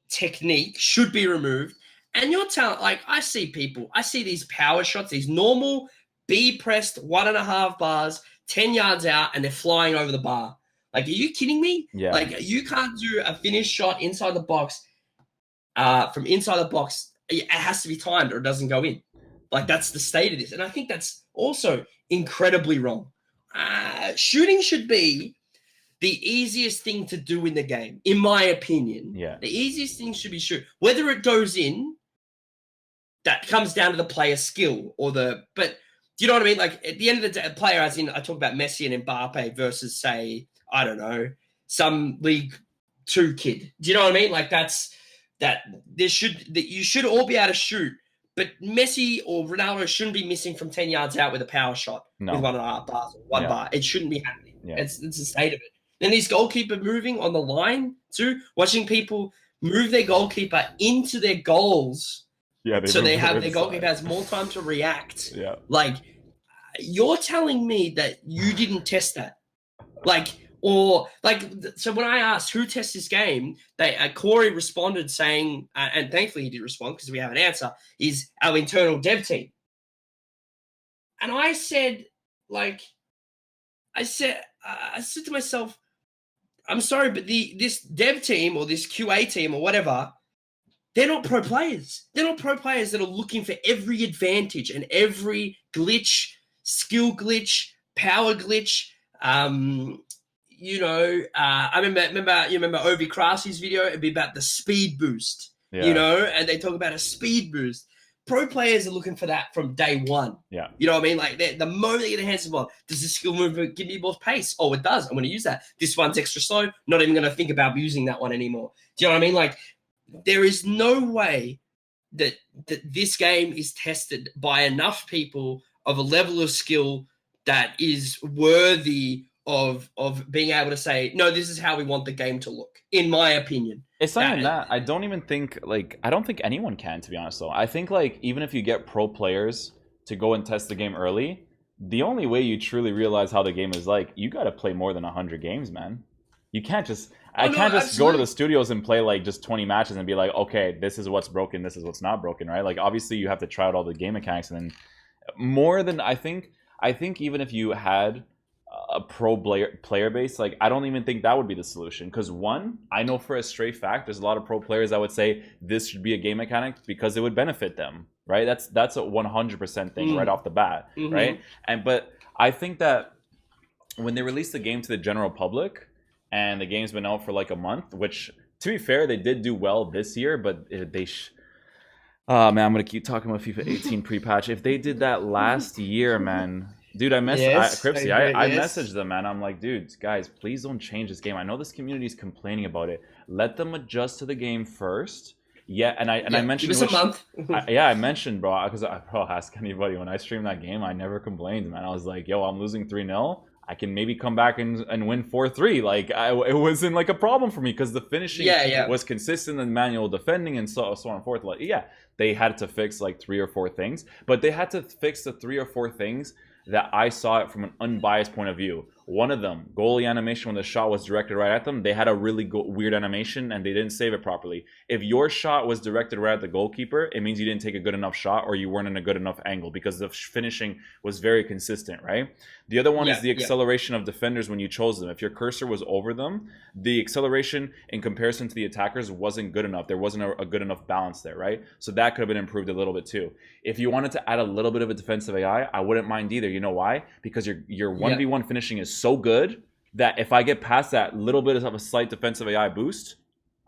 technique should be removed. And you're telling, like, I see these power shots, these normal B pressed 1.5 bars, 10 yards out, and they're flying over the bar. Like, are you kidding me? Yeah. Like, you can't do a finished shot inside the box. From inside the box, it has to be timed or it doesn't go in. Like, that's the state of this. And I think that's also incredibly wrong. Shooting should be the easiest thing to do in the game, in my opinion. Yeah. The easiest thing should be shoot. Whether it goes in, that comes down to the player's skill but do you know what I mean? Like, at the end of the day, player, as in, I talk about Messi and Mbappe versus, say, I don't know, some League 2 kid. Do you know what I mean? Like, you should all be able to shoot, but Messi or Ronaldo shouldn't be missing from 10 yards out with a power shot with 1.5 bars or 1 bar. It shouldn't be happening. Yeah. It's the state of it. Then these goalkeeper moving on the line too, watching people move their goalkeeper into their goals. Yeah, so their goalkeeper has more time to react. Yeah. Like, you're telling me that you didn't test that. So when I asked who tests this game, Corey responded saying, and thankfully he did respond because we have an answer, is our internal dev team. And I said to myself, I'm sorry, but this dev team or this QA team or whatever, they're not pro players. They're not pro players that are looking for every advantage and every glitch, skill glitch, power glitch. I remember Ovi Krasi's video. It'd be about the speed boost, and they talk about a speed boost. Pro players are looking for that from day one. Yeah. You know what I mean? Like, the moment they get their hands on the ball, does this skill movement give me more pace? Oh, it does. I'm going to use that. This one's extra slow. Not even going to think about using that one anymore. Do you know what I mean? Like, there is no way that this game is tested by enough people of a level of skill that is worthy of being able to say, no, this is how we want the game to look, in my opinion. It's not even that. I don't even think, I don't think anyone can, to be honest, though. I think, even if you get pro players to go and test the game early, the only way you truly realize how the game is you got to play more than 100 games, man. You can't just... I can't just go to the studios and play, just 20 matches and be like, okay, this is what's broken, this is what's not broken, right? Like, obviously, you have to try out all the game mechanics, and then more than... I think even if you had a pro player base, I don't even think that would be the solution, because one, I know for a straight fact there's a lot of pro players that would say this should be a game mechanic because it would benefit them, right? That's a 100% thing right off the bat, right? But I think that when they released the game to the general public and the game's been out for a month, which, to be fair, they did do well this year, but oh man, I'm gonna keep talking about FIFA 18 pre-patch. If they did that last year, man, dude, I messaged them, man. I'm like, dude, guys, please don't change this game. I know this community is complaining about it. Let them adjust to the game first. Yeah, and I mentioned give us a month. I mentioned, bro, because ask anybody when I streamed that game, I never complained, man. I was like, yo, I'm losing 3-0. I can maybe come back and win 4-3. It wasn't a problem for me because the finishing was consistent and manual defending and so on and forth. They had to fix 3 or 4 things, but they had to fix the 3 or 4 things that I saw it from an unbiased point of view. One of them, goalie animation, when the shot was directed right at them, they had a really weird animation and they didn't save it properly. If your shot was directed right at the goalkeeper, it means you didn't take a good enough shot or you weren't in a good enough angle because the finishing was very consistent, right? The other one is the acceleration of defenders when you chose them. If your cursor was over them, the acceleration in comparison to the attackers wasn't good enough. There wasn't a good enough balance there, right? So that could have been improved a little bit too. If you wanted to add a little bit of a defensive AI, I wouldn't mind either. You know why? Because your 1v1 finishing is so good that if I get past that little bit of a slight defensive AI boost,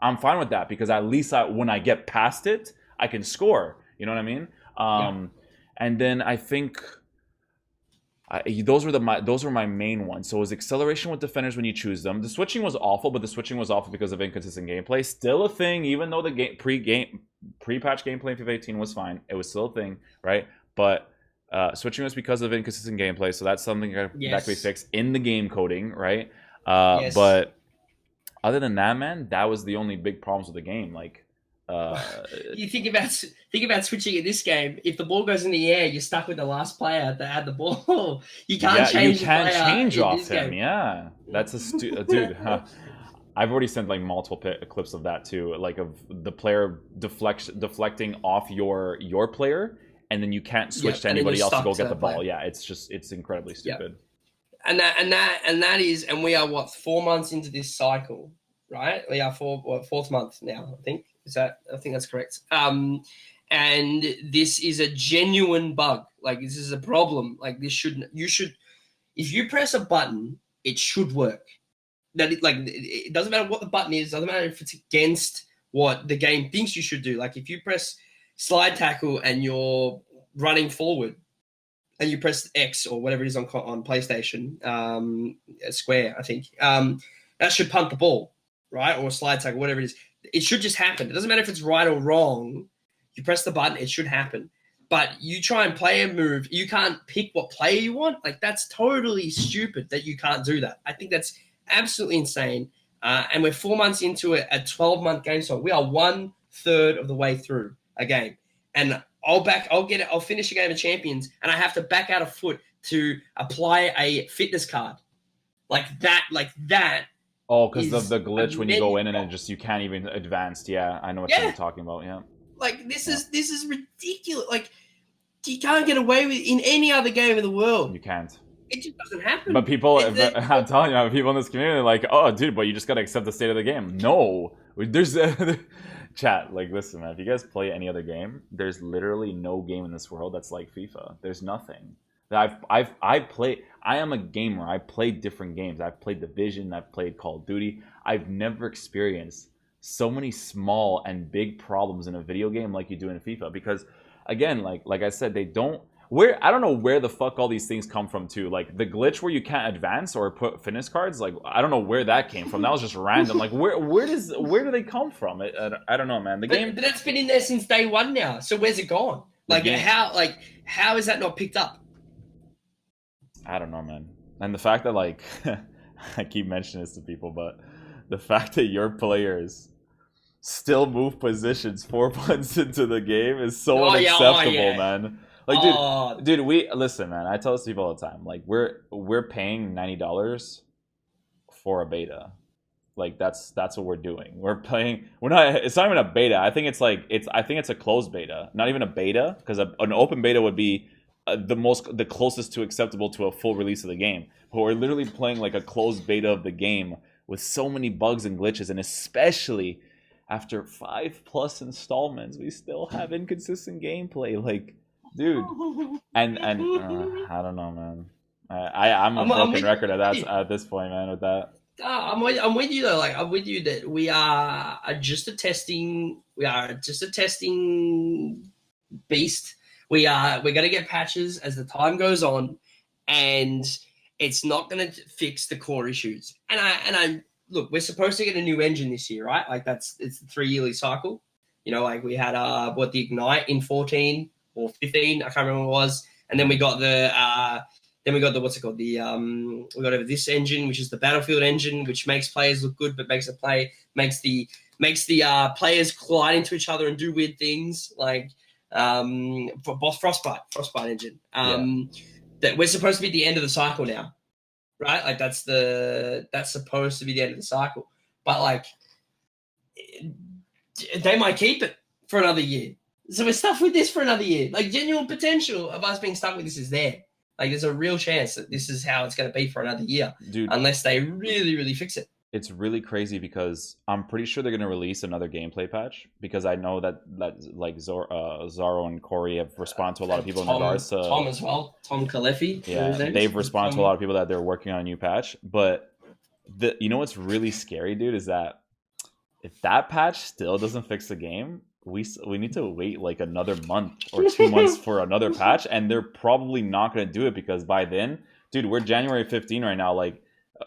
I'm fine with that because at least when I get past it, I can score. You know what I mean? And then I think those were my main ones. So it was acceleration with defenders when you choose them. The switching was awful, but the switching was awful because of inconsistent gameplay. Still a thing, even though the pre-patch gameplay in FIFA 18 was fine. It was still a thing, right? But switching was because of inconsistent gameplay, so that's something that can be fixed in the game coding, right? But other than that, man, that was the only big problems with the game. Like, you think about switching in this game. If the ball goes in the air, you're stuck with the last player that had the ball. You can't change. You can't change off him. Game. Yeah, that's dude. I've already sent like multiple clips of that too, like of the player deflecting off your player, and then you can't switch to anybody else to go get the ball. Yeah, it's incredibly stupid. And we are what, 4 months into this cycle, right? We are fourth month now, I think. I think that's correct. And this is a genuine bug. Like, this is a problem. Like, if you press a button, it should work. It doesn't matter what the button is. It doesn't matter if it's against what the game thinks you should do. Like, if you press slide tackle and you're running forward, and you press X or whatever it is on PlayStation, square, I think, that should punt the ball, right? Or slide tackle, whatever it is. It should just happen. It doesn't matter if it's right or wrong. You press the button, it should happen. But you try and play a move, you can't pick what player you want. Like, that's totally stupid that you can't do that. I think that's absolutely insane. And we're 4 months into a 12-month game, so we are 1/3 of the way through a game. And I'll finish a game of Champions, and I have to back out a foot to apply a fitness card. Like that. Oh, because of the glitch when you go in and you can't even advance. Yeah, I know what you're talking about. Yeah. Like, this is ridiculous. Like, you can't get away with it in any other game in the world. You can't. It just doesn't happen. But people, I'm telling you, people in this community are like, oh, dude, but you just gotta accept the state of the game. No, there's chat. Like, listen, man. If you guys play any other game, there's literally no game in this world that's like FIFA. There's nothing. I am a gamer. I play different games. I've played Division. I've played Call of Duty. I've never experienced so many small and big problems in a video game like you do in FIFA. Because, again, like I said, I don't know where the fuck all these things come from too. Like, the glitch where you can't advance or put fitness cards. Like, I don't know where that came from. That was just random. Like, where do they come from? I don't know, man. The game. But that's been in there since day one now. So where's it gone? Like, how is that not picked up? I don't know, man. And the fact that, like, I keep mentioning this to people, but the fact that your players still move positions 4 months into the game is so unacceptable, man. Like, dude, listen, man. I tell this to people all the time. Like, we're paying $90 for a beta. Like, that's what we're doing. It's not even a beta. I think it's a closed beta, not even a beta, because an open beta would be the closest to acceptable to a full release of the game. But we're literally playing like a closed beta of the game with so many bugs and glitches, and especially after 5+ installments, we still have inconsistent gameplay. Like, dude, and I don't know, man. I'm a broken record at this point, man. With that, I'm with you though. Like, I'm with you that we are just a testing beast. We're gonna get patches as the time goes on, and it's not gonna fix the core issues. And I look, we're supposed to get a new engine this year, right? Like, it's the 3-yearly cycle. You know, like, we had the Ignite in 14 or 15, I can't remember what it was, and then we got the what's it called? We got over this engine, which is the Battlefield engine, which makes players look good, but makes the players collide into each other and do weird things, like Frostbite engine. That we're supposed to be at the end of the cycle now, right? Like, that's supposed to be the end of the cycle, but like, they might keep it for another year. So we're stuck with this for another year. Like, genuine potential of us being stuck with this is there. Like, there's a real chance that this is how it's going to be for another year, dude, unless they really, really fix it. It's really crazy because I'm pretty sure they're going to release another gameplay patch, because I know that like Zaro and Corey have responded to a lot of people in regards to Tom as well. Tom Kalefi. Yeah, they've responded to a lot of people that they're working on a new patch. But you know what's really scary, dude, is that if that patch still doesn't fix the game, we need to wait like another month or 2 months for another patch, and they're probably not going to do it because by then, dude, we're January 15 right now. Like,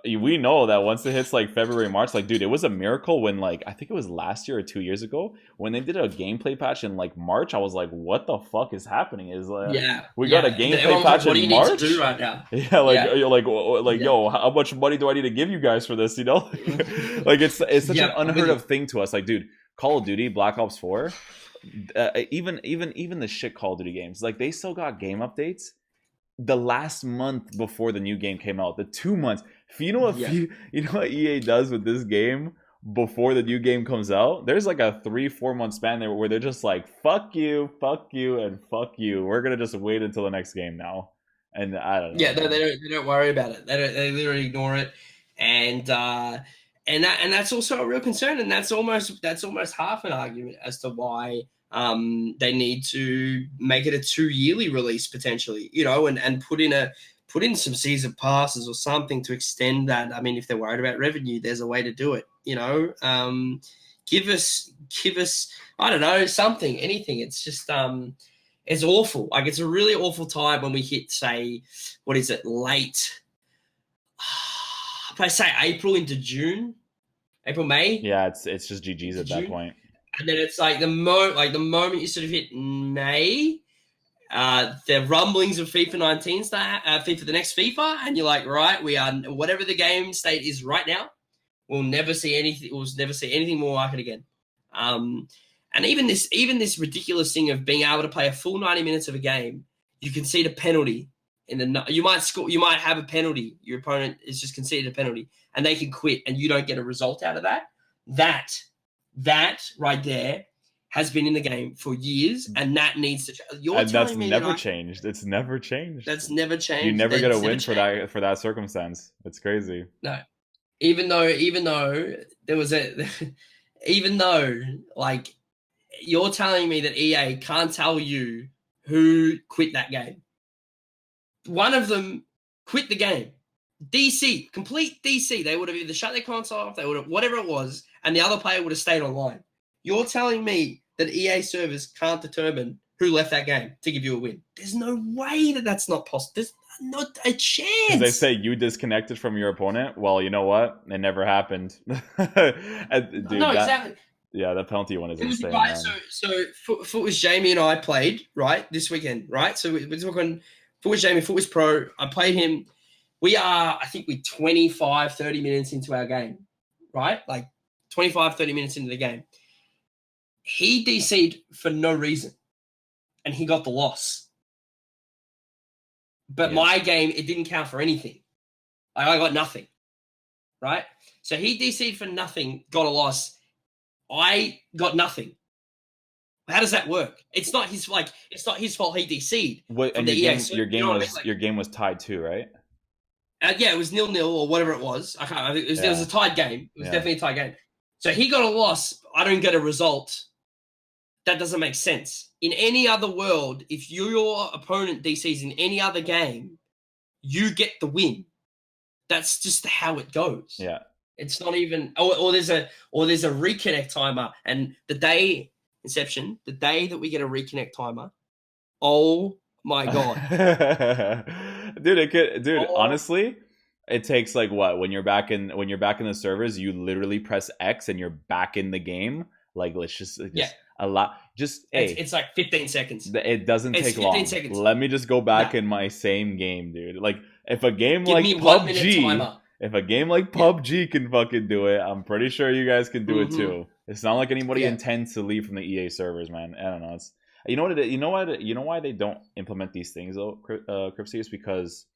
we know that once it hits like February, March, like, dude, it was a miracle when, like, I think it was last year or 2 years ago when they did a gameplay patch in like March. I was like, what the fuck is happening? Is like, we got a gameplay patch what do in you March? need to do right now? Yeah, like, Yeah. yo, how much money do I need to give you guys for this? You know, like it's such an unheard of thing to us. Like, dude, Call of Duty, Black Ops 4, even the shit Call of Duty games, like they still got game updates the last month before the new game came out. The 2 months. You know what? You know what EA does with this game before the new game comes out? There's like a 3-4 month span there where they're just like, fuck you, and fuck you. We're gonna just wait until the next game now. And I don't know. Yeah, they don't worry about it. They literally ignore it, and that's also a real concern. And that's almost half an argument as to why they need to make it a 2-yearly release potentially. You know, and put in some season passes or something to extend that. I mean, if they're worried about revenue, there's a way to do it. You know, give us I don't know, something, anything. It's just it's awful. Like, it's a really awful time when we hit, say, what is it, late? If I say April into June, April, May. Yeah, it's just GG's at that point. And then it's like the moment you sort of hit May, the rumblings of FIFA 19 start, FIFA, the next FIFA, and you're like, right, we are, whatever the game state is right now, we'll never see anything more like it again. And even this ridiculous thing of being able to play a full 90 minutes of a game, you concede a penalty you might have a penalty. Your opponent is just conceded a penalty, and they can quit, and you don't get a result out of that. That right there has been in the game for years, and that needs to. That's never changed. It's never changed. That's never changed. You never get a win for that circumstance. It's crazy. No, even though there was even though, like, you're telling me that EA can't tell you who quit that game. One of them quit the game. DC, complete DC. They would have either shut their console off, they would have, whatever it was, and the other player would have stayed online. You're telling me that EA servers can't determine who left that game to give you a win? There's no way that's not possible. There's not a chance. They say you disconnected from your opponent. Well, you know what? It never happened. Dude, exactly. Yeah, the penalty one is insane. Right, so Foot was Jamie and I played, right, this weekend, right? So we're talking Foot was Jamie, Foot was pro. I played him. I think we're 25, 30 minutes into our game, right? Like 25, 30 minutes into the game. He DC'd for no reason, and he got the loss. But my game, it didn't count for anything. I got nothing, right? So he DC'd for nothing, got a loss. I got nothing. How does that work? It's not his fault he DC'd. And your game was tied too, right? Yeah, it was 0-0 or whatever it was. I can't. It was a tied game. It was definitely a tied game. So he got a loss. I don't get a result. That doesn't make sense. In any other world, if your opponent DCs in any other game, you get the win. That's just how it goes. Yeah. It's not even, or there's a reconnect timer, and the day that we get a reconnect timer, oh my god, honestly, it takes like what, when you're back in the servers, you literally press X and you're back in the game. Like, let's just a lot. Just it's like 15 seconds. It doesn't take long. Seconds. Let me just go back in my same game, dude. Like, if a game Give like me 1 minute PUBG. timer. If a game like PUBG can fucking do it, I'm pretty sure you guys can do it too. It's not like anybody intends to leave from the EA servers, man. I don't know. It's you know why they don't implement these things though, Cripsy, is because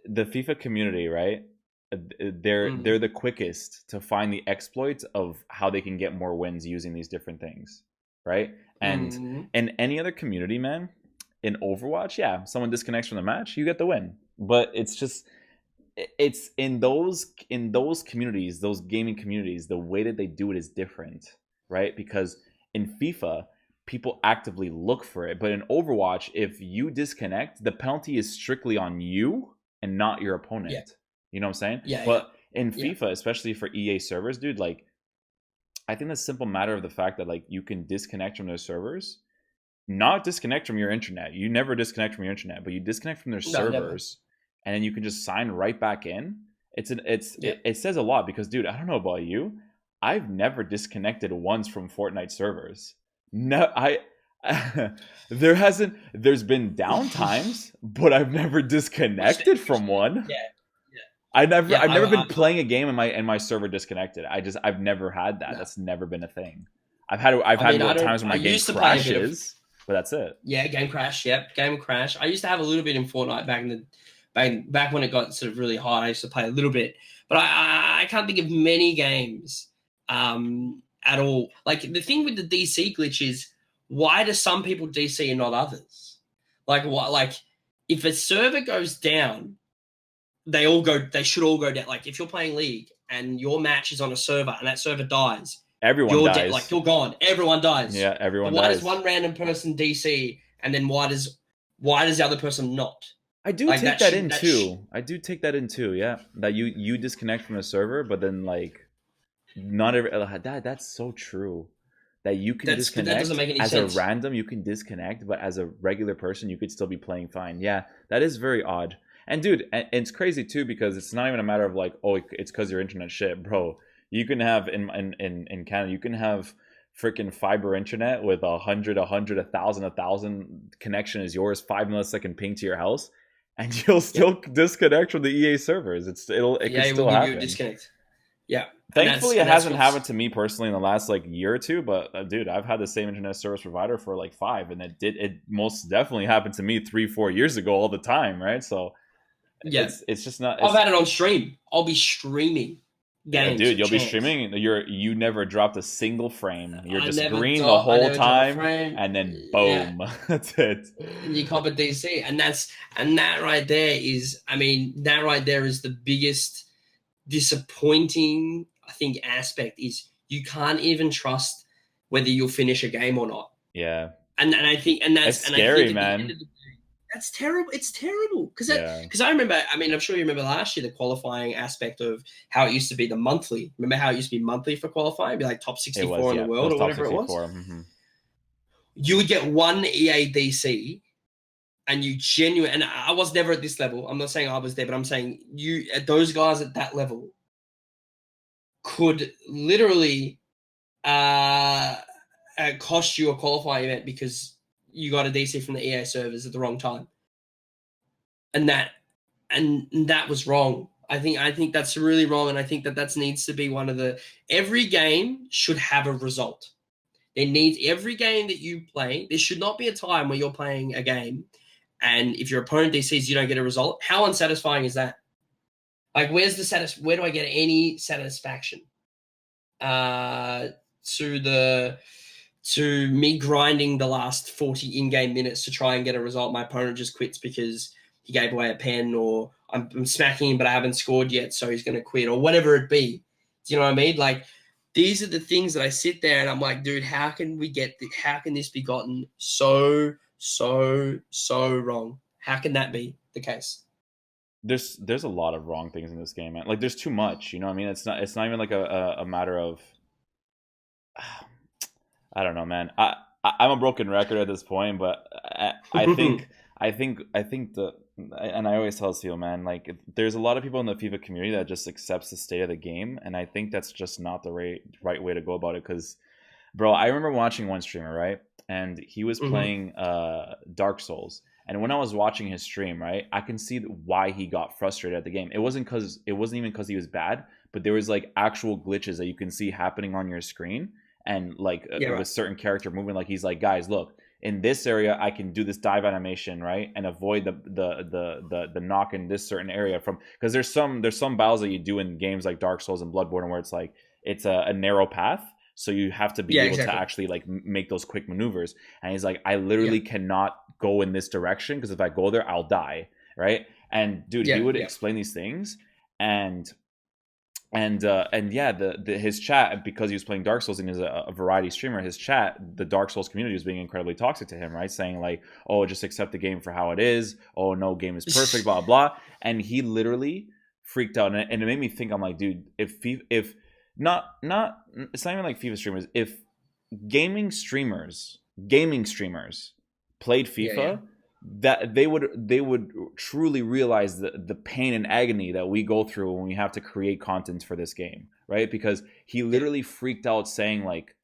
the FIFA community, right? They're the quickest to find the exploits of how they can get more wins using these different things, right? And in any other community, man, in Overwatch, someone disconnects from the match, you get the win. But it's in those communities, those gaming communities, the way that they do it is different, right? Because in FIFA, people actively look for it, but in Overwatch, if you disconnect, the penalty is strictly on you and not your opponent. You know what I'm saying? But in FIFA, especially for EA servers, dude, like, the simple matter of the fact that like you can disconnect from their servers, not disconnect from your internet. You never disconnect from your internet, but you disconnect from their No, never. servers, and then you can just sign right back in. Yeah. It says a lot because, dude, I don't know about you, I've never disconnected once from Fortnite servers. No, there's been down times, but I've never disconnected from one. Yeah. I've never been I playing a game and my server disconnected. I've never had that. No. That's never been a thing. I've had times when my game crashes, but that's it. Yeah, game crash. Yep, game crash. I used to have a little bit in Fortnite back when it got sort of really hot. I used to play a little bit, but I can't think of many games at all. Like the thing with the DC glitch is, why do some people DC and not others? Like what? Like if a server goes down, they should all go down. Like if you're playing League and your match is on a server and that server dies, everyone dies. Like you're gone. Everyone dies. Yeah, everyone but why dies. does one random person DC and then why does the other person not? I do take that in too. I do take that in too. Yeah, that you disconnect from a server, but then like not every that's so true. That you can disconnect that doesn't make any as sense. A random, you can disconnect, but as a regular person, you could still be playing fine. Yeah, that is very odd. And dude, and it's crazy too because it's not even a matter of like, oh, it's because your internet shit, bro. You can have in Canada, you can have freaking fiber internet with 100, 1,000 connection is yours, 5 millisecond ping to your house, and you'll still disconnect from the EA servers. It can still happen. You disconnect. Yeah. Thankfully, it hasn't happened to me personally in the last like year or two. But dude, I've had the same internet service provider for like 5, and it most definitely happened to me 3-4 years ago all the time, right? So yeah, it's just not. I've had it on stream. I'll be streaming games. Yeah, dude, you'll be streaming. You never dropped a single frame. You're just green the I whole never time, frame. and then boom, Yeah. that's it. And you cop a DC, and that right there is, I mean, that right there is the biggest disappointing, I think, aspect is you can't even trust whether you'll finish a game or not. Yeah, and I think, and that's scary, man. That's terrible. It's terrible because I remember. I mean, I'm sure you remember last year the qualifying aspect of how it used to be the monthly. Remember how it used to be monthly for qualifying? It'd be like top 64 in the world or whatever it was. Mm-hmm. You would get one EA DC, and you genuine. And I was never at this level. I'm not saying I was there, but I'm saying those guys at that level could literally cost you a qualifying event because you got a DC from the EA servers at the wrong time, and that was wrong. I think that's really wrong, and I think that needs to be one of the. Every game should have a result. Every game that you play, there should not be a time where you're playing a game, and if your opponent DCs, you don't get a result. How unsatisfying is that? Like, where do I get any satisfaction? To me grinding the last 40 in-game minutes to try and get a result. My opponent just quits because he gave away a pen, or I'm smacking him but I haven't scored yet, so he's going to quit, or whatever it be. Do you know what I mean? Like, these are the things that I sit there and I'm like, dude, how can this be gotten so wrong? How can that be the case? There's a lot of wrong things in this game, man. Like, there's too much, you know what I mean? It's not even like a matter of I don't know, man. I'm a broken record at this point, but I think and I always tell Seal, man, like, there's a lot of people in the FIFA community that just accepts the state of the game, and I think that's just not the right way to go about it. Because, bro, I remember watching one streamer, right, and he was playing Dark Souls, and when I was watching his stream, right, I can see why he got frustrated at the game. It wasn't even because he was bad, but there was like actual glitches that you can see happening on your screen. And like with certain character movement, like he's like, guys, look, in this area I can do this dive animation, right, and avoid the knock in this certain area from, because there's some battles that you do in games like Dark Souls and Bloodborne where it's like it's a narrow path, so you have to be able to actually like make those quick maneuvers. And he's like, I literally cannot go in this direction because if I go there I'll die, right? And dude, he would explain these things, and his chat, because he was playing Dark Souls and is a variety streamer, his chat, the Dark Souls community was being incredibly toxic to him, right? Saying like, oh, just accept the game for how it is. Oh, no game is perfect, blah, blah. And he literally freaked out. And it made me think, I'm like, dude, if not it's not even like FIFA streamers. If gaming streamers gaming streamers played FIFA, Yeah. that they would truly realize the pain and agony that we go through when we have to create content for this game, right? Because he literally freaked out saying like,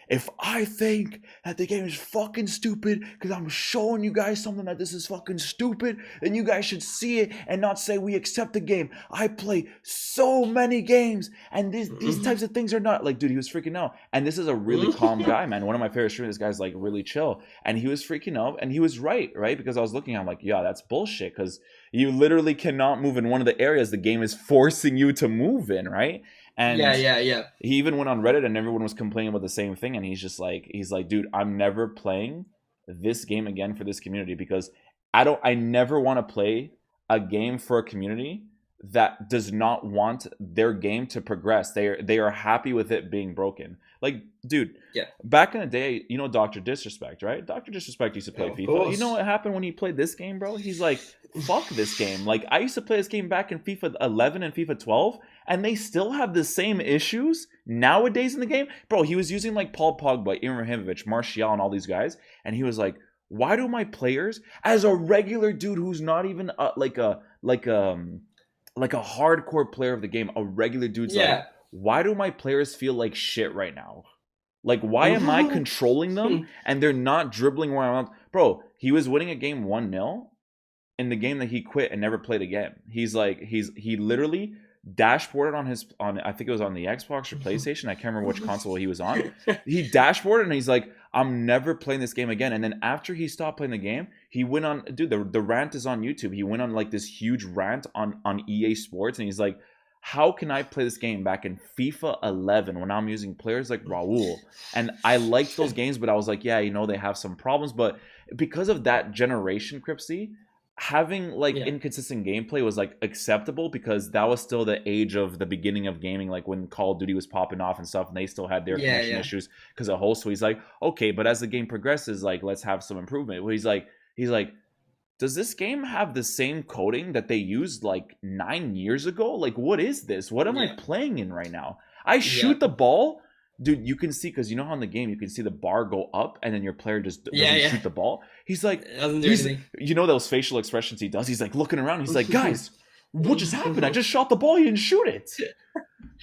if I think that the game is fucking stupid because I'm showing you guys something that this is fucking stupid, then you guys should see it and not say we accept the game. I play so many games and these types of things are not like, dude, he was freaking out. And this is a really calm guy, man. One of my favorite streamers, this guy's like really chill. And he was freaking out and he was right? Because I was looking, I'm like, yeah, that's bullshit because you literally cannot move in one of the areas the game is forcing you to move in, right? And yeah. he even went on Reddit and everyone was complaining about the same thing. And he's like, dude, I'm never playing this game again for this community because I never want to play a game for a community that does not want their game to progress. They are happy with it being broken. Like, dude, back in the day, you know Dr. Disrespect, right? Dr. Disrespect used to play FIFA. Course. You know what happened when he played this game, bro? He's like, fuck this game. Like, I used to play this game back in FIFA 11 and FIFA 12, and they still have the same issues nowadays in the game. Bro, he was using like Paul Pogba, Ibrahimovic, Martial, and all these guys, and he was like, why do my players, as a regular dude who's not even like a hardcore player of the game, a regular dude's like, why do my players feel like shit right now? Like, why am I controlling them and they're not dribbling where I want? Bro, he was winning a game 1-0 in the game that he quit and never played again. He's like, he literally dashboarded on I think it was on the Xbox or PlayStation. I can't remember which console he was on. He dashboarded and he's like, I'm never playing this game again. And then after he stopped playing the game, he went on, dude, the rant is on YouTube. He went on like this huge rant on EA Sports and he's like, how can I play this game back in FIFA 11 when I'm using players like Raul? And I liked those games, but I was like, yeah, you know, they have some problems. But because of that generation, Cripsy, having like inconsistent gameplay was like acceptable because that was still the age of the beginning of gaming, like when Call of Duty was popping off and stuff, and they still had their connection issues because of host. So he's like, okay, but as the game progresses, like, let's have some improvement. Well, he's like, does this game have the same coding that they used like 9 years ago? Like, what is this? What am I playing in right now? I shoot the ball, dude. You can see, because you know how in the game you can see the bar go up and then your player just doesn't shoot the ball. He's like, you know those facial expressions he does. He's like looking around. He's like, guys, what just happened? I just shot the ball. He didn't shoot it.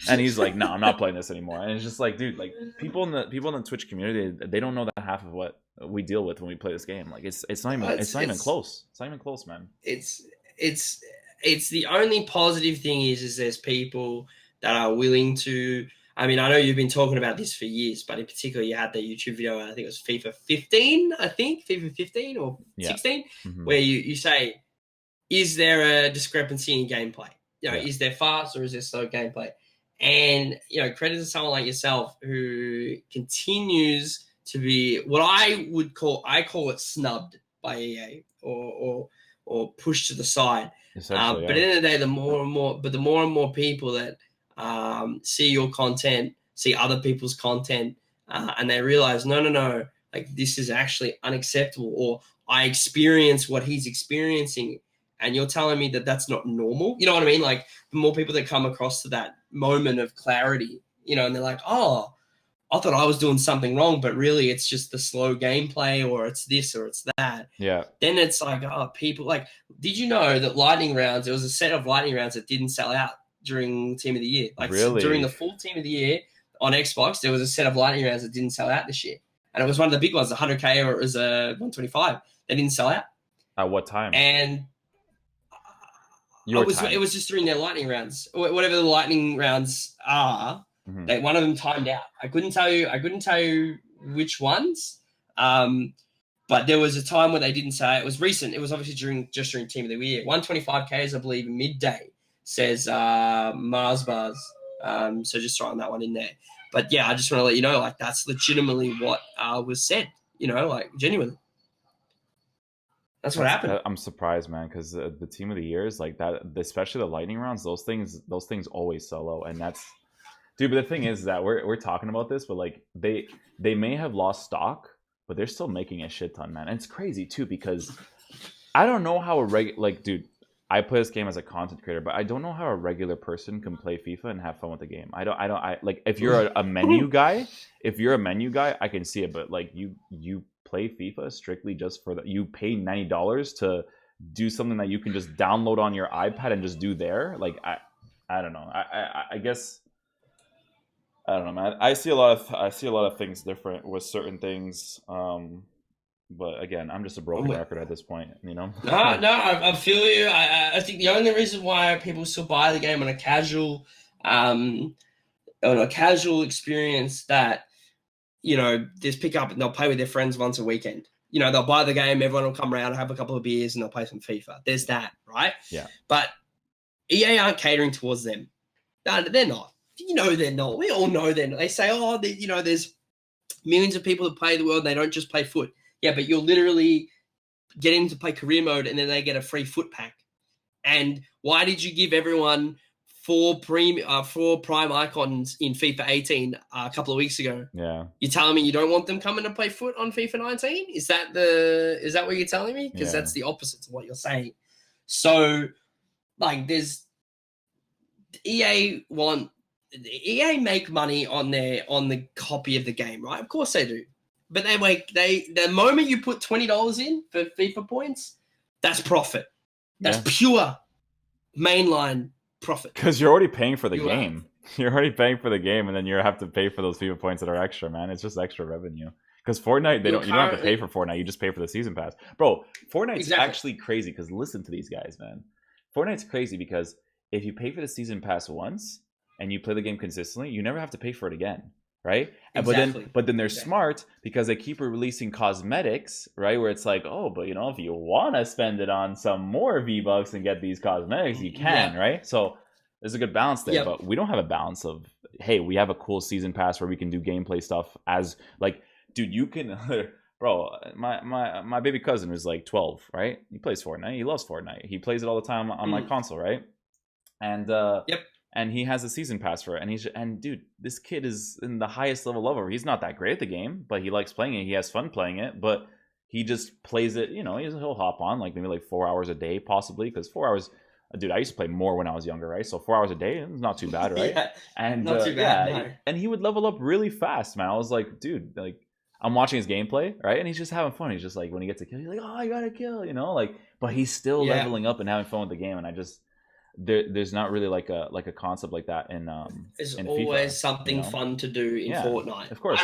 And he's like, no, I'm not playing this anymore. And it's just like, dude, like people in the Twitch community, they don't know that half of what we deal with when we play this game. Like it's not even close. It's not even close, man. It's the only positive thing is there's people that are willing to. I mean, I know you've been talking about this for years, but in particular, you had that YouTube video. I think it was FIFA 15. FIFA 15 or 16, where you say, is there a discrepancy in gameplay? You know, is there fast or is there slow gameplay? And, you know, credit to someone like yourself who continues to be what I call it snubbed by EA or pushed to the side. But at the end of the day, the more and more people that see your content, see other people's content, and they realize, no, like this is actually unacceptable, or I experience what he's experiencing, and you're telling me that that's not normal. You know what I mean? Like the more people that come across to that moment of clarity, you know, and they're like, oh, I thought I was doing something wrong, but really it's just the slow gameplay, or it's this or it's that. Yeah. Then it's like, oh, people like, did you know that lightning rounds, there was a set of lightning rounds that didn't sell out during Team of the Year? Like during the full Team of the Year on Xbox, there was a set of lightning rounds that didn't sell out this year. And it was one of the big ones, the 100K, or it was a 125. They didn't sell out. At what time? And it was just during their lightning rounds, whatever the lightning rounds are. One of them timed out. I couldn't tell you which ones. But there was a time where they didn't say. It was recent. It was obviously during Team of the Year. 125Ks, I believe, midday, says Mars Bars. So just throwing that one in there. But yeah, I just want to let you know, like, that's legitimately what was said. You know, like, genuinely. That's what happened. I'm surprised, man, because the Team of the Year is like that, especially the lightning rounds. Those things always sell out, and that's, dude. But the thing is that we're talking about this, but like they may have lost stock, but they're still making a shit ton, man. And it's crazy too, because I don't know how dude, I play this game as a content creator, but I don't know how a regular person can play FIFA and have fun with the game. I like if you're a menu guy, I can see it, but like you play FIFA strictly just for you pay $90 to do something that you can just download on your iPad and just do there. Like I don't know. I guess I don't know, man. I see a lot of things different with certain things. But again, I'm just a broken record at this point, you know. No, I feel you. I think the only reason why people still buy the game on a casual experience that, you know, just pick up and they'll play with their friends once a weekend. You know, they'll buy the game, everyone will come around, have a couple of beers, and they'll play some FIFA. There's that, right? Yeah. But EA aren't catering towards them. No, they're not. You know they're not. We all know they're not. They say, oh, you know, there's millions of people that play the world and they don't just play foot. Yeah, but you'll literally get in to play career mode and then they get a free foot pack. And why did you give everyone four prime icons in FIFA 18 a couple of weeks ago? Yeah. You're telling me you don't want them coming to play foot on FIFA 19? Is that what you're telling me? Because that's the opposite of what you're saying. So, like, EA make money on the copy of the game, right? Of course they do. But the moment you put $20 in for FIFA points, that's profit. That's pure mainline profit. Because you're already paying for the game. You're already paying for the game, and then you have to pay for those FIFA points that are extra, man. It's just extra revenue. Because Fortnite, you don't have to pay for Fortnite. You just pay for the season pass, bro. Fortnite's actually crazy. Because listen to these guys, man. Fortnite's crazy because if you pay for the season pass once and you play the game consistently, you never have to pay for it again. Right? Exactly. But then they're smart because they keep releasing cosmetics, right? Where it's like, oh, but you know, if you want to spend it on some more V-Bucks and get these cosmetics, you can, right? So there's a good balance there, but we don't have a balance of, hey, we have a cool season pass where we can do gameplay stuff as like, dude, you can, bro, my baby cousin is like 12, right? He plays Fortnite. He loves Fortnite. He plays it all the time on my console, right? And and he has a season pass for it. And dude, this kid is in the highest level ever. He's not that great at the game, but he likes playing it. He has fun playing it, but he just plays it, you know, he'll hop on like maybe like 4 hours a day, possibly. Because 4 hours, dude, I used to play more when I was younger, right? So 4 hours a day is not too bad, right? And not too bad. No. And he would level up really fast, man. I was like, dude, like I'm watching his gameplay, right? And he's just having fun. He's just like, when he gets a kill, he's like, oh, I got a kill, you know, like, but he's still leveling up and having fun with the game. And I just, there's not really like a concept like that in there's in always FIFA, something fun to do in Fortnite. Of course,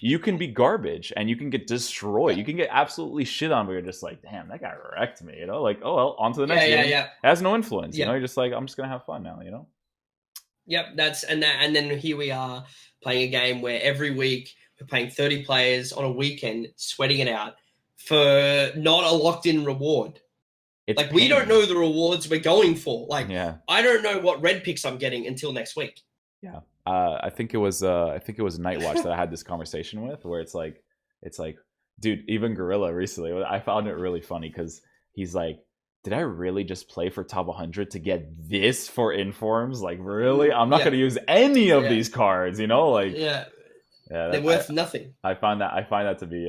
you can be garbage and you can get destroyed. You can get absolutely shit on, but you're just like, damn, that guy wrecked me, you know, like, oh well, on to the next game. It has no influence, you know. You're just like, I'm just gonna have fun now, you know. And then here we are playing a game where every week we're playing 30 players on a weekend, sweating it out for not a locked-in reward. Like, we don't know the rewards we're going for. Like, I don't know what red picks I'm getting until next week. Yeah. I think it was Nightwatch that I had this conversation with, where it's like, dude, even Gorilla recently, I found it really funny because he's like, did I really just play for top 100 to get this for informs? Like, really? I'm not going to use any of these cards, you know? Like, they're worth nothing. I find that to be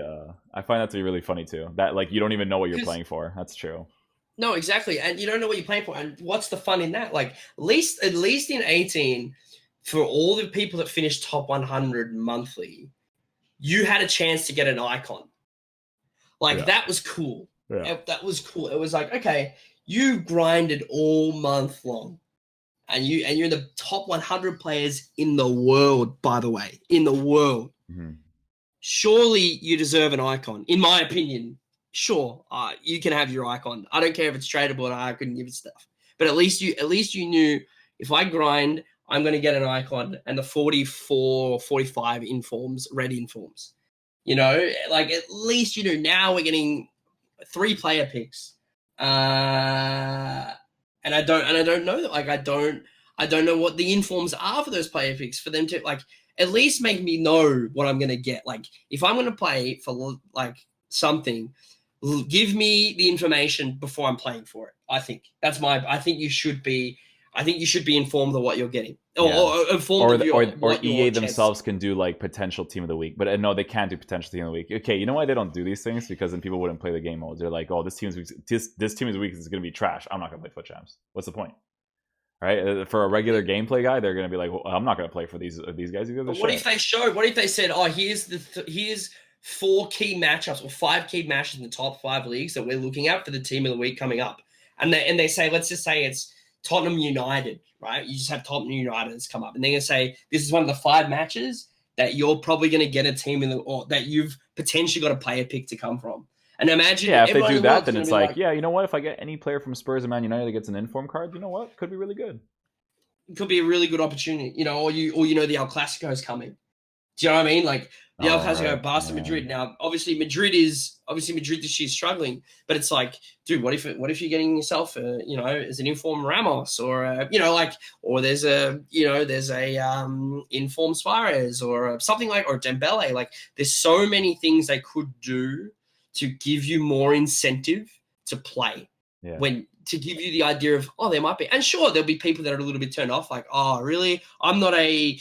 really funny too. That, like, you don't even know what you're playing for. That's true. No, exactly. And you don't know what you're playing for. And what's the fun in that? Like, at least in 18, for all the people that finished top 100 monthly, you had a chance to get an icon. Like, that was cool. Yeah. That was cool. It was like, okay, you grinded all month long. And you're in the top 100 players in the world, by the way. In the world. Mm-hmm. Surely you deserve an icon, in my opinion. Sure, you can have your icon. I don't care if it's tradable or I couldn't give it stuff. But at least you knew, if I grind, I'm going to get an icon, and the 44, 45 informs, red informs. You know, like, at least you know. Now we're getting 3 player picks. And I don't know that. Like, I don't know what the informs are for those player picks, for them to, like, at least make me know what I'm going to get. Like, if I'm going to play for, like, something, give me the information before I'm playing for it. I think you should be. I think you should be informed of what you're getting, or, Yeah. or informed of Or what EA your themselves can do like potential team of the week, but no, they can't do potential team of the week. Okay, you know why they don't do these things? Because then people wouldn't play the game modes. They're like, oh, this team of the week is going to be trash. I'm not going to play FUTChamps. What's the point? Right? For a regular gameplay guy, they're going to be like, well, I'm not going to play for these guys. But what if they showed? What if they said, oh, here's 4 key matchups or 5 key matches in the top 5 leagues that we're looking at for the team of the week coming up, and they say, let's just say it's Tottenham United, right? You just have Tottenham United that's come up, and they're going to say this is one of the 5 matches that you're probably going to get a team or that you've potentially got a player pick to come from. And imagine, if they do that, then it's like, yeah, you know what? If I get any player from Spurs and Man United that gets an inform card, you know what? Could be really good. It could be a really good opportunity, you know, or the El Clasico is coming. Do you know what I mean? Like the El Clasico, Barca, Madrid. Now, obviously, Madrid this year is struggling, but it's like, dude, what if you're getting yourself, as an informed Ramos, or or there's a informed Suarez, or something like, or Dembele. Like, there's so many things they could do to give you more incentive to play. Yeah. To give you the idea of, oh, there might be, and sure, there'll be people that are a little bit turned off, like, oh, really? I'm not a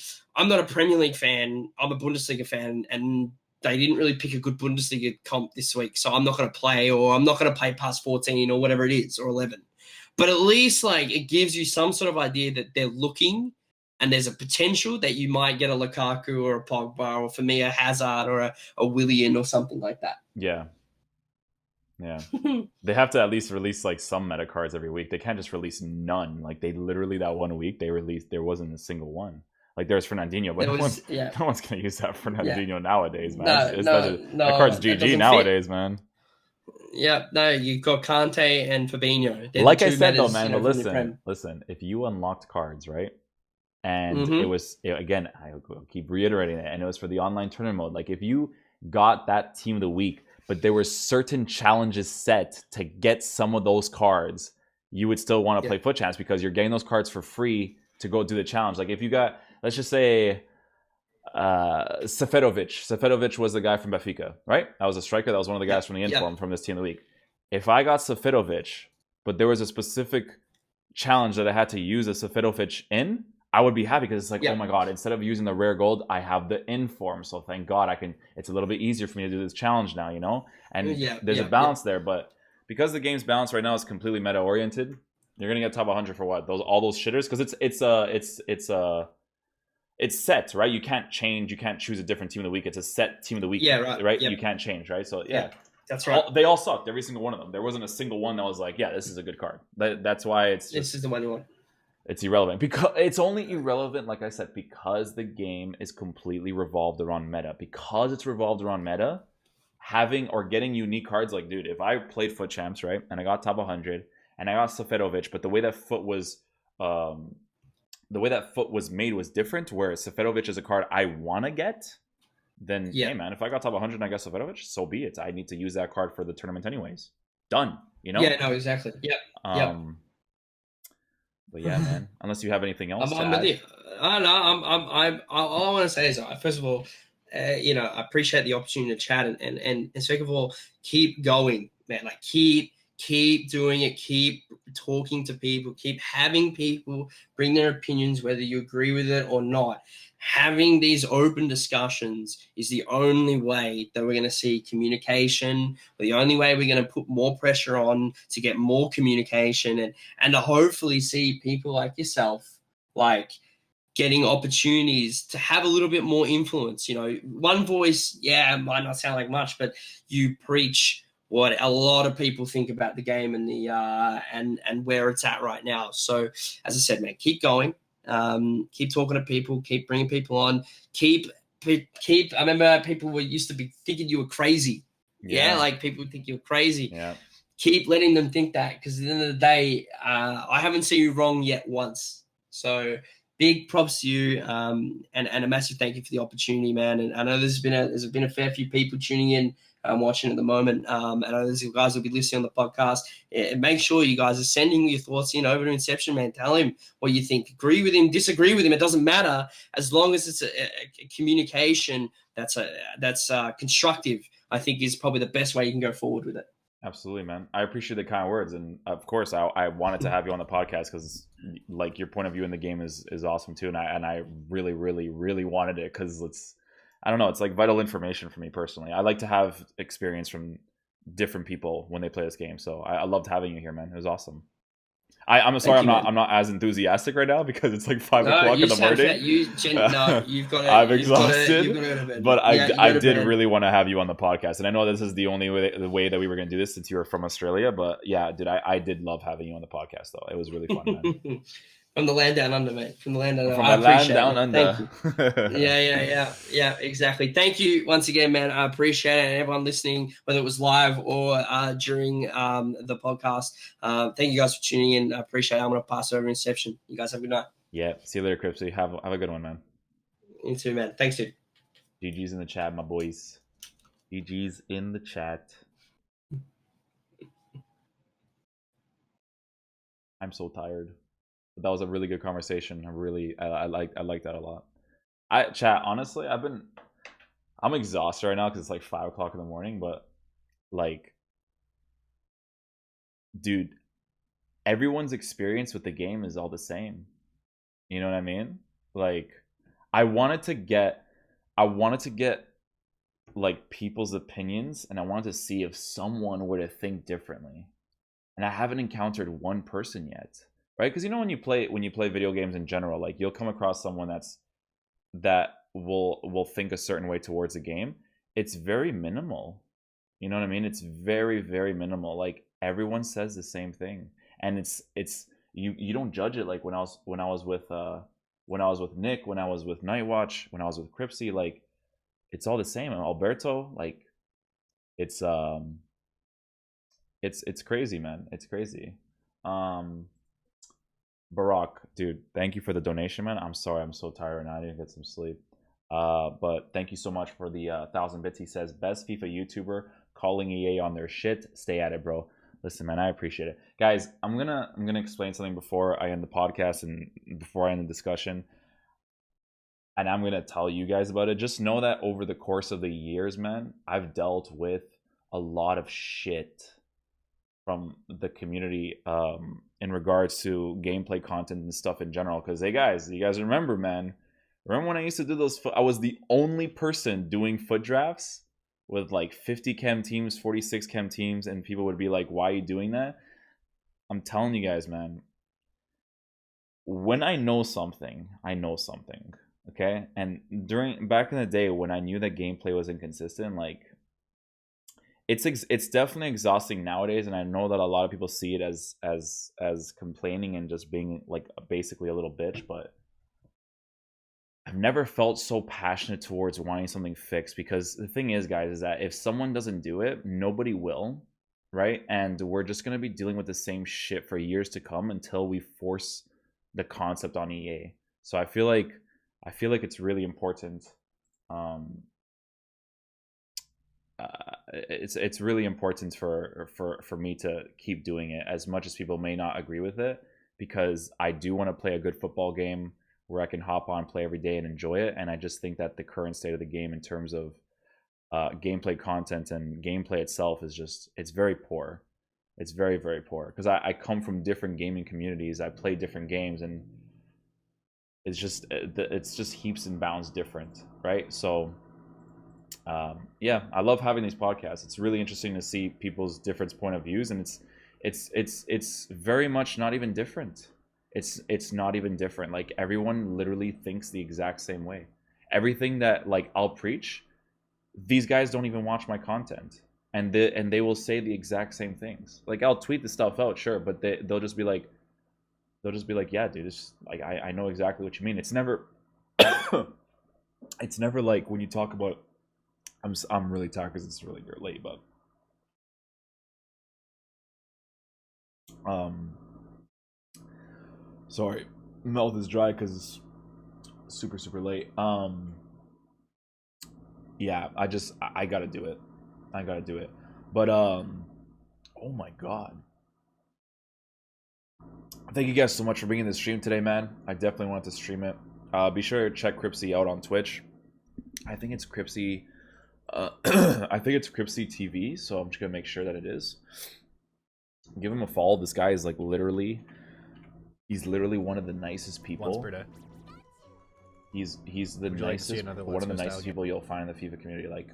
Premier League fan. I'm a Bundesliga fan, and they didn't really pick a good Bundesliga comp this week, so I'm not going to play, or I'm not going to play past 14 or whatever it is, or 11. But at least, like, it gives you some sort of idea that they're looking, and there's a potential that you might get a Lukaku or a Pogba, or for me, a Hazard or a Willian or something like that. Yeah. Yeah. They have to at least release like some meta cards every week. They can't just release none. Like, they literally, that one week they released, there wasn't a single one. Like, there's Fernandinho, but no one's going to use that Fernandinho nowadays, man. That card's GG nowadays, man. Yeah, no, you've got Kante and Fabinho. Like I said, though, man, but listen, if you unlocked cards, right? And it was, again, I'll keep reiterating it, and it was for the online tournament mode. Like, if you got that team of the week, but there were certain challenges set to get some of those cards, you would still want to play FUTChamps because you're getting those cards for free to go do the challenge. Like, if you got, let's just say, Seferovic. Seferovic was the guy from Benfica, right? That was a striker. That was one of the guys from the Inform from this team of the week. If I got Seferovic, but there was a specific challenge that I had to use a Seferovic in, I would be happy because it's like, oh my God, instead of using the rare gold, I have the inform. So thank God it's a little bit easier for me to do this challenge now, you know? And there's a balance there, but because the game's balance right now is completely meta oriented, you're going to get top 100 for what? All those shitters? Because it's set, right? You can't choose a different team of the week. It's a set team of the week, right? Yep. You can't change, right? So that's right. They all sucked, every single one of them. There wasn't a single one that was like, yeah, this is a good card. That's why this is the one you want. It's irrelevant because it's only irrelevant, like I said, because the game is completely revolved around meta. Because it's revolved around meta, having or getting unique cards, like, dude, if I played FUTChamps, right, and I got top 100 and I got Seferovic, but the way that foot was made was different, where Seferovic is a card I want to get, then hey man, if I got top 100 and I got Seferovic, so be it. I need to use that card for the tournament anyways. Done. You know? Yeah, no, exactly. Yep. But yeah, man. Unless you have anything else to add. With you. I'm. All I want to say is, first of all, I appreciate the opportunity to chat, and second of all, keep going, man. Like, keep doing it. Keep talking to people. Keep having people bring their opinions, whether you agree with it or not. Having these open discussions is the only way that we're going to see communication, the only way we're going to put more pressure on to get more communication, and to hopefully see people like yourself, like, getting opportunities to have a little bit more influence. You know, one voice, might not sound like much, but you preach what a lot of people think about the game and the and where it's at right now. So, as I said, man, keep going. Keep talking to people, keep bringing people on, keep. I remember people used to be thinking you were crazy. Like, people would think you were crazy. Keep letting them think that, because at the end of the day, I haven't seen you wrong yet once. So big props to you, and a massive thank you for the opportunity, man. And I know there's been a fair few people tuning in, watching at the moment. And I know there's guys will be listening on the podcast. Make sure you guys are sending your thoughts in over to Inception, man. Tell him what you think. Agree with him, disagree with him. It doesn't matter, as long as it's a communication that's constructive. I think is probably the best way you can go forward with it. Absolutely, man. I appreciate the kind words, and of course, I wanted to have you on the podcast because, like, your point of view in the game is awesome too, and I really, really, really wanted it because I don't know, it's like vital information for me personally. I like to have experience from different people when they play this game, so I loved having you here, man. It was awesome. I'm sorry, Thank you, man. I'm not as enthusiastic right now because it's like 5 o'clock You in the sound morning. no, you've got to. I'm You've got to. exhausted, You've got to go to bed. but Yeah, you I go to did bed. really want to have you on the podcast, and I know this is the only way that we were going to do this since you were from Australia. But yeah, dude, I did love having you on the podcast, though. It was really fun, man. From the land down under, mate. From the land down under. From I the land appreciate down it. under. Thank you. Yeah, exactly. Thank you once again, man. I appreciate it. And everyone listening, whether it was live or during the podcast, thank you guys for tuning in. I appreciate it. I'm going to pass over Inception. You guys have a good night. Yeah. See you later, Cripsy. Have a good one, man. You too, man. Thanks, dude. GG's in the chat, my boys. GG's in the chat. I'm so tired. But that was a really good conversation. I like that a lot. Chat, honestly, I'm exhausted right now because it's like 5 o'clock in the morning, but like, dude, everyone's experience with the game is all the same. You know what I mean? Like, I wanted to get like people's opinions, and I wanted to see if someone were to think differently. And I haven't encountered one person yet, right? Because you know when you play video games in general, like you'll come across someone that will think a certain way towards the game. It's very minimal. You know what I mean? It's very, very minimal. Like everyone says the same thing, and it's you don't judge it like when I was with Nick, when I was with Nightwatch, when I was with Cripsy. Like it's all the same. And Alberto, like it's crazy, man. It's crazy. Barack, dude, thank you for the donation, man. I'm sorry, I'm so tired right now. I didn't get some sleep. But thank you so much for the 1,000 bits. He says, best FIFA YouTuber, calling EA on their shit. Stay at it, bro. Listen, man, I appreciate it. Guys, I'm gonna explain something before I end the podcast and before I end the discussion. And I'm gonna tell you guys about it. Just know that over the course of the years, man, I've dealt with a lot of shit from the community in regards to gameplay content and stuff in general. Because hey guys, you guys remember, man, remember when I used to do those I was the only person doing foot drafts with like 50 chem teams, 46 chem teams, and people would be like, why are you doing that? I'm telling you guys, man, when I know something, I know something. Okay. And back in the day when I knew that gameplay was inconsistent, like it's definitely exhausting nowadays, and I know that a lot of people see it as complaining and just being like basically a little bitch, but I've never felt so passionate towards wanting something fixed, because the thing is, guys, is that if someone doesn't do it, nobody will, right? And we're just going to be dealing with the same shit for years to come until we force the concept on EA. So I feel like it's really important. It's really important for me to keep doing it, as much as people may not agree with it, because I do want to play a good football game where I can hop on, play every day, and enjoy it. And I just think that the current state of the game in terms of gameplay content and gameplay itself is just, it's very poor. It's very, very poor, because I come from different gaming communities. I play different games, and it's just heaps and bounds different, right? So yeah, I love having these podcasts. It's really interesting to see people's different point of views, and it's very much not even different. It's not even different. Like everyone literally thinks the exact same way. Everything that like I'll preach, these guys don't even watch my content, and they will say the exact same things. Like I'll tweet the stuff out, sure, but they'll just be like, yeah, dude, it's like I know exactly what you mean. It's never it's never like when you talk about, I'm really tired because it's really late, but sorry, mouth is dry because it's super late. Yeah, I gotta do it. But oh my god, thank you guys so much for being in the stream today, man. I definitely wanted to stream it. Be sure to check Cripsy out on Twitch. I think it's Cripsy I think it's Cripsy TV, so I'm just gonna make sure that it is. Give him a follow. This guy is like literally, he's literally one of the nicest people. Once per day. He's the nicest, one of the nicest people you'll find in the FIFA community. Like,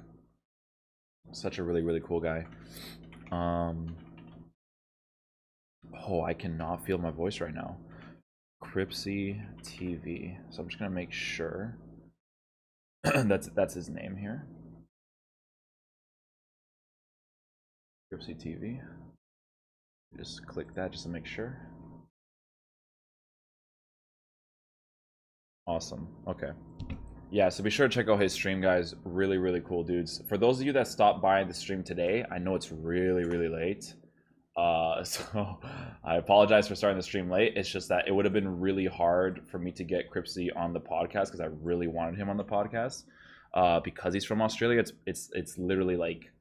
such a really cool guy. Oh, I cannot feel my voice right now. Cripsy TV. So I'm just gonna make sure that's his name here. Cripsy TV. Just click that just to make sure. Awesome. Okay. Yeah, so be sure to check out his stream, guys. Really cool dudes. For those of you that stopped by the stream today, I know it's really late. So I apologize for starting the stream late. It's just that it would have been really hard for me to get Cripsy on the podcast because I really wanted him on the podcast. Because he's from Australia, it's literally like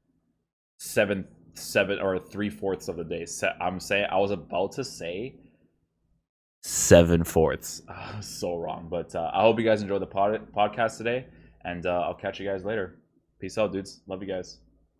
seven or 3/4 of the day. I was about to say 7/4. So wrong. But I hope you guys enjoyed the podcast today, and I'll catch you guys later. Peace out, dudes. Love you guys.